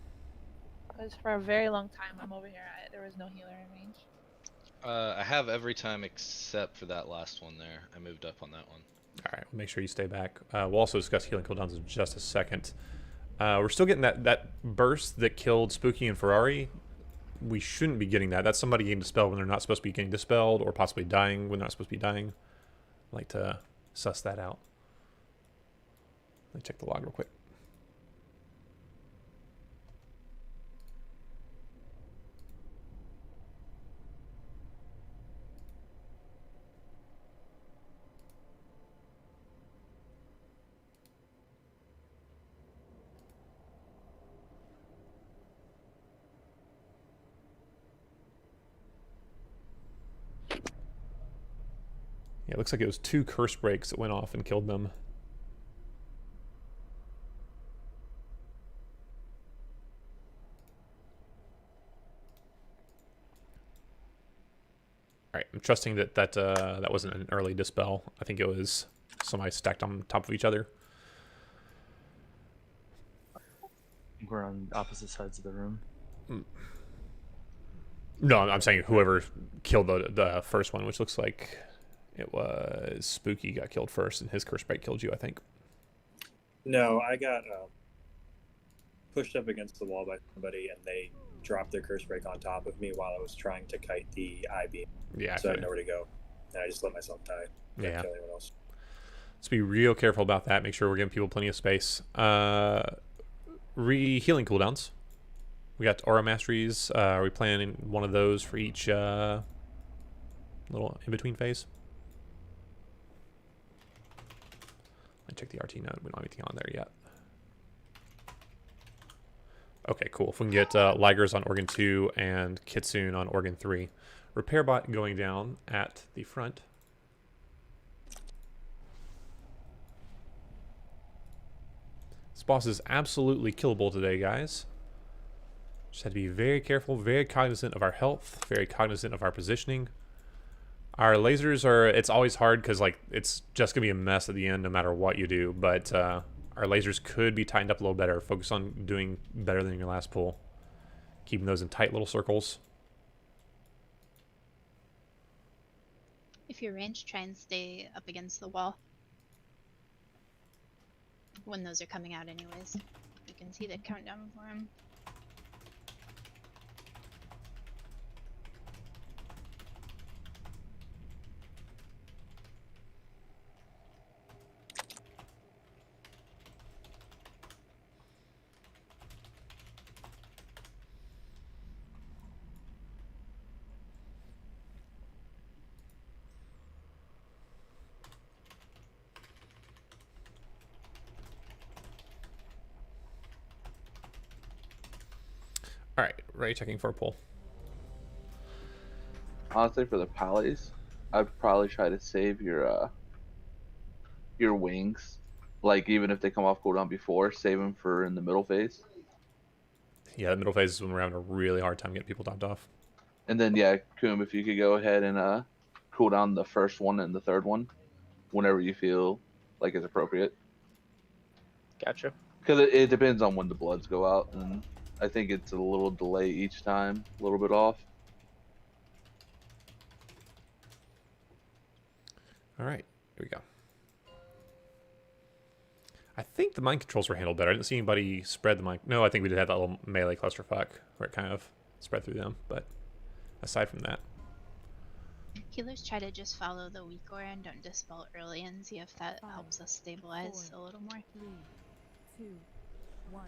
Because for a very long time I'm over here, there was no healer in range. I have every time except for that last one there. I moved up on that one. Alright, we'll make sure you stay back. We'll also discuss healing cooldowns in just a second. We're still getting that burst that killed Spooky and Ferrari. We shouldn't be getting that. That's somebody getting dispelled when they're not supposed to be getting dispelled, or possibly dying when they're not supposed to be dying. I'd like to suss that out. Let me check the log real quick. Yeah, it looks like it was 2 curse breaks that went off and killed them. Alright, I'm trusting that wasn't an early dispel. I think it was somebody stacked on top of each other. We're on opposite sides of the room. No, I'm saying whoever killed the first one, which looks like it was Spooky got killed first, and his curse break killed you, I think. No, I got pushed up against the wall by somebody, and they dropped their curse break on top of me while I was trying to kite the I-beam. Yeah, so I had nowhere to go, and I just let myself die. Yeah. Kill anyone else. Let's be real careful about that. Make sure we're giving people plenty of space. Healing cooldowns. We got aura masteries. Are we planning one of those for each little in-between phase? Let me check the RT node. We don't have anything on there yet. Okay, cool. If we can get Ligers on Organ 2 and Kitsune on Organ 3. Repair bot going down at the front. This boss is absolutely killable today, guys. Just had to be very careful, very cognizant of our health, very cognizant of our positioning. Our lasers are, it's always hard because like it's just gonna be a mess at the end no matter what you do, but our lasers could be tightened up a little better. Focus on doing better than your last pull. Keeping those in tight little circles. If you're ranged, try and stay up against the wall when those are coming out anyways. You can see the countdown for them. Alright, ready checking for a pull. Honestly, for the pallies, I'd probably try to save your wings. Like, even if they come off cooldown before, save them for in the middle phase. Yeah, the middle phase is when we're having a really hard time getting people topped off. And then, yeah, Koom, if you could go ahead and cool down the first one and the third one whenever you feel like it's appropriate. Gotcha. Because it depends on when the bloods go out, and I think it's a little delay each time, a little bit off. All right, here we go. I think the mind controls were handled better. I didn't see anybody spread the mind. No, I think we did have that little melee clusterfuck where it kind of spread through them. But aside from that, Healers try to just follow the weak aura and don't dispel early and see if that helps us stabilize a little more. 3, 2, 1.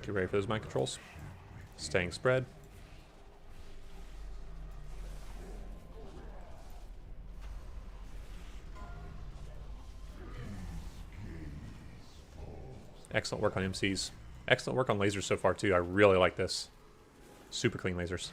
get ready for those mind controls. Staying spread. Excellent work on MCs. Excellent work on lasers so far too. I really like this. Super clean lasers.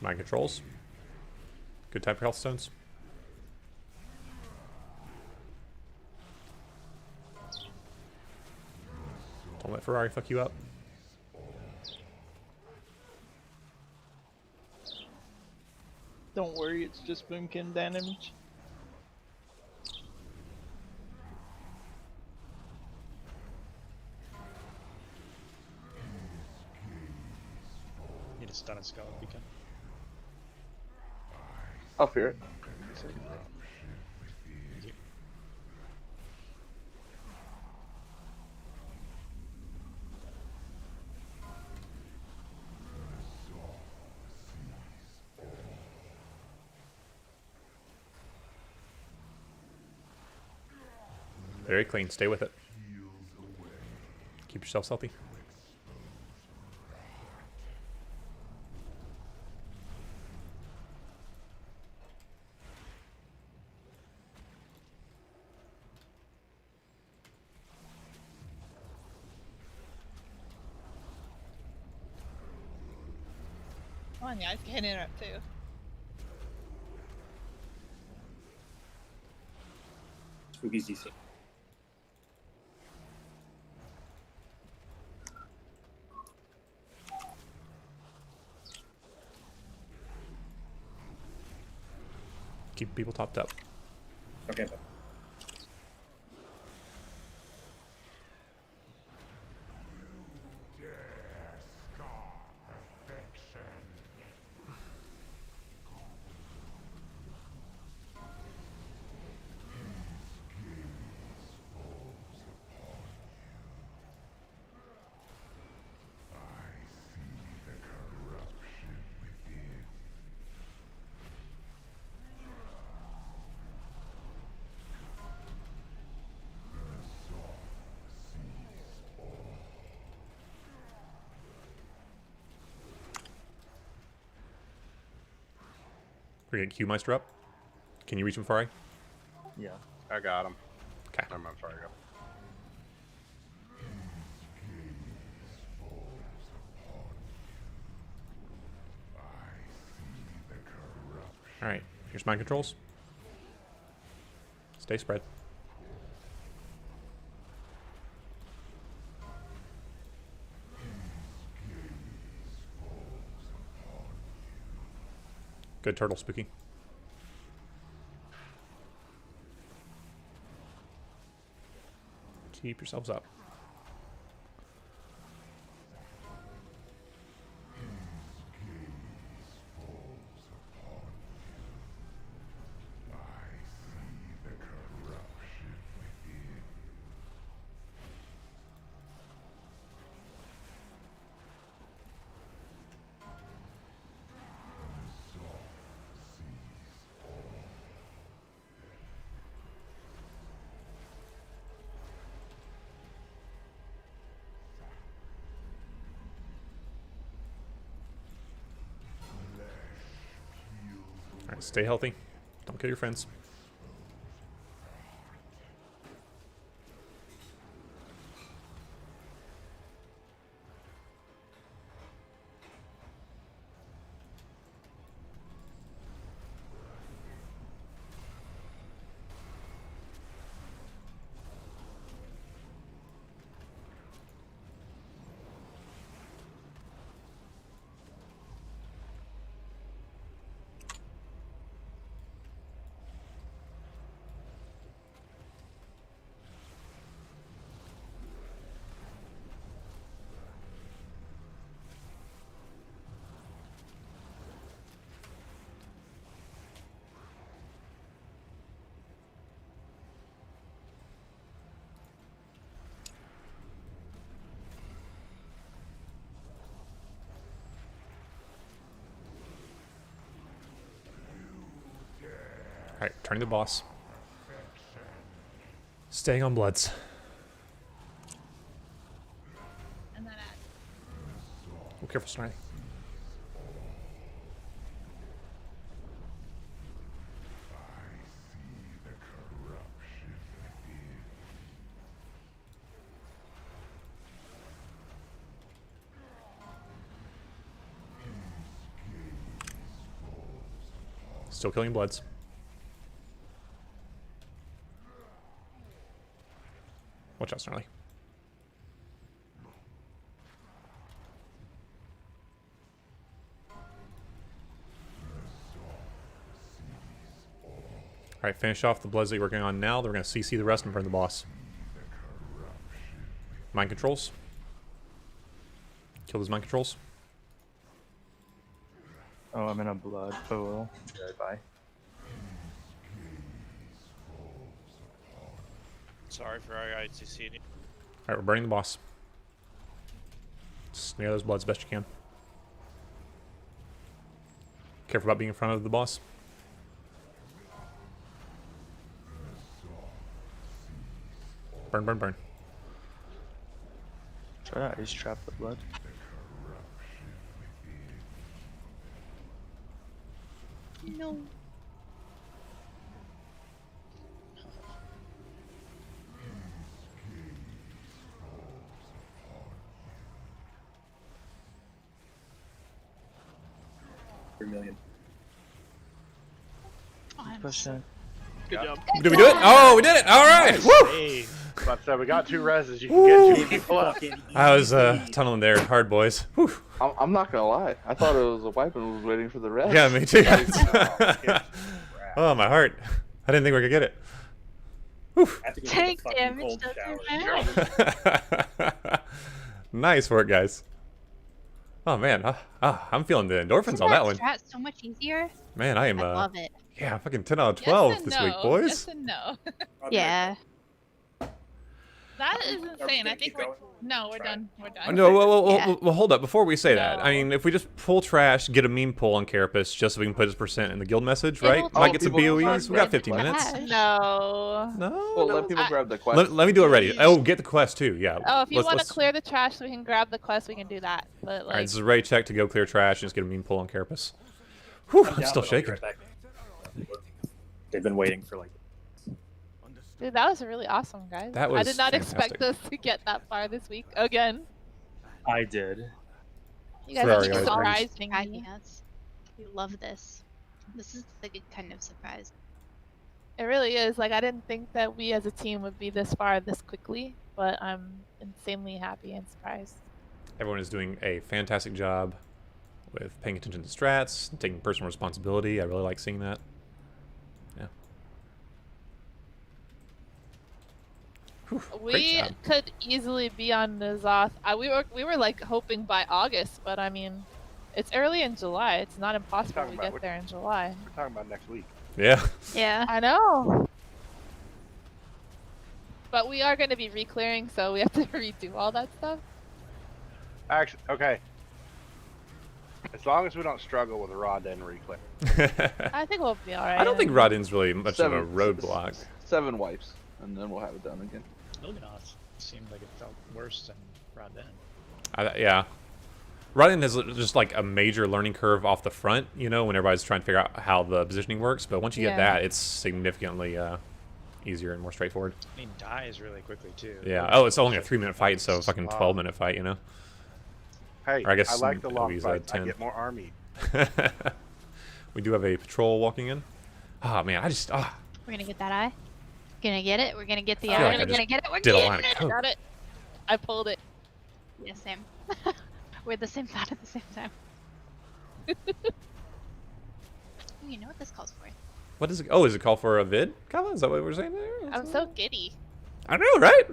Mind controls. Good time for health stones. Don't let Ferrari fuck you up. Don't worry, it's just boomkin damage. Need to stun a skull if you can. I'll fear it. Very clean. Stay with it. Keep yourself healthy. Come on, guys, get interrupt too. Spooky CC. Keep people topped up. Okay. We're getting Q Meister up. Can you reach him, Fari? Yeah. I got him. Okay. I'm sorry. Go. Alright, here's mind controls. Stay spread. Good turtle spooky. Keep yourselves up. Alright, stay healthy. Don't kill your friends. Alright, turning the boss. Staying on bloods. And then Oh, careful, Snarly. Still killing bloods. Watch out, Snarly. Alright, finish off the bloods that you're working on now. Then we're going to CC the rest and burn the boss. Mind controls. Kill those mind controls. Oh, I'm in a blood pool. Right by. Sorry for our ITC. Alright, we're burning the boss. Snare those bloods best you can. Careful about being in front of the boss. Burn, burn, burn. Try to ice trap the blood. no. Million. Pushing. Good job. Did we do it? Oh, we did it! Alright! Woo! But we got 2 reses. You can get 2 people up. I was tunneling there hard, boys. Whew. I'm not gonna lie. I thought it was a wipe and was waiting for the rest. Yeah, me too. Oh, my heart. I didn't think we could get it. I have to go take Tank a fucking damage cold doesn't shower. matter. Nice work, guys. Oh man, I'm feeling the endorphins Isn't on that one. strat so much easier? Man, I am. I love it. Yeah, fucking 10 out of 12 yes and this no. week, boys. Yes and no. Yeah. That is insane. I think we're done. We're done. No, well, hold up. Before we say that, I mean, if we just pull trash, get a meme pull on Carapace just so we can put his percent in the guild message, right? It'll Might get some take BOEs. We got 15 trash. minutes. No. Well, let people grab the quest. Let me do it ready. Oh, get the quest too. Yeah. Oh, if you want to let's- clear the trash so we can grab the quest, we can do that. But All like, right, this is a ready check to go clear trash and just get a meme pull on Carapace. Whew, I'm Yeah, still but I'll be shaking. right back. They've been waiting for like. dude, that was really awesome, guys. That I was did not expect fantastic. us to get that far this week again. I did. You guys Sorry, are guys. surprising I me. guess. We love this. This is the good kind of surprise. It really is. Like, I didn't think that we as a team would be this far this quickly, but I'm insanely happy and surprised. Everyone is doing a fantastic job with paying attention to strats, taking personal responsibility. I really like seeing that. Yeah. Whew, great We job. could easily be on the Azeroth. We were like hoping by August, but I mean, it's early in July. It's not impossible talking we about get what- there in July. We're talking about next week. Yeah. Yeah. I know. But we are going to be re-clearing, so we have to redo all that stuff. Actually, okay. As long as we don't struggle with Rod and reclaim. I think we'll be alright. I don't think Rodin's really much of a roadblock. 7 wipes, and then we'll have it done again. Ilganoth seemed like it felt worse than Rodin. Yeah. Rodin is just like a major learning curve off the front, you know, when everybody's trying to figure out how the positioning works. But once you get Yeah. that, it's significantly easier and more straightforward. I mean, dies really quickly too. Yeah. Oh, it's only a 3-minute fight, so fucking 12-minute fight, you know. Hey, Or I guess like the long OB's fights. I 10. get more army. We do have a patrol walking in. Oh man, We're gonna get that eye. Gonna get it. We're gonna get the I feel eye. like I We're gonna just get it. We're did a getting line of it. coke. Got it. I pulled it. Yeah, same. We're the same thought at the same time. Ooh, you know what this calls for? What is it? Oh, is it call for a vid? Kava? Is that what we're saying there? I'm so giddy. I know, right?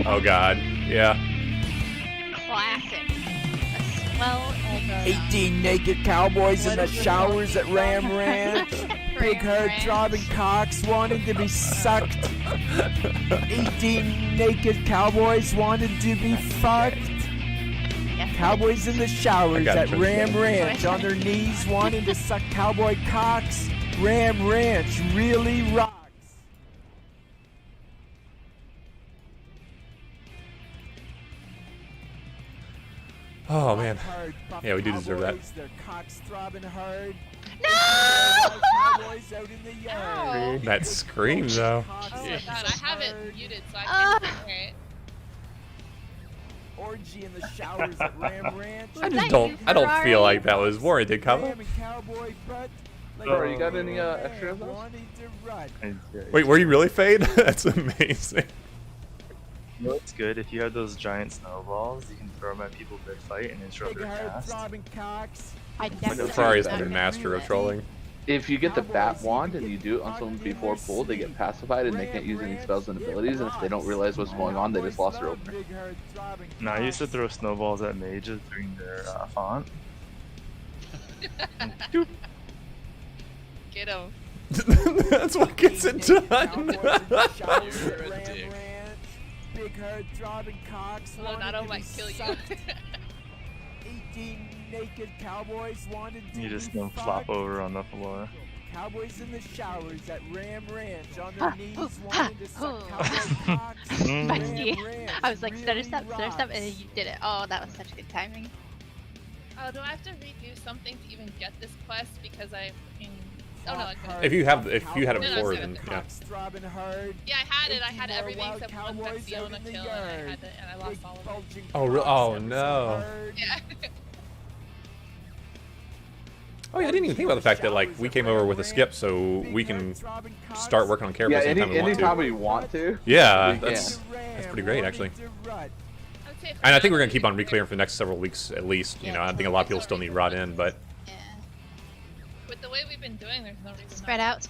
Oh god, yeah. Classic. A swell and 18 naked cowboys in the showers at Ram Ranch. Big herd throbbing cocks wanting to be sucked. 18 naked cowboys wanting to be fucked. Cowboys in the showers I got at it. Ram Ranch on their knees wanting to suck cowboy cocks. Ram Ranch really rocks. Oh man. Yeah, we do deserve that. Their cocks throbbing hard. No! Cowboys out in the yard. That scream though. Oh my god, I have it muted so I can hear it. Orgy in the showers at Ram Ranch. I just don't feel like that was warranted, Kava. Ram and cowboy butt. Like Bro, you got any extra of those? wanting to run. Wait, were you really Fade? That's amazing. You know what's good? If you have those giant snowballs, you can throw them at people mid-fight and interrupt Big their hard cast. throbbing cocks. I Ferrari's the master of trolling. If you get the bat wand and you do it on someone before pull, they get pacified and they can't use any spells and abilities, and if they don't realize what's going on, they just lost their opener. Now, I used to throw snowballs at mages during their font. Get him. That's what gets it done. You're a dick. Big hard throbbing cocks. Well, not I might kill you. 18 naked cowboys wanted to You just be don't flop fucked. over on the floor. Cowboys in the showers at Ram Ranch on their knees wanting to suck cowboy cocks. Bestie. Ram Ranch I was like, stutter really step, rocks. and then you did it. Oh, that was such good timing. Oh, do I have to redo something to even get this quest? Because I fucking... Oh no, I couldn't. If you had it No, before, no, then no. yeah. Throbbing hard. Yeah, I had it. I had 18 more everything wild except one cowboys out Fiona in the kill, yard. and I lost all of them. Oh, oh no. Yeah. Oh yeah, I didn't even think about the fact that like we came over with a skip, so we can start working on characters Yeah, anytime we want to. anytime we want to. Yeah, we that's pretty great actually. I'd say And I think we're gonna keep on reclearing for the next several weeks at least. You know, I think a lot of people still need Rod in, but with the way we've been doing, there's no reason Spread out,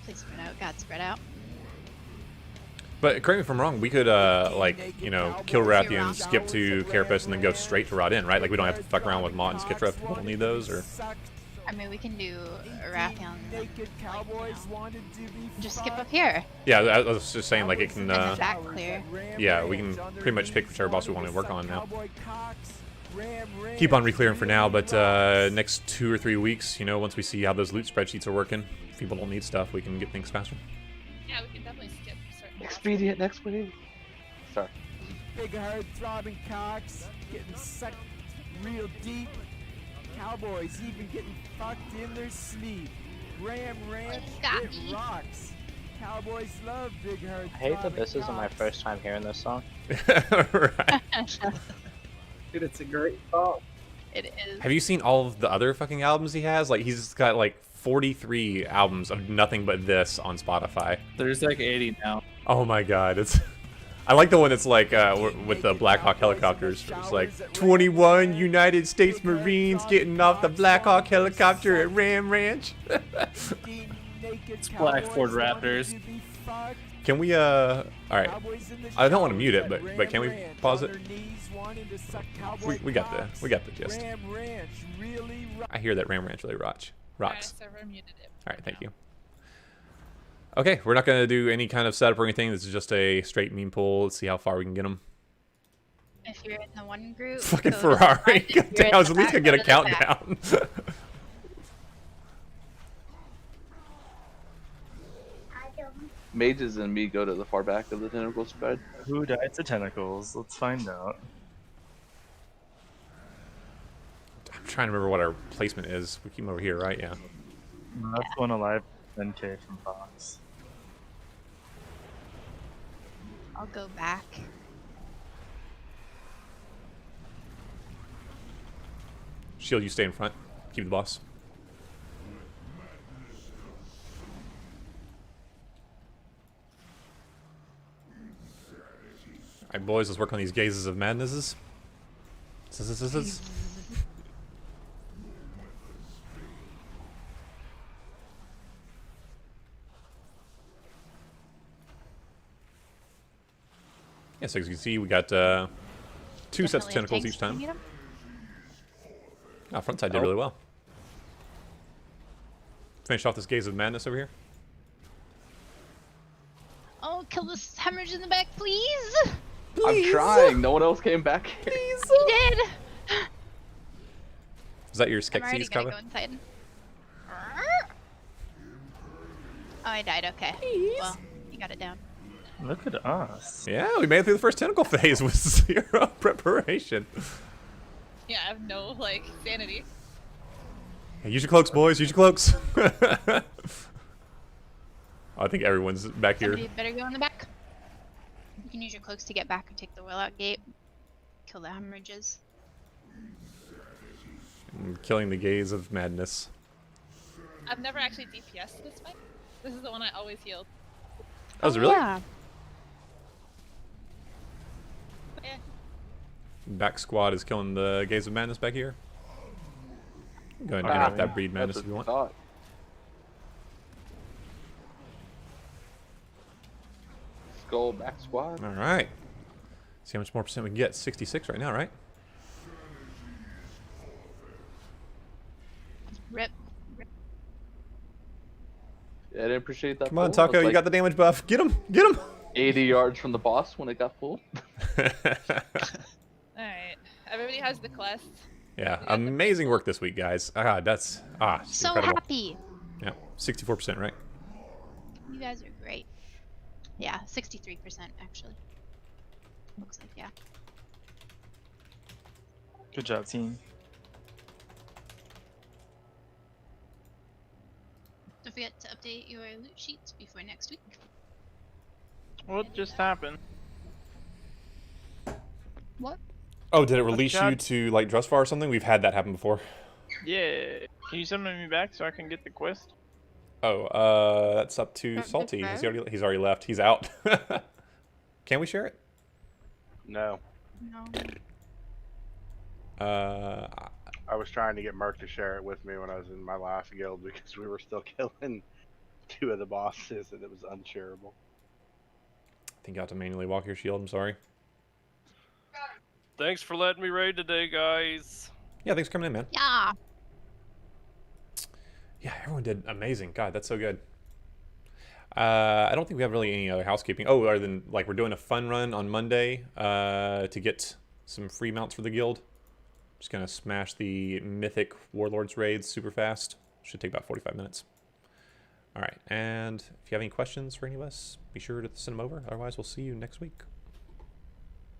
please spread out. God, spread out. But correct me if I'm wrong, we could, like, you know, kill Rathian, skip to Carapace, and then go straight to Rodin, right? Like, we don't have to fuck around with Mott and Skitra if people don't need those, or... I mean, we can do a Rathian, like, you know, just skip up here. Yeah, I was just saying, like, it can, And that clear. yeah, we can pretty much pick whichever boss we want to work on now. Keep on re-clearing for now, but next 2 or 3 weeks, you know, once we see how those loot spreadsheets are working, if people don't need stuff, we can get things faster. Yeah, we can definitely skip certain Expedient next week. Sorry. Big hard throbbing cocks getting sucked real deep. Cowboys even getting fucked in their sleep. Ram Ranch, it rocks. Cowboys love big hard. I hate that this isn't my first time hearing this song. Right. Dude, it's a great song. It is. Have you seen all of the other fucking albums he has? Like, he's got, like, 43 albums of nothing but this on Spotify. There's like 80 now. Oh my god, it's... I like the one that's like, with the Black Hawk helicopters. It's like, 21 United States Marines getting off the Black Hawk helicopter at Ram Ranch. It's Black Ford Raptors. Can we, alright. I don't want to mute it, but can we pause it? We got the gist. I hear that Ram Ranch really rocks. Alright, thank you. Okay, we're not going to do any kind of setup or anything. This is just a straight meme pull. Let's see how far we can get them. If you're in the one group, Fucking go to the Ferrari. front. If you're in I was the at least back, going to get a go to the back. countdown. Mages and me go to the far back of the tentacle spread. Who died to tentacles? Let's find out. I'm trying to remember what our placement is. We keep them over here, right? Yeah. Last one alive, 10k from Fox. I'll go back. Shield, you stay in front. Keep the boss. Alright, boys, let's work on these gazes of madnesses. Yeah, so as you can see, we got 2 sets of tentacles each time. Ah, front side did really well. Finish off this gaze of madness over here. Oh, kill this hemorrhage in the back, please! I'm trying. No one else came back here. Please. You did! Is that your I'm already Skeksis gonna cover? go inside. Oh, I died. Okay. Well, you got it down. Look at us. Yeah, we made it through the first tentacle phase with 0 preparation. Yeah, I have no, like, sanity. Hey, use your cloaks, boys. Use your cloaks. I think everyone's back here. Somebody better go in the back. You can use your cloaks to get back and take the will out gate. Kill the hemorrhages. I'm killing the gaze of madness. I've never actually DPS'd this fight. This is the one I always healed. Oh, is it really? Yeah. Yeah. Back squad is killing the gaze of madness back here. Go ahead and interrupt that breed madness if you want. Thought. Skull back squad. All right. See how much more percent we can get. 66 right now, right? Rip. Yeah, I didn't appreciate that. Come on, pull. I was Taco, you like got the damage buff. Get him! Get him! 80 yards from the boss when it got pulled. Alright. Everybody has the quest. Yeah, amazing work this week, guys. Ah, that's So incredible. happy. Yeah, 64%, right? You guys are great. Yeah, 63% actually. Looks like, yeah. Good job, team. Don't forget to update your loot sheets before next week. What just happened? What? Oh, did it release you God. to like Drusvar or something? We've had that happen before. Yeah. Can you summon me back so I can get the quest? Oh, that's up to Salty. He's already left. He's out. Can we share it? No. No. I was trying to get Merc to share it with me when I was in my last guild because we were still killing 2 of the bosses and it was unshareable. think you have to manually walk your shield. I'm sorry. Thanks for letting me raid today, guys. Yeah, thanks for coming in, man. Yeah. Yeah, everyone did amazing. God, that's so good. I don't think we have really any other housekeeping. Oh, other than, like, we're doing a fun run on Monday to get some free mounts for the guild. Just gonna smash the mythic warlords raids super fast. Should take about 45 minutes. All right, and if you have any questions for any of us, be sure to send them over. Otherwise, we'll see you next week.